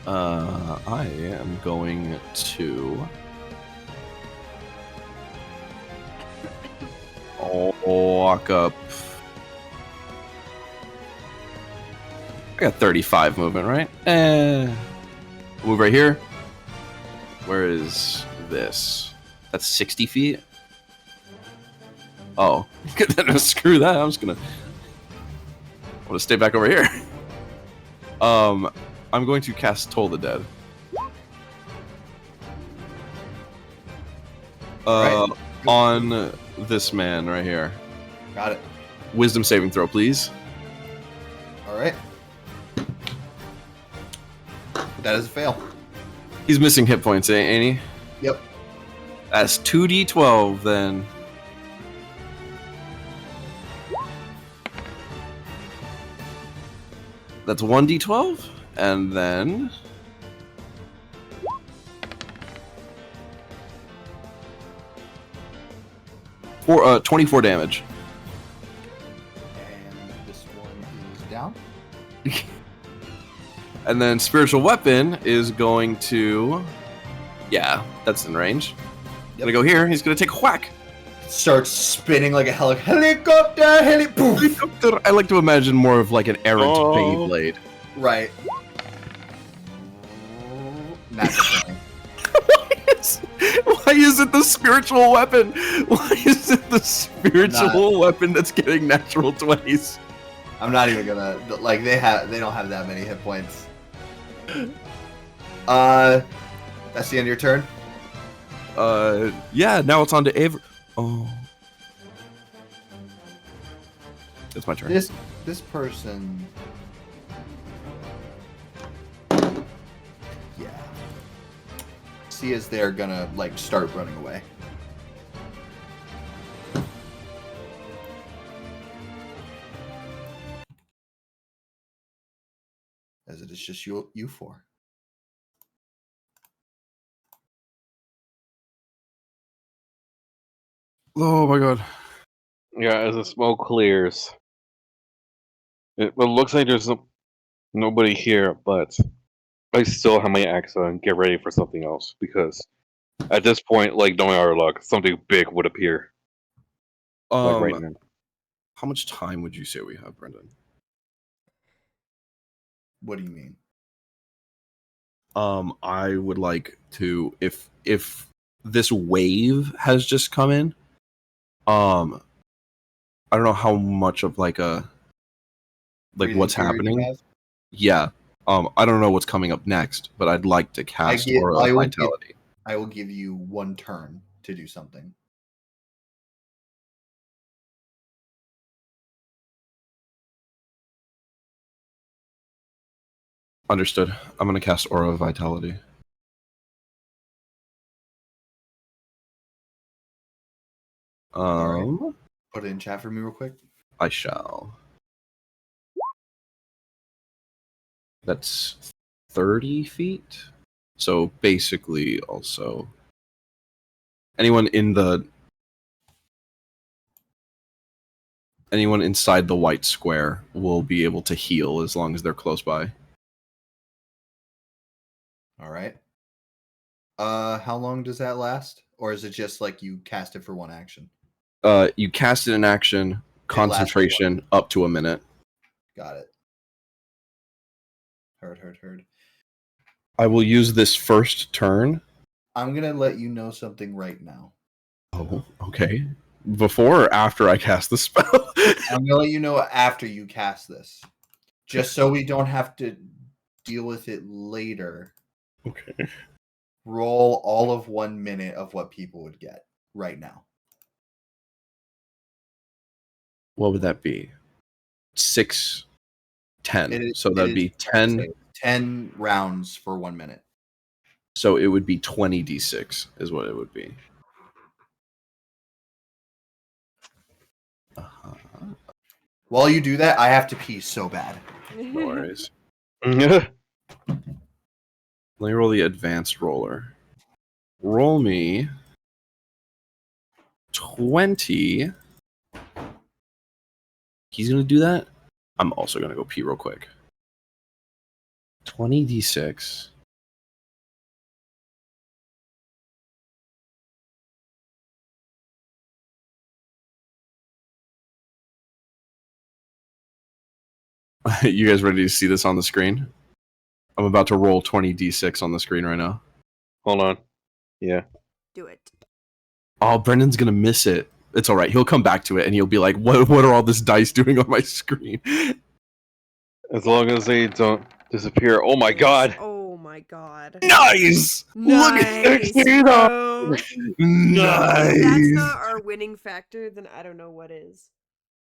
I am going to walk up. I got 35 movement, right? Move right here. Where is this? That's 60 feet. Oh, screw that. I'm just gonna. I want to stay back over here. I'm going to cast Toll the Dead. Right. On this man right here. Got it. Wisdom saving throw, please. All right. That is a fail. He's missing hit points, ain't he? Yep. That's 2d12 then. That's 1d12, and then for 24 damage. And this one is down. And then spiritual weapon is going to, yeah, that's in range. Gonna go here. He's gonna take a whack. Starts spinning like a helicopter. Poof. I like to imagine more of like an errant Oh. Beyblade. Right. Natural 20. Why is it the spiritual weapon? Why is it the spiritual weapon that's getting natural 20s? I'm not even gonna like they don't have that many hit points. That's the end of your turn. Yeah, now it's on to Avery. Oh. It's my turn. This person. Yeah. See as they're gonna like start running away. As it is just you four. Oh my god. Yeah, as the smoke clears, it looks like there's nobody here, but I still have my axe and get ready for something else because at this point, like knowing our luck, something big would appear. Like right now. How much time would you say we have, Brendan? What do you mean? I would like to if this wave has just come in, I don't know how much of like Breathing what's period you happening. have? Yeah. I don't know what's coming up next, but I'd like to cast Aura of Vitality. I will give you 1 turn to do something. Understood. I'm gonna cast Aura of Vitality. Alright. Put it in chat for me real quick. I shall. That's 30 feet. So basically, also anyone inside the white square will be able to heal as long as they're close by. All right. How long does that last, or is it just like you cast it for 1 action? You cast it in action, concentration up to a minute. Got it. Heard. I will use this first turn. I'm gonna let you know something right now. Oh, okay. Before or after I cast the spell? I'm gonna let you know after you cast this, just so we don't have to deal with it later. Okay. Roll all of 1 minute of what people would get right now. What would that be? 6, 10. So It that'd is be 10. 10 rounds for 1 minute. So it would be 20d6 is what it would be. Uh-huh. While you do that, I have to pee so bad. No worries. Let me roll the advanced roller. Roll me 20. He's going to do that. I'm also going to go pee real quick. 20d6. You guys ready to see this on the screen? I'm about to roll 20d6 on the screen right now. Hold on. Yeah. Do it. Oh, Brendan's going to miss it. It's all right. He'll come back to it and he'll be like, what are all this dice doing on my screen? As long as they don't disappear. Oh my god. Oh my god. Nice! Look at Nice, it! bro. Nice! If that's not our winning factor, then I don't know what is.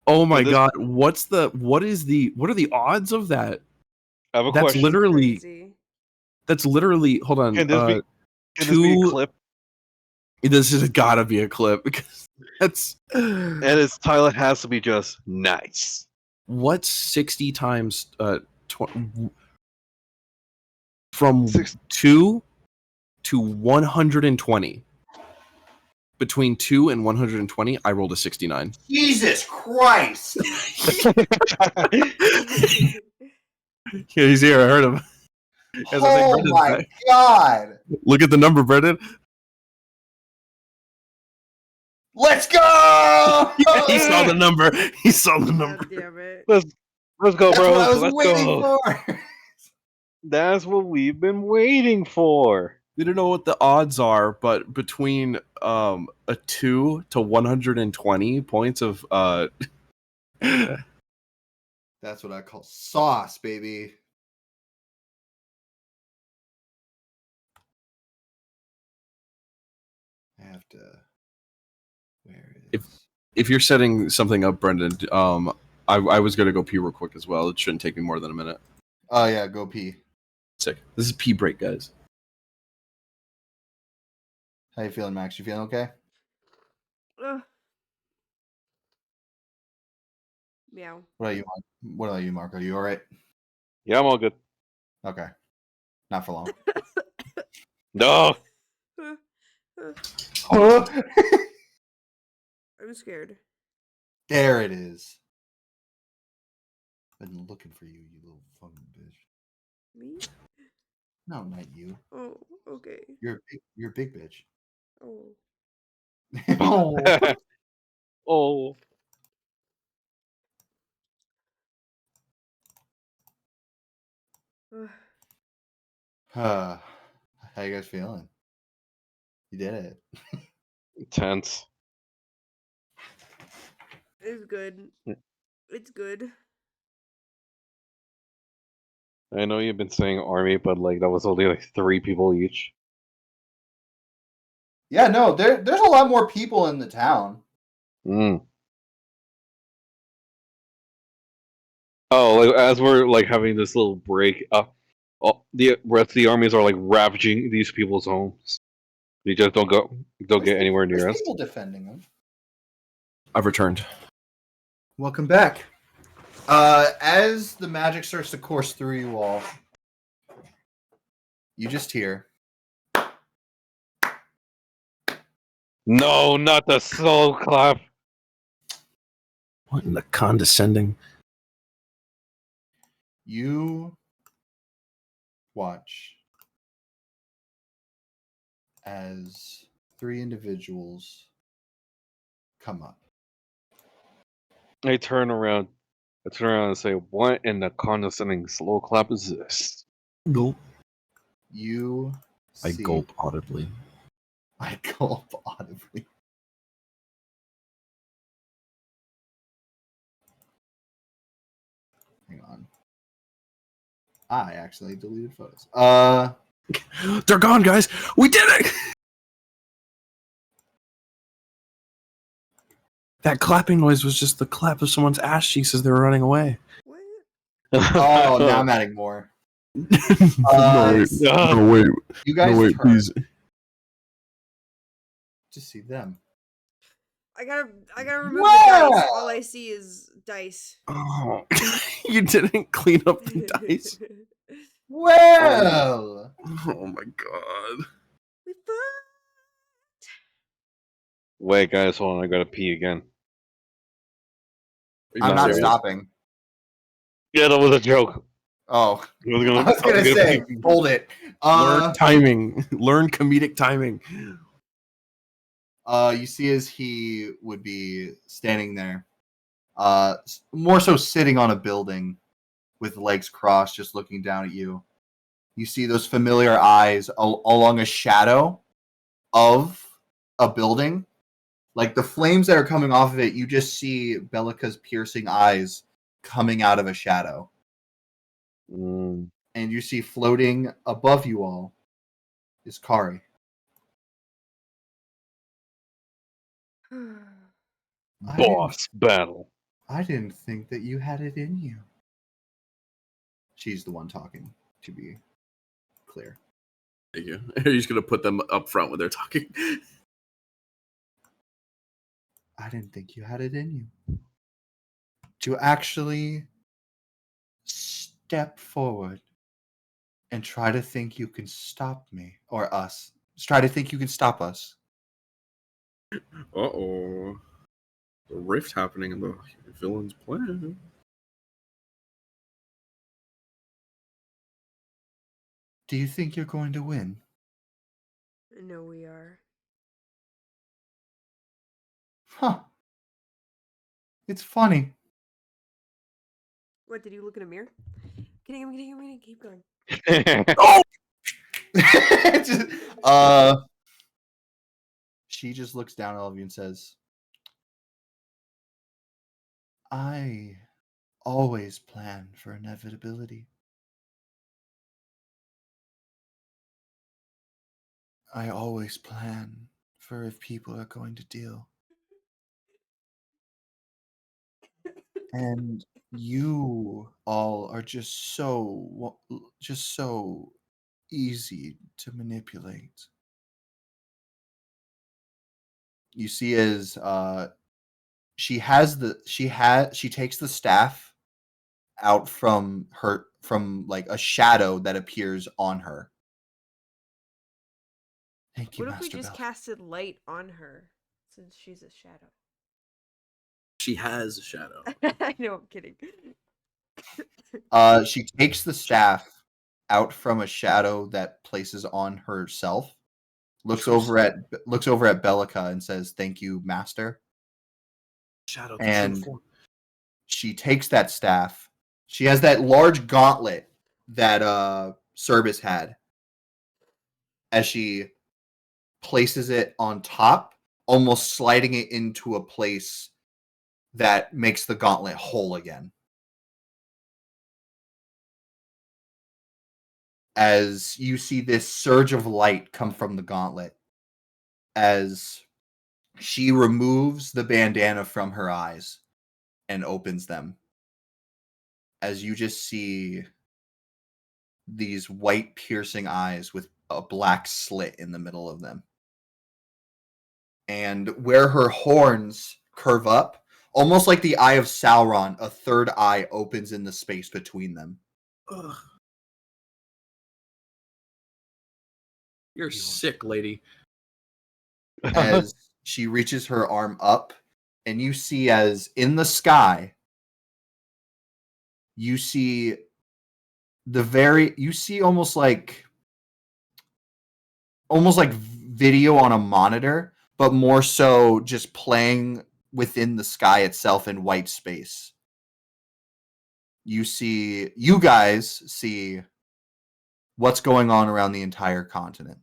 Oh my this- god, what are the odds of that? I have a That's question. Crazy. literally hold on. Can this be a clip? This has gotta be a clip because that's And its title has to be just nice. what's 60 times from 2 to 120. Between 2 and 120, I rolled a 69. Jesus Christ! Yeah, he's here. I heard him. Oh my god! Look at the number, Brendan. Let's go! He saw the number. He saw the number. God damn it. Let's go, That's bro. what I was Let's waiting go. for. That's what we've been waiting for. We don't know what the odds are, but between a 2 to 120 points of That's what I call sauce, baby. I have to. Where is? if you're setting something up, Brendan, I was gonna go pee real quick as well. It shouldn't take me more than a minute. Oh yeah, go pee. Sick. This is pee break, guys. How you feeling, Max? You feeling okay? Ugh. Meow. What about you, Mark? What about you, Mark? Are you all right? Yeah, I'm all good. Okay. Not for long. No. I'm scared. There it is. Been looking for you, you little fucking bitch. Me? No, not you. Oh, okay. You're a big bitch. Oh. Oh. Oh. Ugh. How you guys feeling? You did it. Tense. It's good. It's good. I know you've been saying army, but like that was only like 3 people each. Yeah, no, there's a lot more people in the town. Mm. Oh, like as we're like having this little break, the rest of the armies are like ravaging these people's homes. They just don't get anywhere near There's us. people defending them. I've returned. Welcome back. As the magic starts to course through you all, you just hear. No, not the soul clap. What in the condescending? You watch as 3 individuals come up. I turn around and say, "What in the condescending slow clap is this?" Gulp. You I see. gulp audibly. I gulp audibly. Hang on. I actually deleted photos. They're gone, guys. We did it. That clapping noise was just the clap of someone's ass cheeks as they were running away. What? Oh, now I'm adding more. No, wait. No, wait. You guys No, wait, turn please. to see them. I gotta remove the dice. All I see is dice. Oh, you didn't clean up the dice. Well, Oh my god. We fucked. Wait, guys, hold on. I gotta pee again. I'm not serious? stopping. Yeah, that was a joke. Oh, I was I was gonna say, pee. hold it. Learn timing. Learn comedic timing. You see as he would be standing there, more so sitting on a building with legs crossed, just looking down at you. You see those familiar eyes along a shadow of a building. Like the flames that are coming off of it, you just see Bellica's piercing eyes coming out of a shadow. Mm. And you see floating above you all is Kari. Boss battle. I didn't think that you had it in you. She's the one talking, to be clear. Thank you. You're just gonna put them up front when they're talking. I didn't think you had it in you. To actually step forward and try to think you can stop me or us. Try to think you can stop us. Uh-oh. The rift happening in the villain's plan. Do you think you're going to win? I know we are. Huh. It's funny. What, did you look in a mirror? I'm kidding. Keep going. Oh! She just looks down at all of you and says, I always plan for inevitability. I always plan for if people are going to deal. And you all are just so easy to manipulate. You see as she takes the staff out from like a shadow that appears on her. Thank you, What if we Master just Bell. casted light on her since she's a shadow? She has a shadow. I know, I'm kidding. She takes the staff out from a shadow that places on herself, looks over at Bellica and says, "Thank you, master." Shadow. And she takes that staff. She has that large gauntlet that Cerbis had. As she places it on top, almost sliding it into a place that makes the gauntlet whole again. As you see this surge of light come from the gauntlet, as she removes the bandana from her eyes and opens them, as you just see these white piercing eyes with a black slit in the middle of them. And where her horns curve up, almost like the eye of Sauron, a third eye opens in the space between them. Ugh. You're sick, lady. As she reaches her arm up, and you see as in the sky, you see almost like video on a monitor, but more so just playing within the sky itself in white space. You guys see what's going on around the entire continent.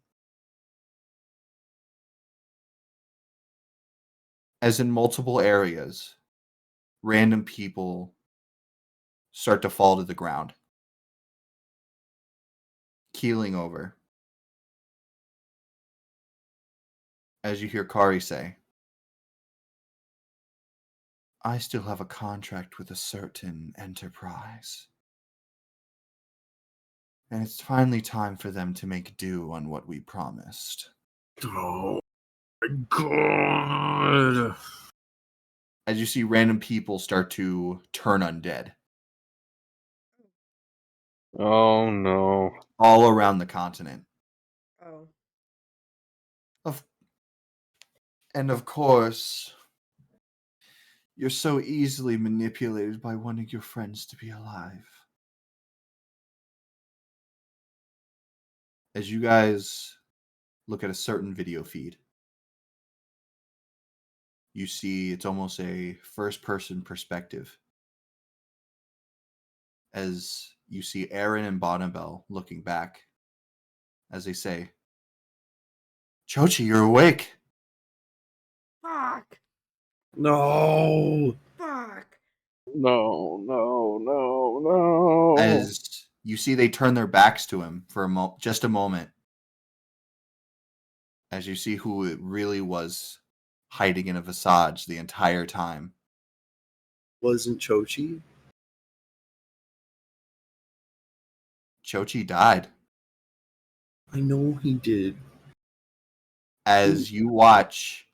As in multiple areas, random people start to fall to the ground, keeling over. As you hear Kari say, "I still have a contract with a certain enterprise. And it's finally time for them to make do on what we promised." Oh my god. As you see random people start to turn undead Oh no. all around the continent. Oh. And of course, you're so easily manipulated by wanting your friends to be alive. As you guys look at a certain video feed, you see it's almost a first-person perspective. As you see Aaron and Bonnabelle looking back, as they say, "Chochi, you're awake." Fuck. No. Fuck. No, no, no, no. As you see they turn their backs to him for just a moment. As you see who it really was hiding in a visage the entire time. Wasn't Chochi? Chochi died. I know he did. As you watch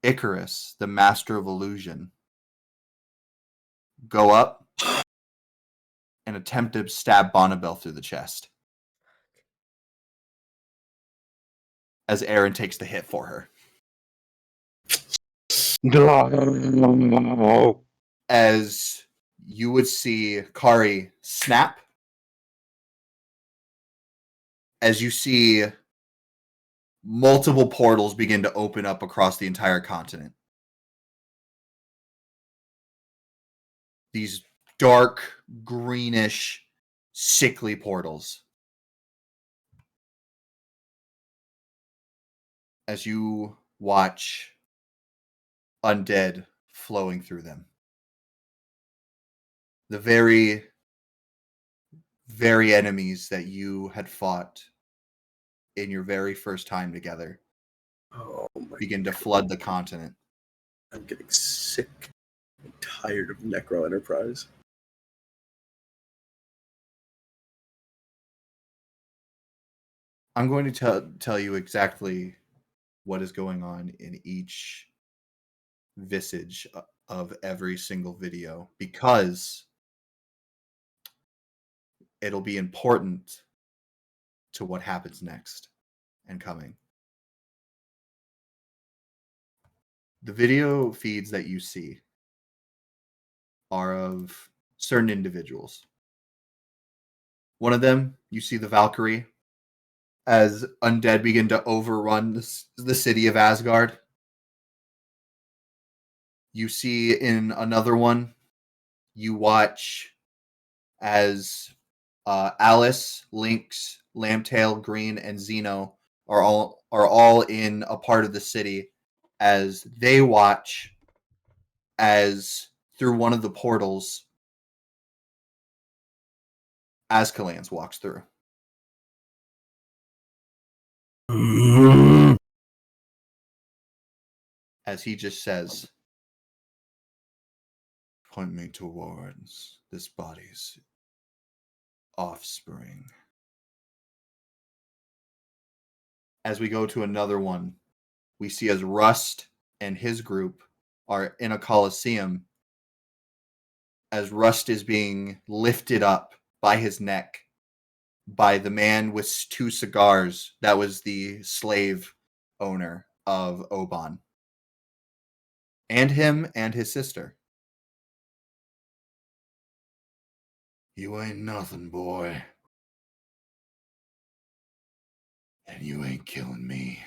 Icarus, the master of illusion, go up and attempt to stab Bonnabelle through the chest. As Aaron takes the hit for her. No. As you would see Kari snap. As you see multiple portals begin to open up across the entire continent. These dark, greenish, sickly portals. As you watch undead flowing through them. The very, very enemies that you had fought in your very first time together Oh my begin to flood the continent. I'm getting sick and tired of Necro Enterprise. I'm going to tell you exactly what is going on in each visage of every single video because it'll be important to what happens next and coming. The video feeds that you see are of certain individuals. One of them, you see the Valkyrie as undead begin to overrun the city of Asgard. You see in another one, you watch as Alice, Lynx, Lambtail, Green, and Xeno are all in a part of the city as they watch as through one of the portals Ascalans walks through. As he just says, point me towards this body's offspring. As we go to another one, we see as Rust and his group are in a coliseum as Rust is being lifted up by his neck by the man with 2 cigars that was the slave owner of Oban. And him and his sister. You ain't nothing, boy. And you ain't killing me.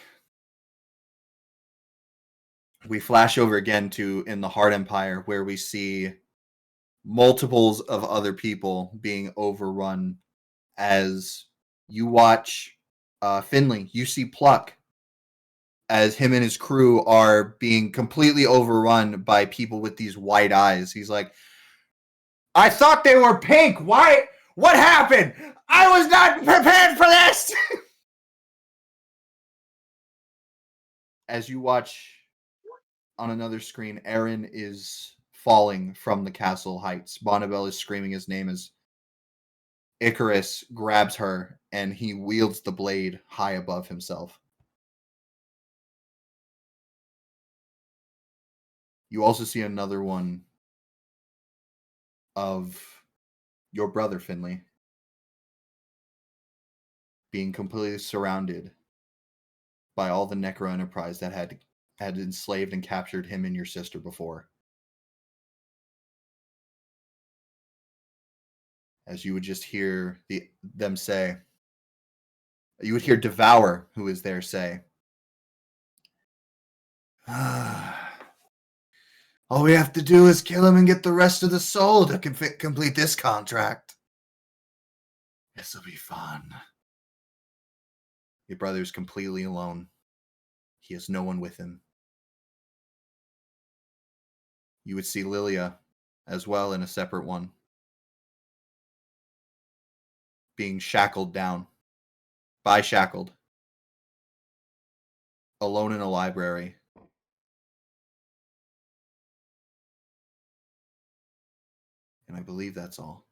We flash over again to in the Hard Empire where we see multiples of other people being overrun as you watch Finley. You see Pluck as him and his crew are being completely overrun by people with these white eyes. He's like, I thought they were pink. Why? What happened? I was not prepared for this. As you watch on another screen, Aaron is falling from the castle heights. Bonnibel is screaming his name as Icarus grabs her and he wields the blade high above himself. You also see another one of your brother, Finley, being completely surrounded by all the Necro Enterprise that had enslaved and captured him and your sister before. As you would just hear them say, you would hear Devour, who is there, say, all we have to do is kill him and get the rest of the soul to complete this contract. This'll be fun. Your brother's completely alone. He has no one with him. You would see Lilia as well in a separate one, being shackled down, bi-shackled, alone in a library. And I believe that's all.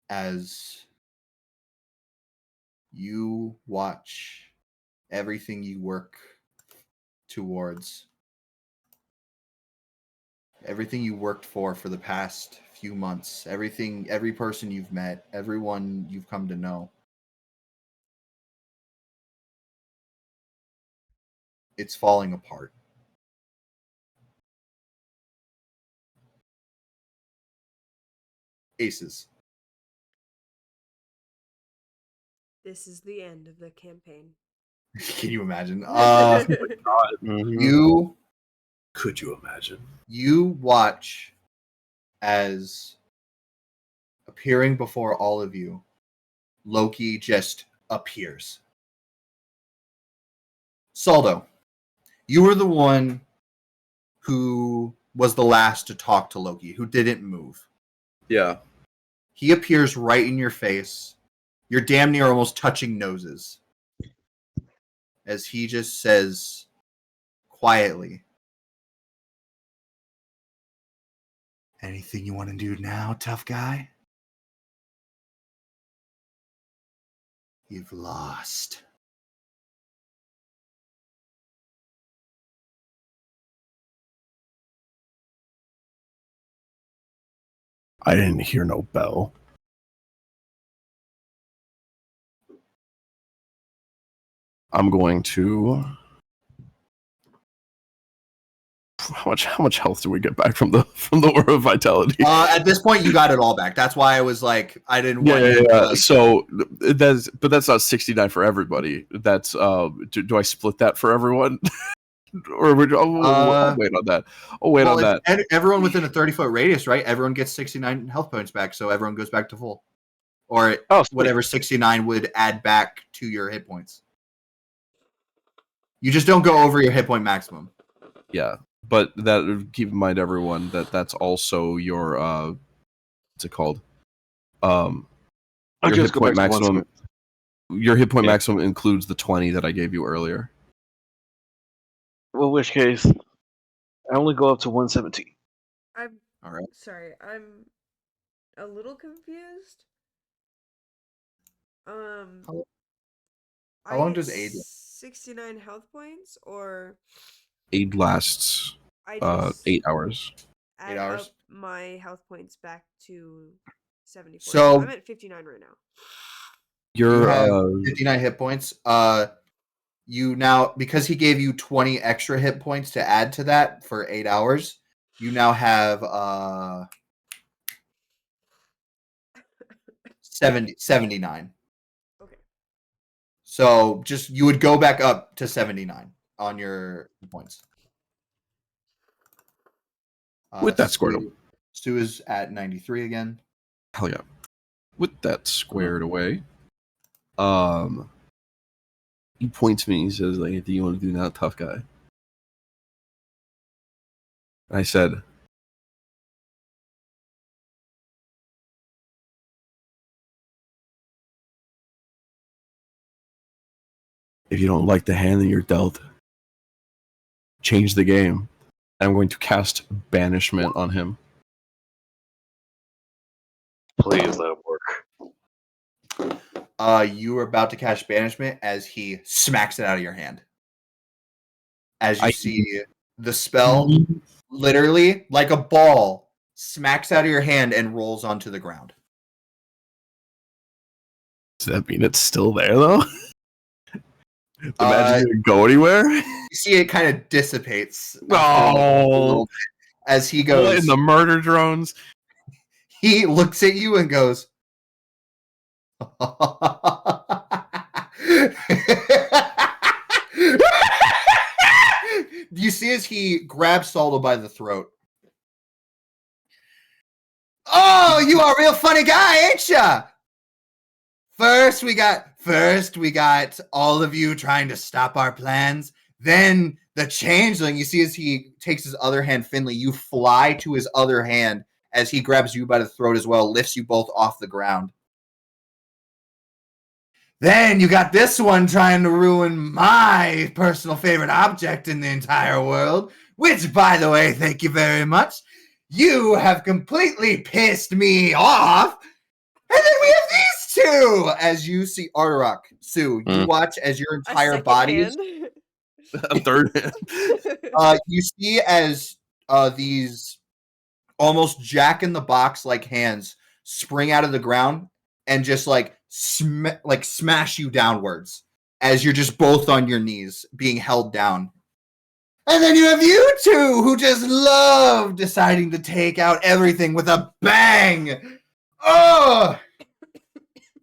As you watch everything you work towards, everything you worked for the past few months, every person you've met, everyone you've come to know, it's falling apart. Aces. This is the end of the campaign. Can you imagine? Mhm. You Could you imagine? You watch as appearing before all of you, Loki just appears. Saldo, you were the one who was the last to talk to Loki, who didn't move. Yeah. He appears right in your face. You're damn near almost touching noses. As he just says quietly, anything you want to do now, tough guy? You've lost. I didn't hear no bell. I'm going to how much health do we get back from the Aura of Vitality? At this point, you got it all back. That's why I was like, I didn't want you to, like, So that's not 69 for everybody. That's do I split that for everyone? Or I'll wait on that. I'll wait on that. Everyone within a 30-foot radius, right? Everyone gets 69 health points back, so everyone goes back to full. Or whatever 69 would add back to your hit points. You just don't go over your hit point maximum. Yeah, but that keep in mind, everyone, that's also your what's it called? Your hit point maximum. Your hit point maximum includes the 20 that I gave you earlier. Well, in which case, I only go up to 117. I'm All right. sorry. I'm a little confused. How I long get does aid last? 69 health points, or Aid lasts I just 8 hours. add 8 hours? up my health points back to 74. So- I'm at 59 right now. You Your have 59 hit points. You now, because he gave you 20 extra hit points to add to that for 8 hours, you now have 79. Okay. So just you would go back up to 79 on your points. With that squared Stu is at 93 again. hell yeah. With that squared away, he points to me and he says, like, "Do you want to do now, tough guy?" And I said, "If you don't like the hand that you're dealt, change the game. I'm going to cast banishment on him." Please let it work. You are about to cast banishment as he smacks it out of your hand. As you see the spell, literally like a ball, smacks out of your hand and rolls onto the ground. Does that mean it's still there, though? The magic didn't go anywhere? You see it kind of dissipates. Oh, As he in goes, the murder drones. he looks at you and goes, you see as he grabs Saldo by the throat. Oh, you are a real funny guy, ain't ya? First we got all of you trying to stop our plans. Then the changeling, you see as he takes his other hand, Finley, you fly to his other hand as he grabs you by the throat as well, lifts you both off the ground. Then you got this one trying to ruin my personal favorite object in the entire world, which, by the way, thank you very much. You have completely pissed me off. And then we have these two. As you see Arterock, Sue, you watch as your A entire second body is... hand? A third hand. You see as these almost jack-in-the-box like hands spring out of the ground and just smash you downwards as you're just both on your knees being held down. And then you have you two who just love deciding to take out everything with a bang. Oh,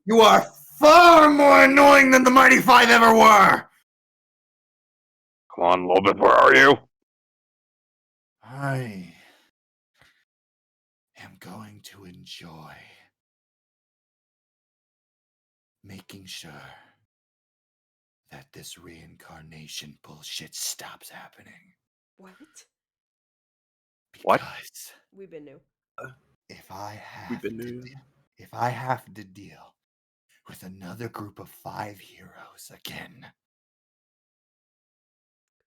you are far more annoying than the Mighty Five ever were. Come on, Lobit, where are you? I am going to enjoy making sure that this reincarnation bullshit stops happening. What? What? Because We've been new. if I have We've been to new. if I have to deal with another group of 5 heroes again,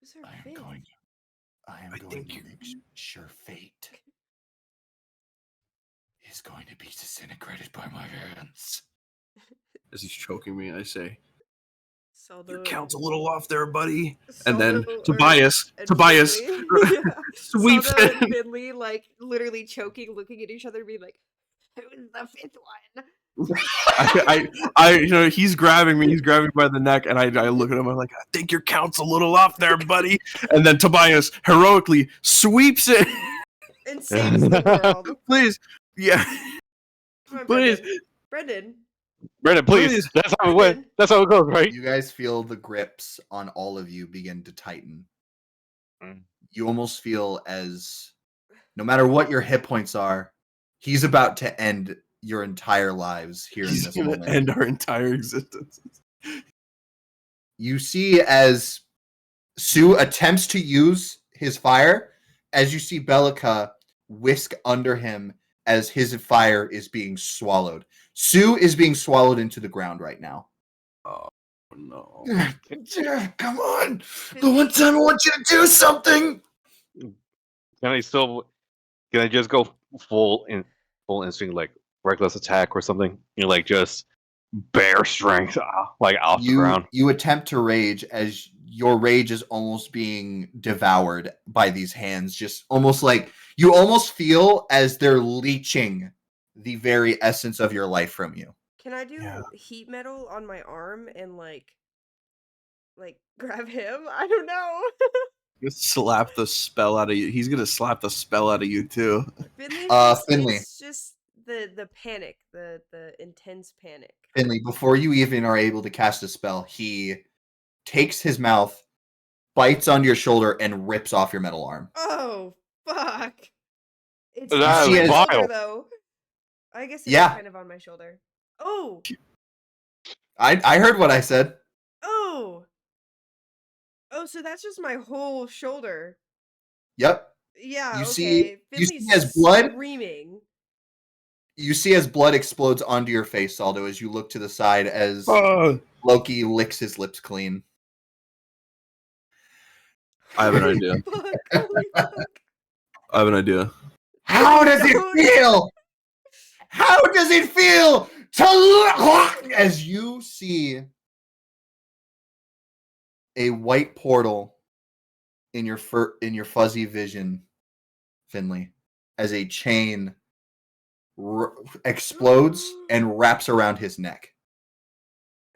Who's our I am fifth? going to make sure fate is going to be disintegrated by my hands. As he's choking me, I say, Saldo, "Your count's a little off there, buddy." And then Saldo Tobias and Tobias Finley. Yeah. sweeps Saldo and in. Finley, like, literally choking, looking at each other, being like, "Who's the fifth one?" he's grabbing me. He's grabbing me by the neck, and I look at him. I'm like, I think your count's a little off there, buddy. And then Tobias heroically sweeps it. And saves the world. Please, yeah, Come on, please. Brendan. Brendan, please. That's how it went. That's how it goes, right? You guys feel the grips on all of you begin to tighten. Mm. You almost feel as, no matter what your hit points are, he's about to end your entire lives here in He's this gonna moment. end our entire existence. You see as Sue attempts to use his fire, as you see Bellica whisk under him as his fire is being swallowed. Sue is being swallowed into the ground right now. Oh no! Come on! The one time I want you to do something! Can I just go full instinct, like reckless attack or something? Like just bare strength, like off the ground. You attempt to rage as your rage is almost being devoured by these hands. Just almost like you almost feel as they're leeching the very essence of your life from you. Can I do heat metal on my arm and like grab him? I don't know. Just slap the spell out of you. He's gonna slap the spell out of you too. Finley. It's just the panic, the intense panic. Finley, before you even are able to cast a spell, he takes his mouth, bites onto your shoulder, and rips off your metal arm. Oh fuck! It's That on my is shoulder, vile. though. I guess it's Yeah. kind of on my shoulder. Oh, I heard what I said. oh, so that's just my whole shoulder. Yep. Yeah. You okay. see Finley's as blood? screaming. You see as blood explodes onto your face, Aldo, as you look to the side as Loki licks his lips clean. I have an idea. Fuck, holy fuck. I have an idea. How does it feel? How does it feel to look as you see a white portal in your fuzzy vision, Finley, as a chain explodes and wraps around his neck?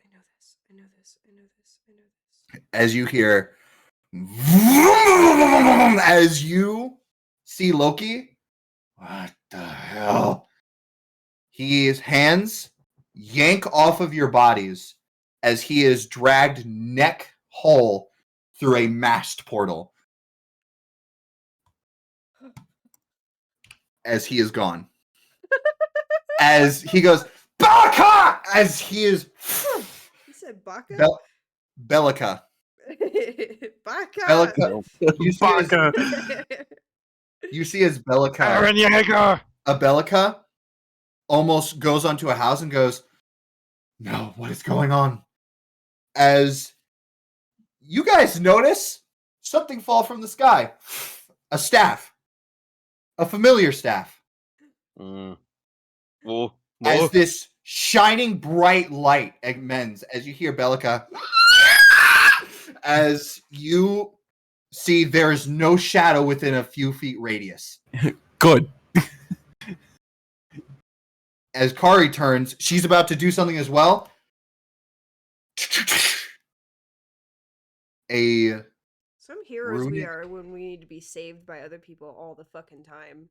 I know this. As you hear, as you see Loki, what the hell? His hands yank off of your bodies as he is dragged neck whole through a mashed portal. As he is gone. As he goes, Bellica! As he is. You said Baka? Bellica. Baka! Bellica. You see as Bellica. Eren Yeager! A Bellica almost goes onto a house and goes, no, what is going on? As you guys notice something fall from the sky. A staff. A familiar staff. As this shining bright light emanates, as you hear Bellica, as you see there is no shadow within a few feet radius. Good. As Kari turns, she's about to do something as well. Some heroes we are when we need to be saved by other people all the fucking time.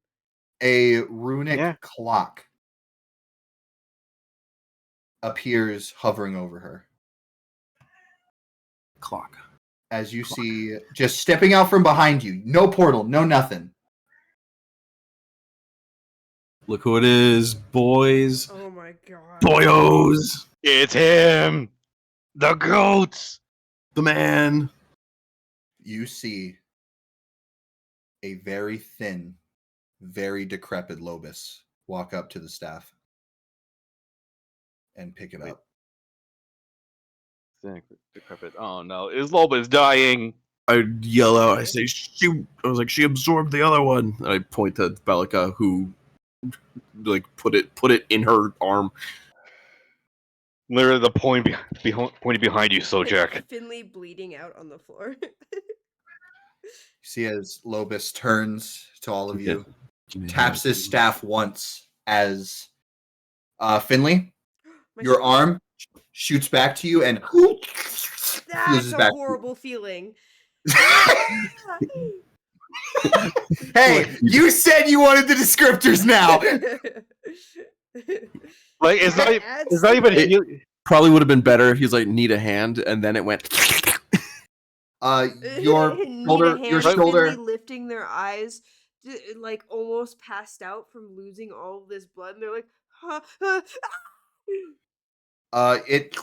A runic clock appears hovering over her. Clock. As you see, just stepping out from behind you. No portal, no nothing. Look who it is, boys. Oh my god. Boyos. It's him! The goats! The man. You see a very thin, very decrepit Lobus walk up to the staff and pick it up. Decrepit. Oh no, his lobe is dying. I yell out. I say, "She!" I was like, "She absorbed the other one." And I point to Bellica, who, like, put it in her arm. Literally, the pointed behind you, Sojak. Finley bleeding out on the floor. You see as Lobus turns to all of you, taps his staff once as Finley, Your arm shoots back to you and That's fuses a back. horrible feeling. Hey, you said you wanted the descriptors now. Like it's not. Adds It's not to even. it. Heal- Probably would have been better if he's like, need a hand, and then it went. Your Need a shoulder, hand, your Finley shoulder. lifting their eyes, like almost passed out from losing all of this blood, and they're like, It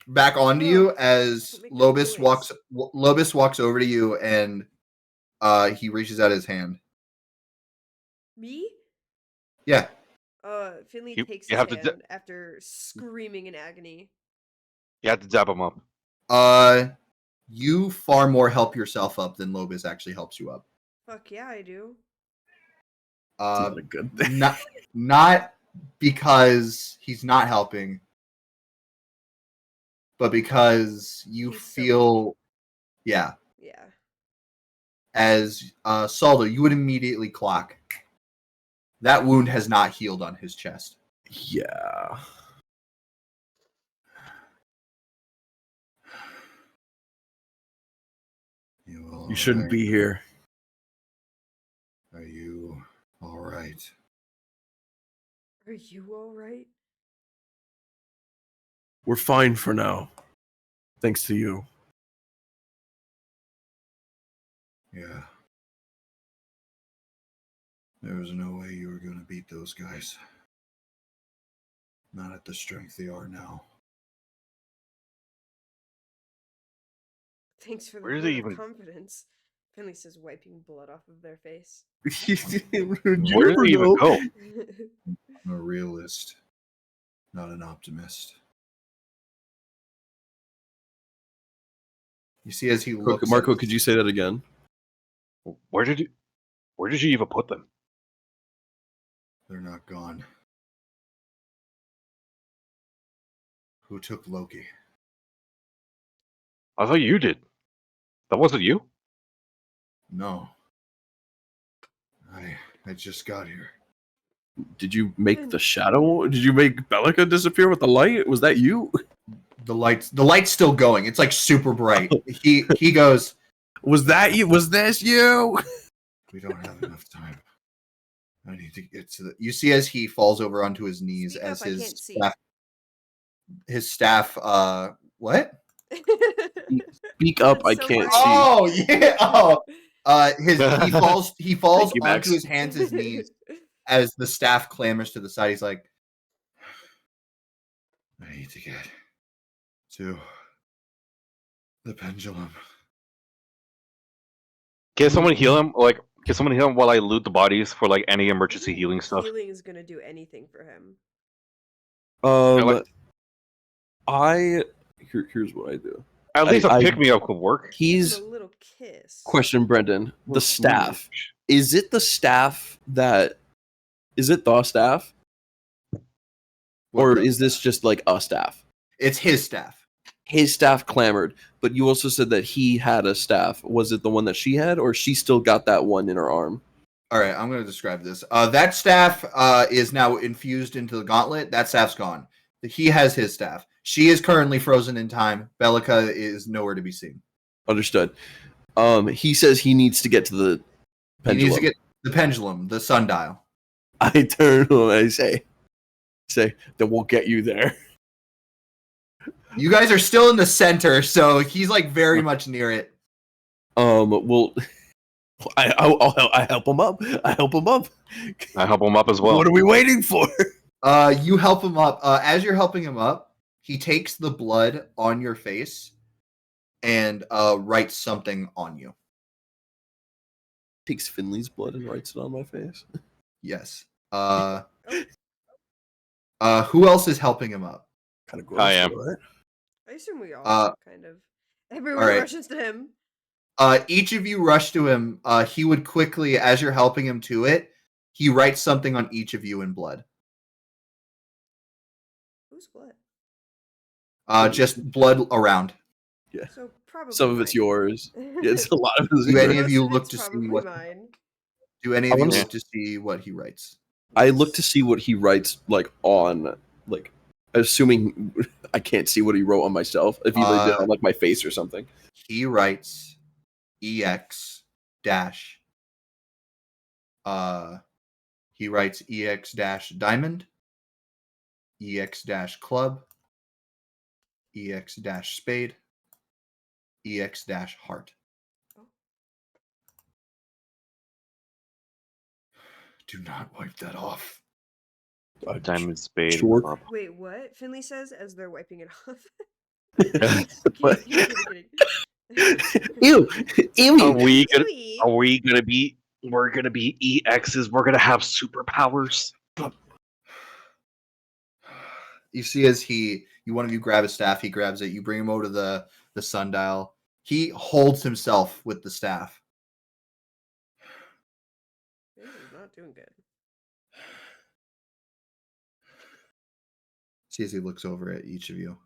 back onto you as Make that Lobus noise. walks over to you and he reaches out his hand. Me? Yeah. Finley You- takes you his have to hand after screaming in agony. You have to dab him up. You far more help yourself up than Lobus actually helps you up. Fuck yeah, I do. It's not a good thing. Not because he's not helping, but because you He's so feel, yeah. Yeah. As Saldo, you would immediately clock. That wound has not healed on his chest. Yeah. You shouldn't be here. Are you all right? Are you alright? We're fine for now. Thanks to you. Yeah. There was no way you were going to beat those guys. Not at the strength they are now. Thanks for the Where do vote they of even- confidence. Finley says, wiping blood off of their face. Where do they even go? I'm a realist, not an optimist. You see, as he looks, Marco, at could you say that again? Where did you even put them? they're not gone. Who took Loki? I thought you did. That wasn't you. No. I just got here. Did you make the shadow? Did you make Bellica disappear with the light? Was that you? The light's still going. It's like super bright. He goes, Was that you? Was this you? we don't have enough time. I need to get to the. You see, as he falls over onto his knees, Speak as up, I his can't see. staff. His staff. What? Speak up, I That's so can't right. see. Oh yeah. Oh. He falls. He falls Thank you, onto Max. his hands, his knees, as the staff clambers to the side. He's like, I need to get to the pendulum. Can someone heal him? Like, can someone heal him while I loot the bodies for like any emergency healing stuff? Healing is gonna do anything for him. Here's what I do. At least I- a pick me up could work. He's Give him a little kiss. question, Brendan. The staff. Is it the staff that? Is it the staff, or is this just like a staff? It's his staff. His staff clamored, but you also said that he had a staff. Was it the one that she had, or she still got that one in her arm? All right, I'm going to describe this. That staff is now infused into the gauntlet. That staff's gone. He has his staff. She is currently frozen in time. Bellica is nowhere to be seen. Understood. He says he needs to get to the pendulum. He needs to get the pendulum, the sundial. I turn to him and I say, then we'll get you there. You guys are still in the center, so he's like very much near it. Well, I help him up. I help him up. I help him up as well. What are we waiting for? You help him up. As you're helping him up, he takes the blood on your face and writes something on you. Takes Finley's blood and writes it on my face. Yes. Who else is helping him up? Kind of gross. I am. Right? I assume we all kind of. Everyone all right. rushes to him. Each of you rush to him. He would quickly, as you're helping him to it, he writes something on each of you in blood. Who's blood? Just blood around. So probably Some of it's mine. yours. Yeah, it's a lot of it's Do any yours. of you Most look it's to see probably what? mine. Do any I of you wanna look to see what he writes? I look to see what he writes, like on, like Assuming I can't see what he wrote on myself. If he like, did it on like my face or something. He writes EX dash. He writes EX dash diamond, EX dash club, EX dash spade, EX dash heart. Do not wipe that off. Diamond spade. Sure. Club. Wait, what? Finley says as they're wiping it off. But- Kidding. Ew, Are we gonna? Ewy. Are we gonna be? We're gonna be EXs. We're gonna have superpowers. You see, as one of you grab his staff, he grabs it. You bring him over to the sundial. He holds himself with the staff. This is not doing good. See as he looks over at each of you.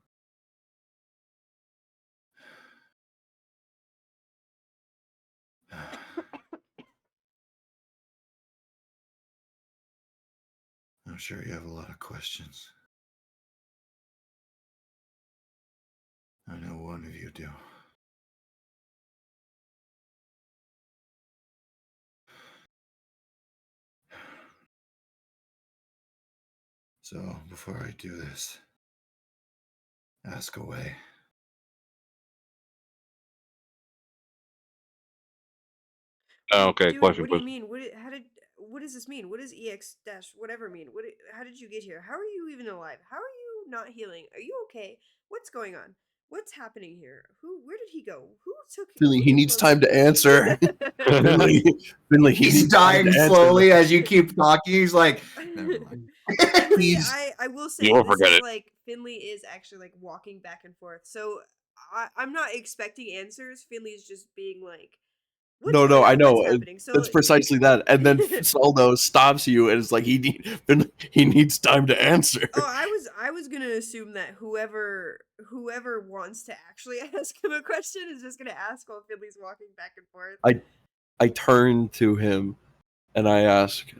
I'm sure you have a lot of questions. I know one of you do. So, before I do this, ask away. Okay, Dude, question. what do you mean? What does this mean? What does EX dash whatever mean? How did you get here? How are you even alive? How are you not healing? Are you okay? What's going on? What's happening here? Where did he go? Who took Finley, who he needs took time to answer. question. Finley, he He's needs time dying to answer. slowly as you keep talking. He's like, never mind. Finley, Please. I will say You won't this forget is it. like Finley is actually like walking back and forth. So I'm not expecting answers. Finley's just being like, what's No, going I on? know. What's happening? So That's precisely that. And then Saldo stops you and it's like he needs time to answer. Oh, I was gonna assume that whoever wants to actually ask him a question is just gonna ask while Finley's walking back and forth. I turn to him and I ask,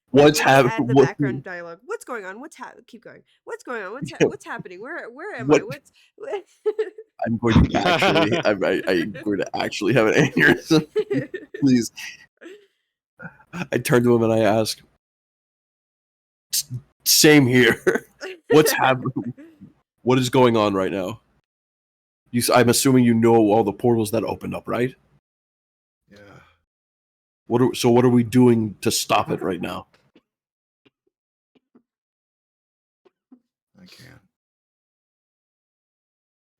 what's Add the happening? background dialogue. What's going on? Keep going. What's going on? What's happening? Where am I? What- What's I'm going to actually, I'm going to actually have an aneurysm. Please. I turn to him and I ask, same here. What's happening? What is going on right now? I'm assuming you know all the portals that opened up, right? Yeah. What are we doing to stop it right now? I can't.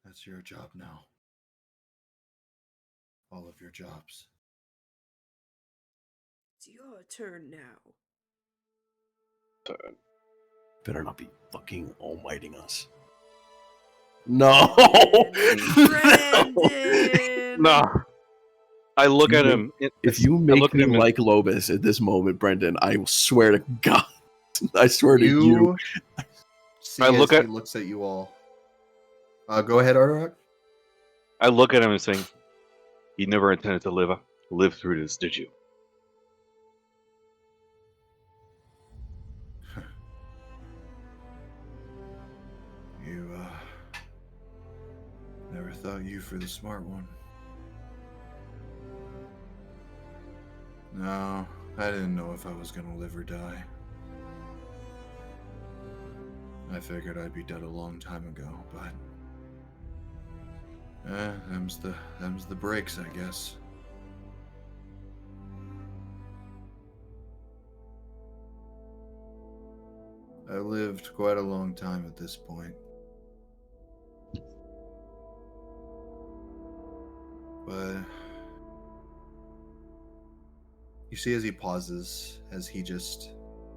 That's your job now. All of your jobs. It's your turn now. Better not be fucking almighting us. No. Brandon! No. I look You at make- him. If you I make look at me him and- like Lobus at this moment, Brendan, I will swear to God. I swear to you. See I look as at- he looks at you all. Go ahead, Ardorak. I look at him and saying, "You never intended to live through this, did you?" You never thought you for the smart one. No, I didn't know if I was gonna live or die. I figured I'd be dead a long time ago, but them's the breaks, I guess. I lived quite a long time at this point. But you see as he pauses, as he just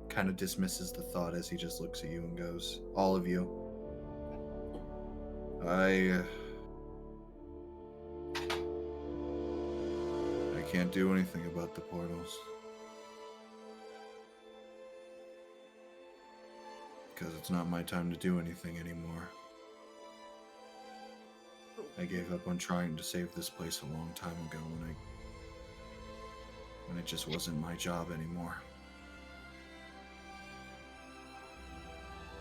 kind of dismisses the thought, as he just looks at you and goes, all of you, I can't do anything about the portals. Because it's not my time to do anything anymore. I gave up on trying to save this place a long time ago when it just wasn't my job anymore.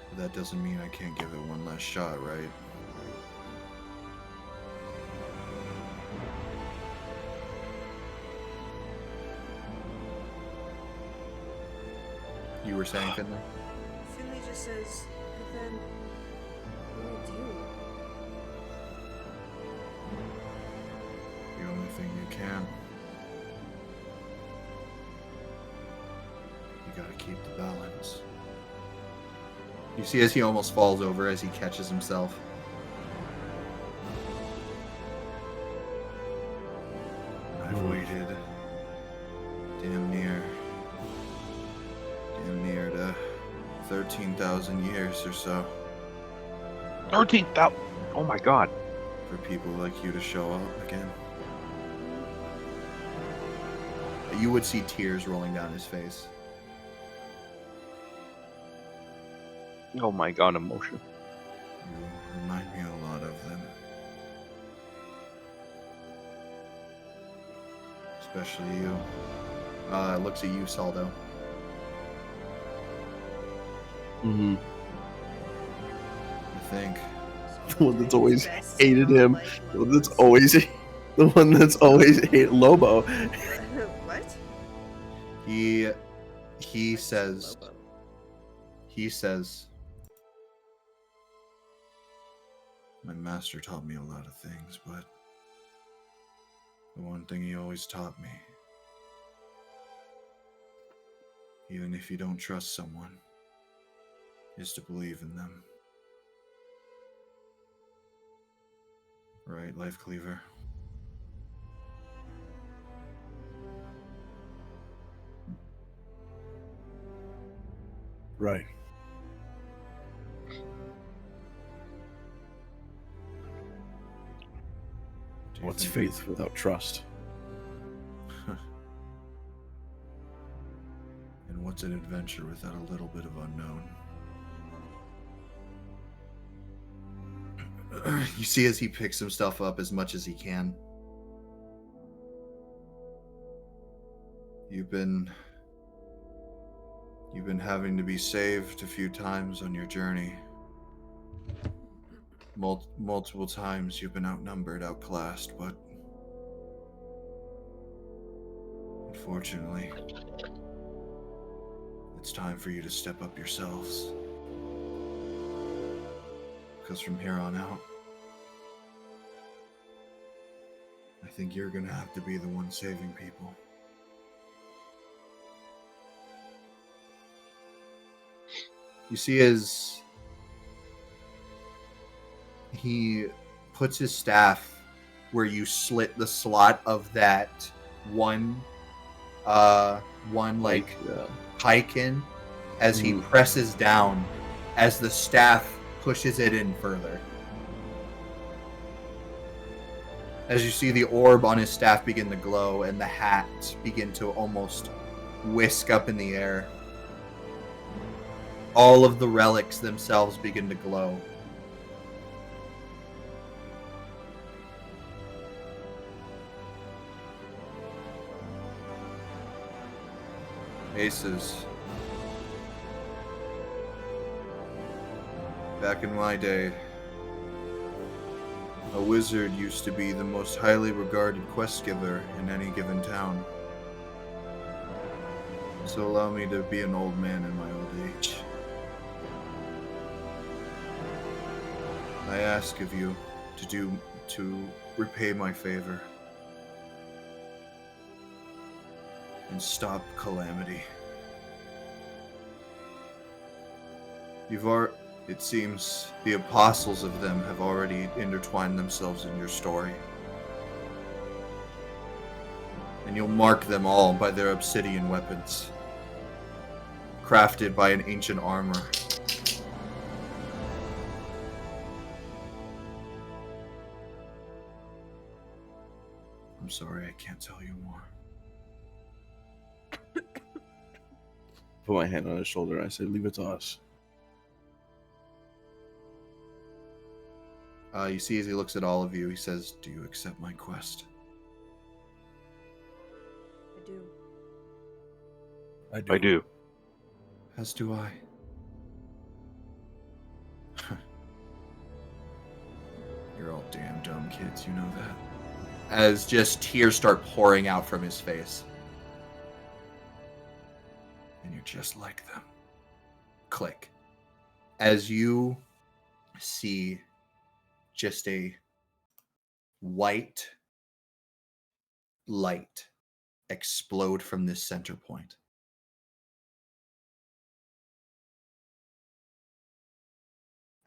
But that doesn't mean I can't give it one last shot, right? You were saying, Finley? Finley just says, but then, what do we do? The only thing you can. You gotta keep the balance. You see as he almost falls over as he catches himself. I've waited damn near to 13,000 years or so 13,000. Oh my god. for people like you to show up again. You would see tears rolling down his face. Oh my god, emotion. You remind me a lot of them. Especially you. Looks at you, Saldo. Mm-hmm. I think. The one that's always Best hated him. life The one that's always the one that's always hated Lobo. What? He says Lobo. my master taught me a lot of things, but the one thing he always taught me, even if you don't trust someone, is to believe in them. Right, Life Cleaver? Right. Do you What's think- faith without trust? And what's an adventure without a little bit of unknown? You see as he picks himself up as much as he can. You've been having to be saved a few times on your journey. Multiple times you've been outnumbered, outclassed, but unfortunately, it's time for you to step up yourselves. Because from here on out, I think you're gonna have to be the one saving people. You see as he puts his staff where you slit the slot of that one like Yeah. pike in, as he Mhm. presses down as the staff pushes it in further. As you see the orb on his staff begin to glow and the hat begin to almost whisk up in the air. All of the relics themselves begin to glow. Aces. Back in my day, a wizard used to be the most highly regarded quest giver in any given town. So allow me to be an old man in my old age. I ask of you to repay my favor and stop calamity. It seems the apostles of them have already intertwined themselves in your story. And you'll mark them all by their obsidian weapons, crafted by an ancient armor. I'm sorry, I can't tell you more. Put my hand on his shoulder and I say, leave it to us. You see as he looks at all of you, he says, do you accept my quest? I do. I do. As do I. You're all damn dumb kids, you know that. As just tears start pouring out from his face. And you're just like them. Click. As you see just a white light explode from this center point.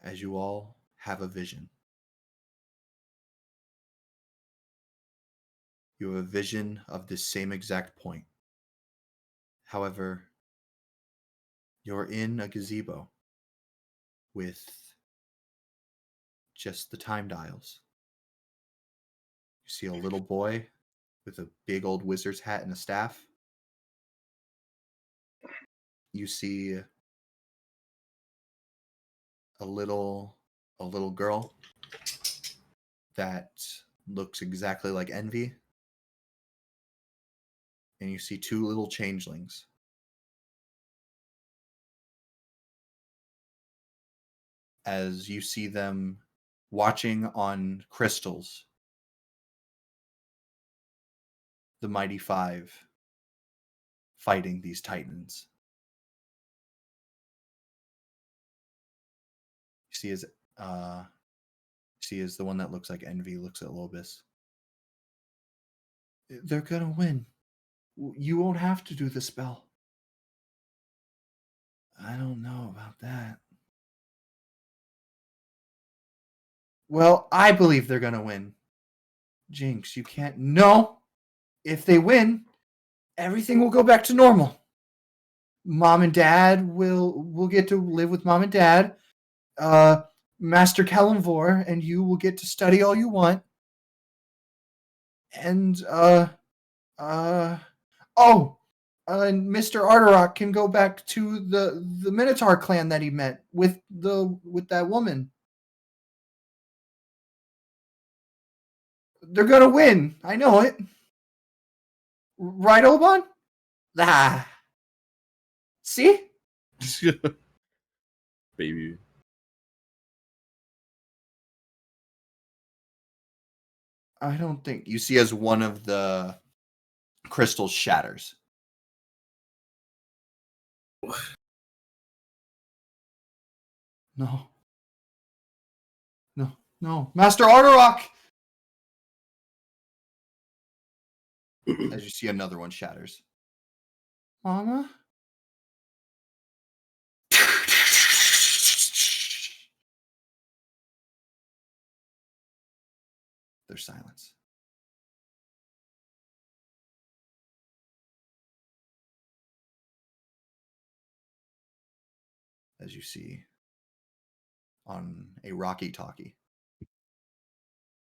As you all have a vision. You have a vision of this same exact point. However, you're in a gazebo with just the time dials. You see a little boy with a big old wizard's hat and a staff. You see a little girl that looks exactly like Envy. And you see two little changelings. As you see them watching on crystals, the Mighty Five fighting these titans. You see as the one that looks like Envy looks at Lobis. They're gonna win. You won't have to do the spell. I don't know about that. Well, I believe they're gonna win. Jinx, you can't. No! If they win, everything will go back to normal. Mom and Dad will get to live with Mom and Dad. Master Kellenvor and you will get to study all you want. And and Mr. Arterok can go back to the Minotaur clan that he met with that woman. They're gonna win. I know it. Right, Oban? Ah. See? Baby. I don't think you see as one of the crystals shatters. No. Master Arterok! As you see another one shatters. Mama? There's silence. As you see on a rocky talkie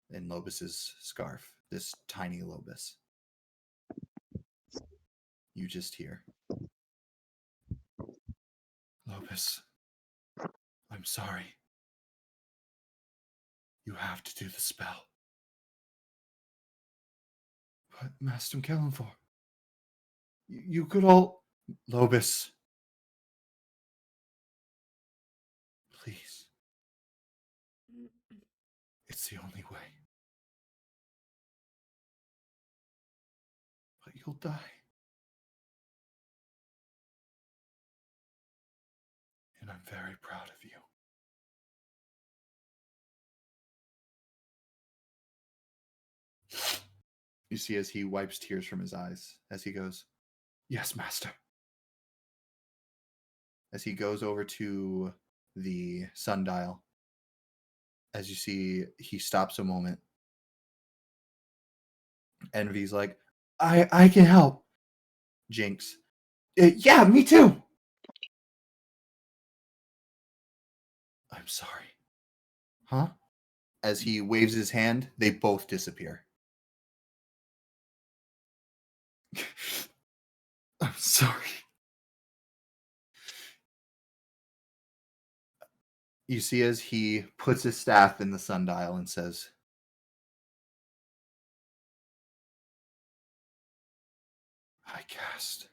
in Lobis's scarf, this tiny Lobis. You just hear, Lobis, I'm sorry. You have to do the spell. But Master Kellenvor, you could all... Lobis. Please. It's the only way. But you'll die. And I'm very proud of you. You see as he wipes tears from his eyes, as he goes, yes, Master. As he goes over to the sundial, as you see, he stops a moment. Envy's like, I can help. Jinx, yeah, me too. I'm sorry. Huh? As he waves his hand, they both disappear. I'm sorry. You see as he puts his staff in the sundial and says, I cast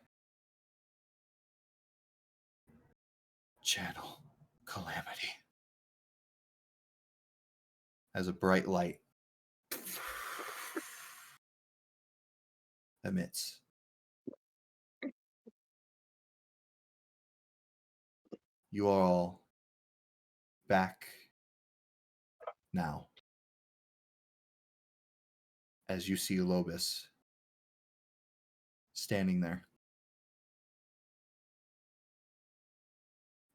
Channel Calamity. as a bright light emits. You are all back now as you see Lobus standing there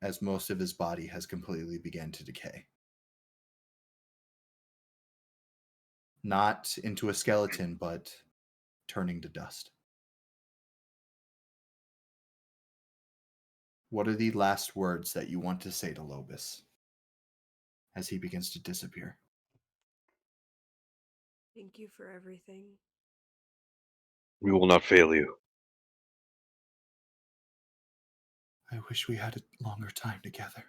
as most of his body has completely begun to decay. Not into a skeleton, but turning to dust. What are the last words that you want to say to Lobus as he begins to disappear? Thank you for everything. We will not fail you. I wish we had a longer time together.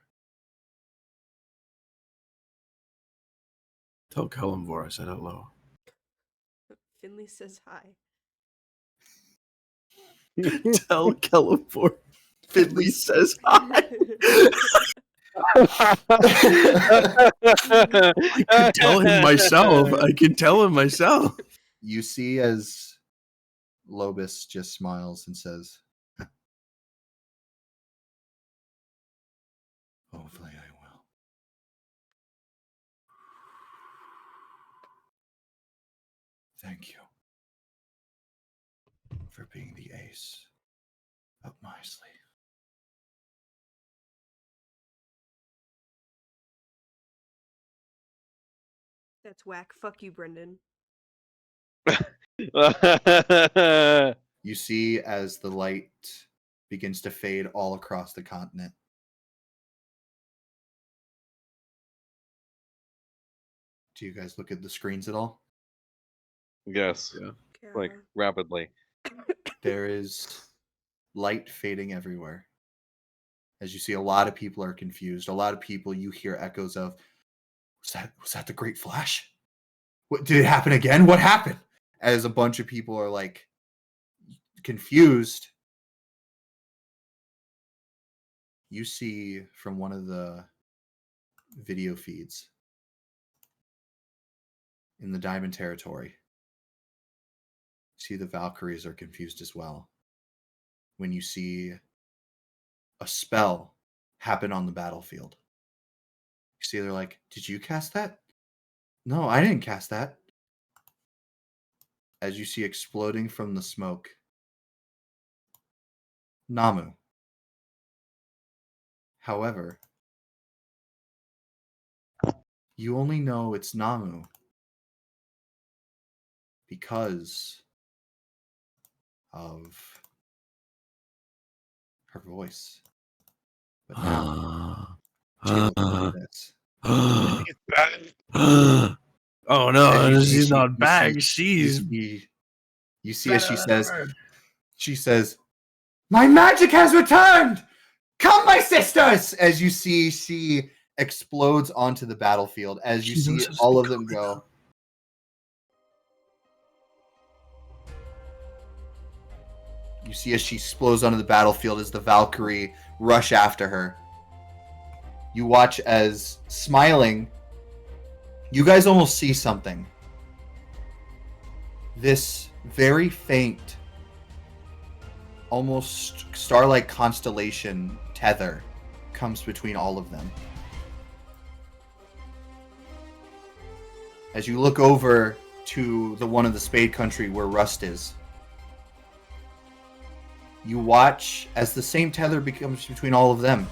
Tell Kalimvor I said hello. Finley says hi. Tell Kalimvor Finley says hi. I can tell him myself. I can tell him myself. You see as Lobus just smiles and says, hopefully I will. Thank you for being the ace up my sleeve. That's whack. Fuck you, Brendan. You see as the light begins to fade all across the continent. Do you guys look at the screens at all? Yes, Yeah. like rapidly. There is light fading everywhere. As you see, a lot of people are confused. A lot of people you hear echoes of, was that the Great Flash? What did it happen again? What happened? As a bunch of people are like confused. You see from one of the video feeds in the Diamond Territory. See the Valkyries are confused as well. When you see a spell happen on the battlefield. You see they're like, did you cast that? No, I didn't cast that. As you see exploding from the smoke, Namu. However, you only know it's Namu because of her voice. But now, Jayla, look at this. Oh no, As she's you not back. see She's as she says, my magic has returned! Come, my sisters! As you see, she explodes onto the battlefield. As you see all of them go. You see as she explodes onto the battlefield as the Valkyrie rush after her. You watch as, smiling, you guys almost see something. This very faint, almost star-like constellation tether comes between all of them. As you look over to the one of the Spade Country where Rust is, you watch as the same tether becomes between all of them.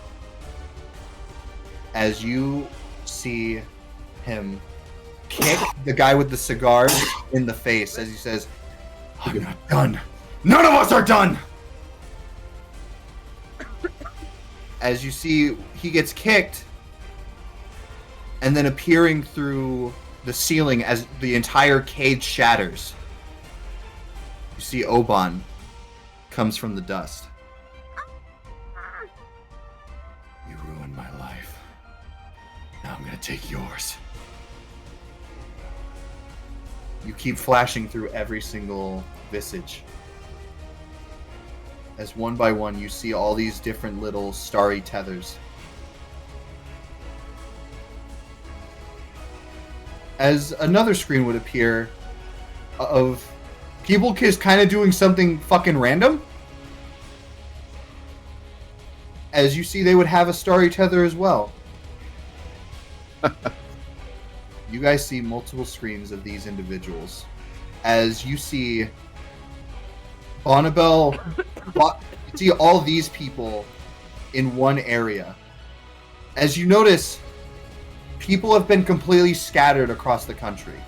As you see him kick the guy with the cigar in the face as he says, I'm not done. None of us are done! As you see, he gets kicked and then appearing through the ceiling as the entire cage shatters. You see Oban comes from the dust. You ruined my life. Now I'm gonna take yours. You keep flashing through every single visage. As one by one you see all these different little starry tethers. as another screen would appear of people just kind of doing something fucking random. As you see, they would have a starry tether as well. You guys see multiple screens of these individuals. As you see Bonnabelle, you see all these people in one area. As you notice, people have been completely scattered across the country.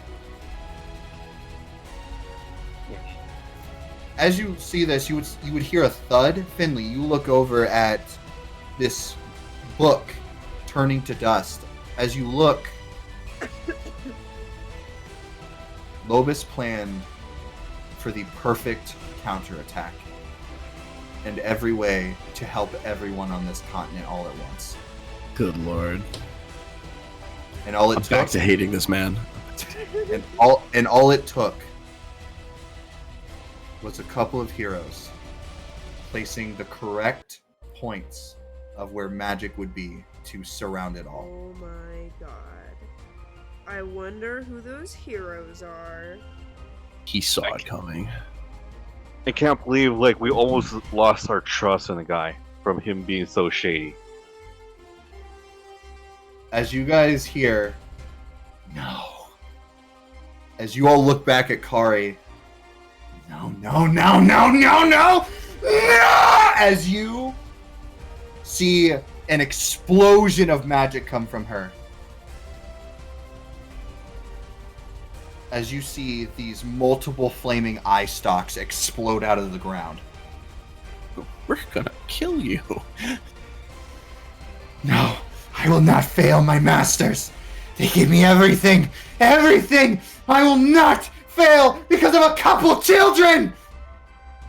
As you see this, you would hear a thud. Finley, you look over at this book turning to dust. As you look, Lobus planned for the perfect counterattack and every way to help everyone on this continent all at once. Good lord. And all it I'm took back to hating this man. and all it took was a couple of heroes placing the correct points of where magic would be to surround it all. Oh my god. I wonder who those heroes are. He saw it coming. I can't believe like we almost lost our trust in the guy from him being so shady. As you guys hear, no. As you all look back at Kari, no! As you see an explosion of magic come from her. As you see these multiple flaming eye stalks explode out of the ground. We're gonna kill you. No, I will not fail my masters. They give me everything. Everything! I will not fail because of a couple children!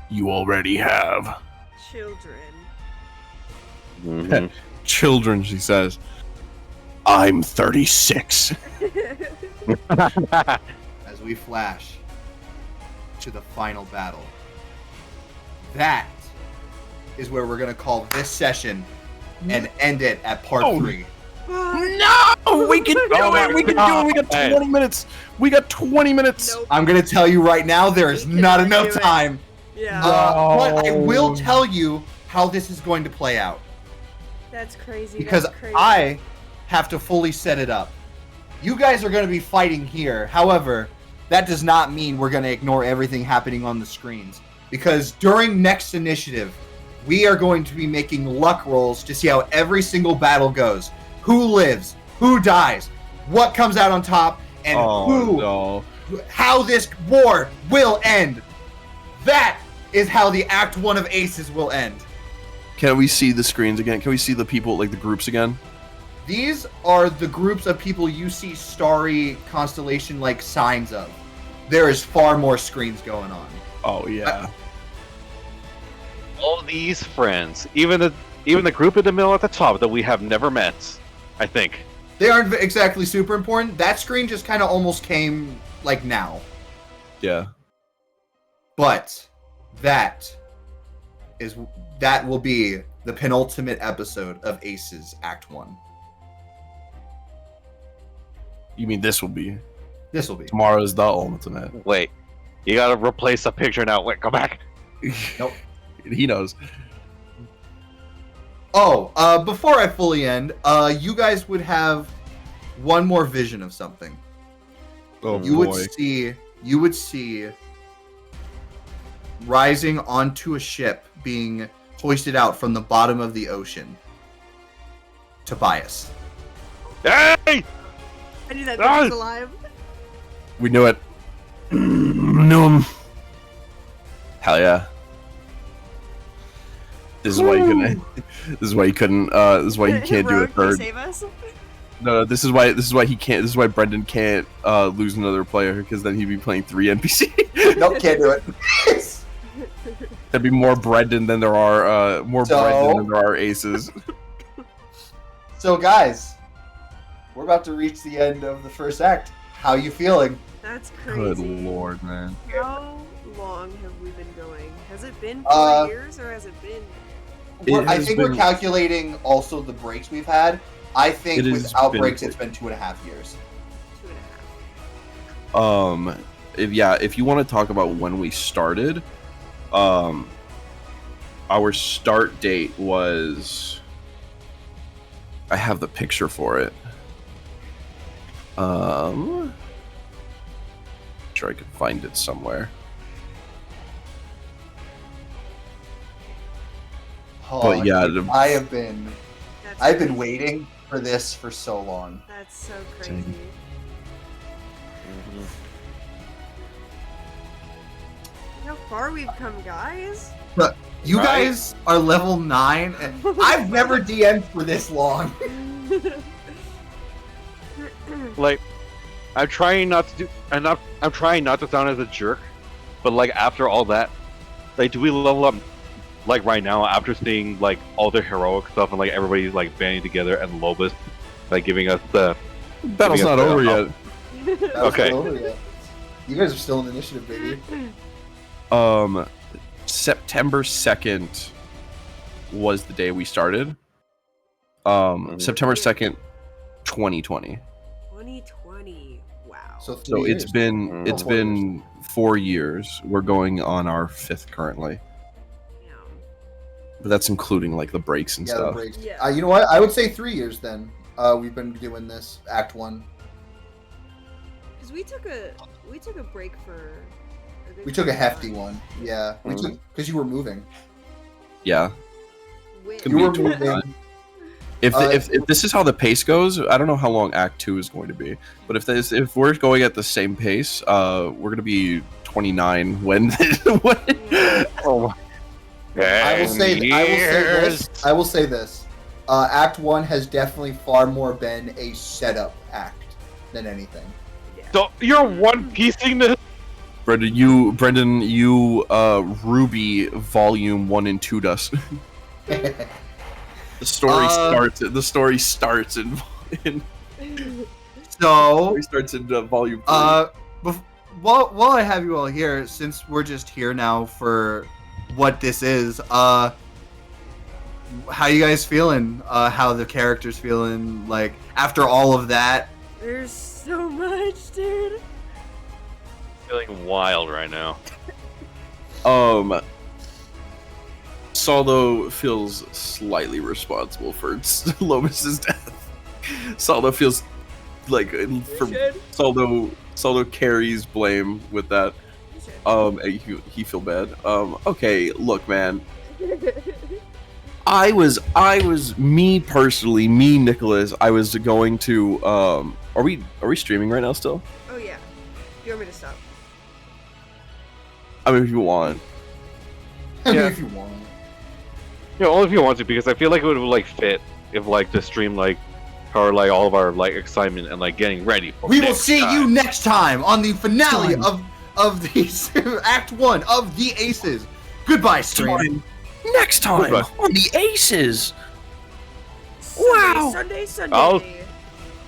You already have. Children. Mhm. Children, she says. I'm 36. As we flash to the final battle. That is where we're going to call this session and end it at part 3. No! We can do it! We can do it! We got 20 minutes! We got 20 minutes! Nope. I'm going to tell you right now, there is We not cannot enough do it. time. Yeah. But I will tell you how this is going to play out. That's crazy. Because that's crazy. I have to fully set it up. You guys are going to be fighting here. However, that does not mean we're going to ignore everything happening on the screens. Because during next initiative, we are going to be making luck rolls to see how every single battle goes. Who lives, who dies, what comes out on top, and how this war will end. That is how the Act 1 of Aces will end. Can we see the screens again? Can we see the people, like the groups again? These are the groups of people you see starry constellation-like signs of. There is far more screens going on. Oh, yeah. All these friends, even the group in the middle at the top that we have never met, I think. They aren't exactly super important. That screen just kind of almost came, like, now. Yeah. But that will be the penultimate episode of Aces Act 1. You mean this will be? This will be. Tomorrow's the ultimate. Wait, you gotta replace the picture now. Wait, go back. Nope. He knows. Oh, before I fully end, you guys would have one more vision of something. Oh, You boy. would see rising onto a ship being hoisted out from the bottom of the ocean. Tobias. Hey! I knew that Ah! thing was alive. We knew it. Knew him. Hell yeah. This is why you couldn't. This is why you couldn't. This is why you can't do a Rogue, can you third. save us? No, this is why he can't. This is why Brendan can't lose another player, because then he'd be playing 3 NPC. Nope, can't do it. There'd be more Brendan than there are Brendan than there are aces. So, guys, we're about to reach the end of the first act. How you feeling? That's Good crazy. lord, man. How long have we been going? Has it been 4 Uh, years or has it been? I has think we're been- calculating also the breaks we've had. I think It has without been- breaks, it's been 2.5 years. 2.5. If you want to talk about when we started, our start date was. I have the picture for it. Sure I can find it somewhere. Oh, yeah, dude, the- I've been That's waiting for this for so long. That's so crazy. Look how far we've come, guys. You Right? guys are level 9, and I've never DM'd for this long. Like, I'm trying not to do. I'm trying not to sound as a jerk, but like after all that, like, do we level up? Like right now, after seeing like all the heroic stuff and like everybody's like banding together and Lobus, like giving us the. Battle's Giving us not the- over yet. That was Okay. still over yet. You guys are still in initiative, baby. September 2nd was the day we started. September 2nd, 2020. 2020. Wow. So So it's years. been 4 years. We're going on our 5th currently. Damn. But that's including like the breaks and Yeah, the stuff. breaks. Yeah. You know what? I would say 3 years then. We've been doing this Act 1. Because we took a break for. We took a hefty one. Yeah, we Mhm. took because you were moving. Yeah. When? Could You be were a total moving. time. If this is how the pace goes, I don't know how long Act 2 is going to be. But if we're going at the same pace, we're going to be 29 when Oh. I will say this. Act 1 has definitely far more been a setup act than anything. So you're one piecing this. Brendan, you Ruby Volume 1 and 2 dust. The story starts in So, Volume 3. while I have you all here, since we're just here now for what this is, how you guys feeling? How the characters feeling? Like after all of that? There's so much, dude. Feeling wild right now. Saldo feels slightly responsible for Lobus's death. Saldo feels like for Saldo carries blame with that. And he feel bad. Okay, look, man. I was me personally, Nicholas. I was going to. Are we streaming right now still? Oh yeah. You want me to stop? I mean, if you want. I mean, Yeah. if you want. Yeah, only if you want to, because I feel like it would like fit if like the stream like or like all of our like excitement and like getting ready for. We will next see time. you next time on the finale Time. of the Act 1 of the Aces. Goodbye, stream. Next time Goodbye. on the Aces. Sunday.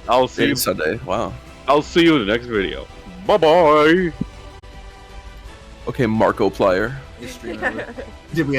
I'll see you. It's Sunday. Wow. I'll see you in the next video. Bye bye. Okay, Markiplier. This stream ever. Did we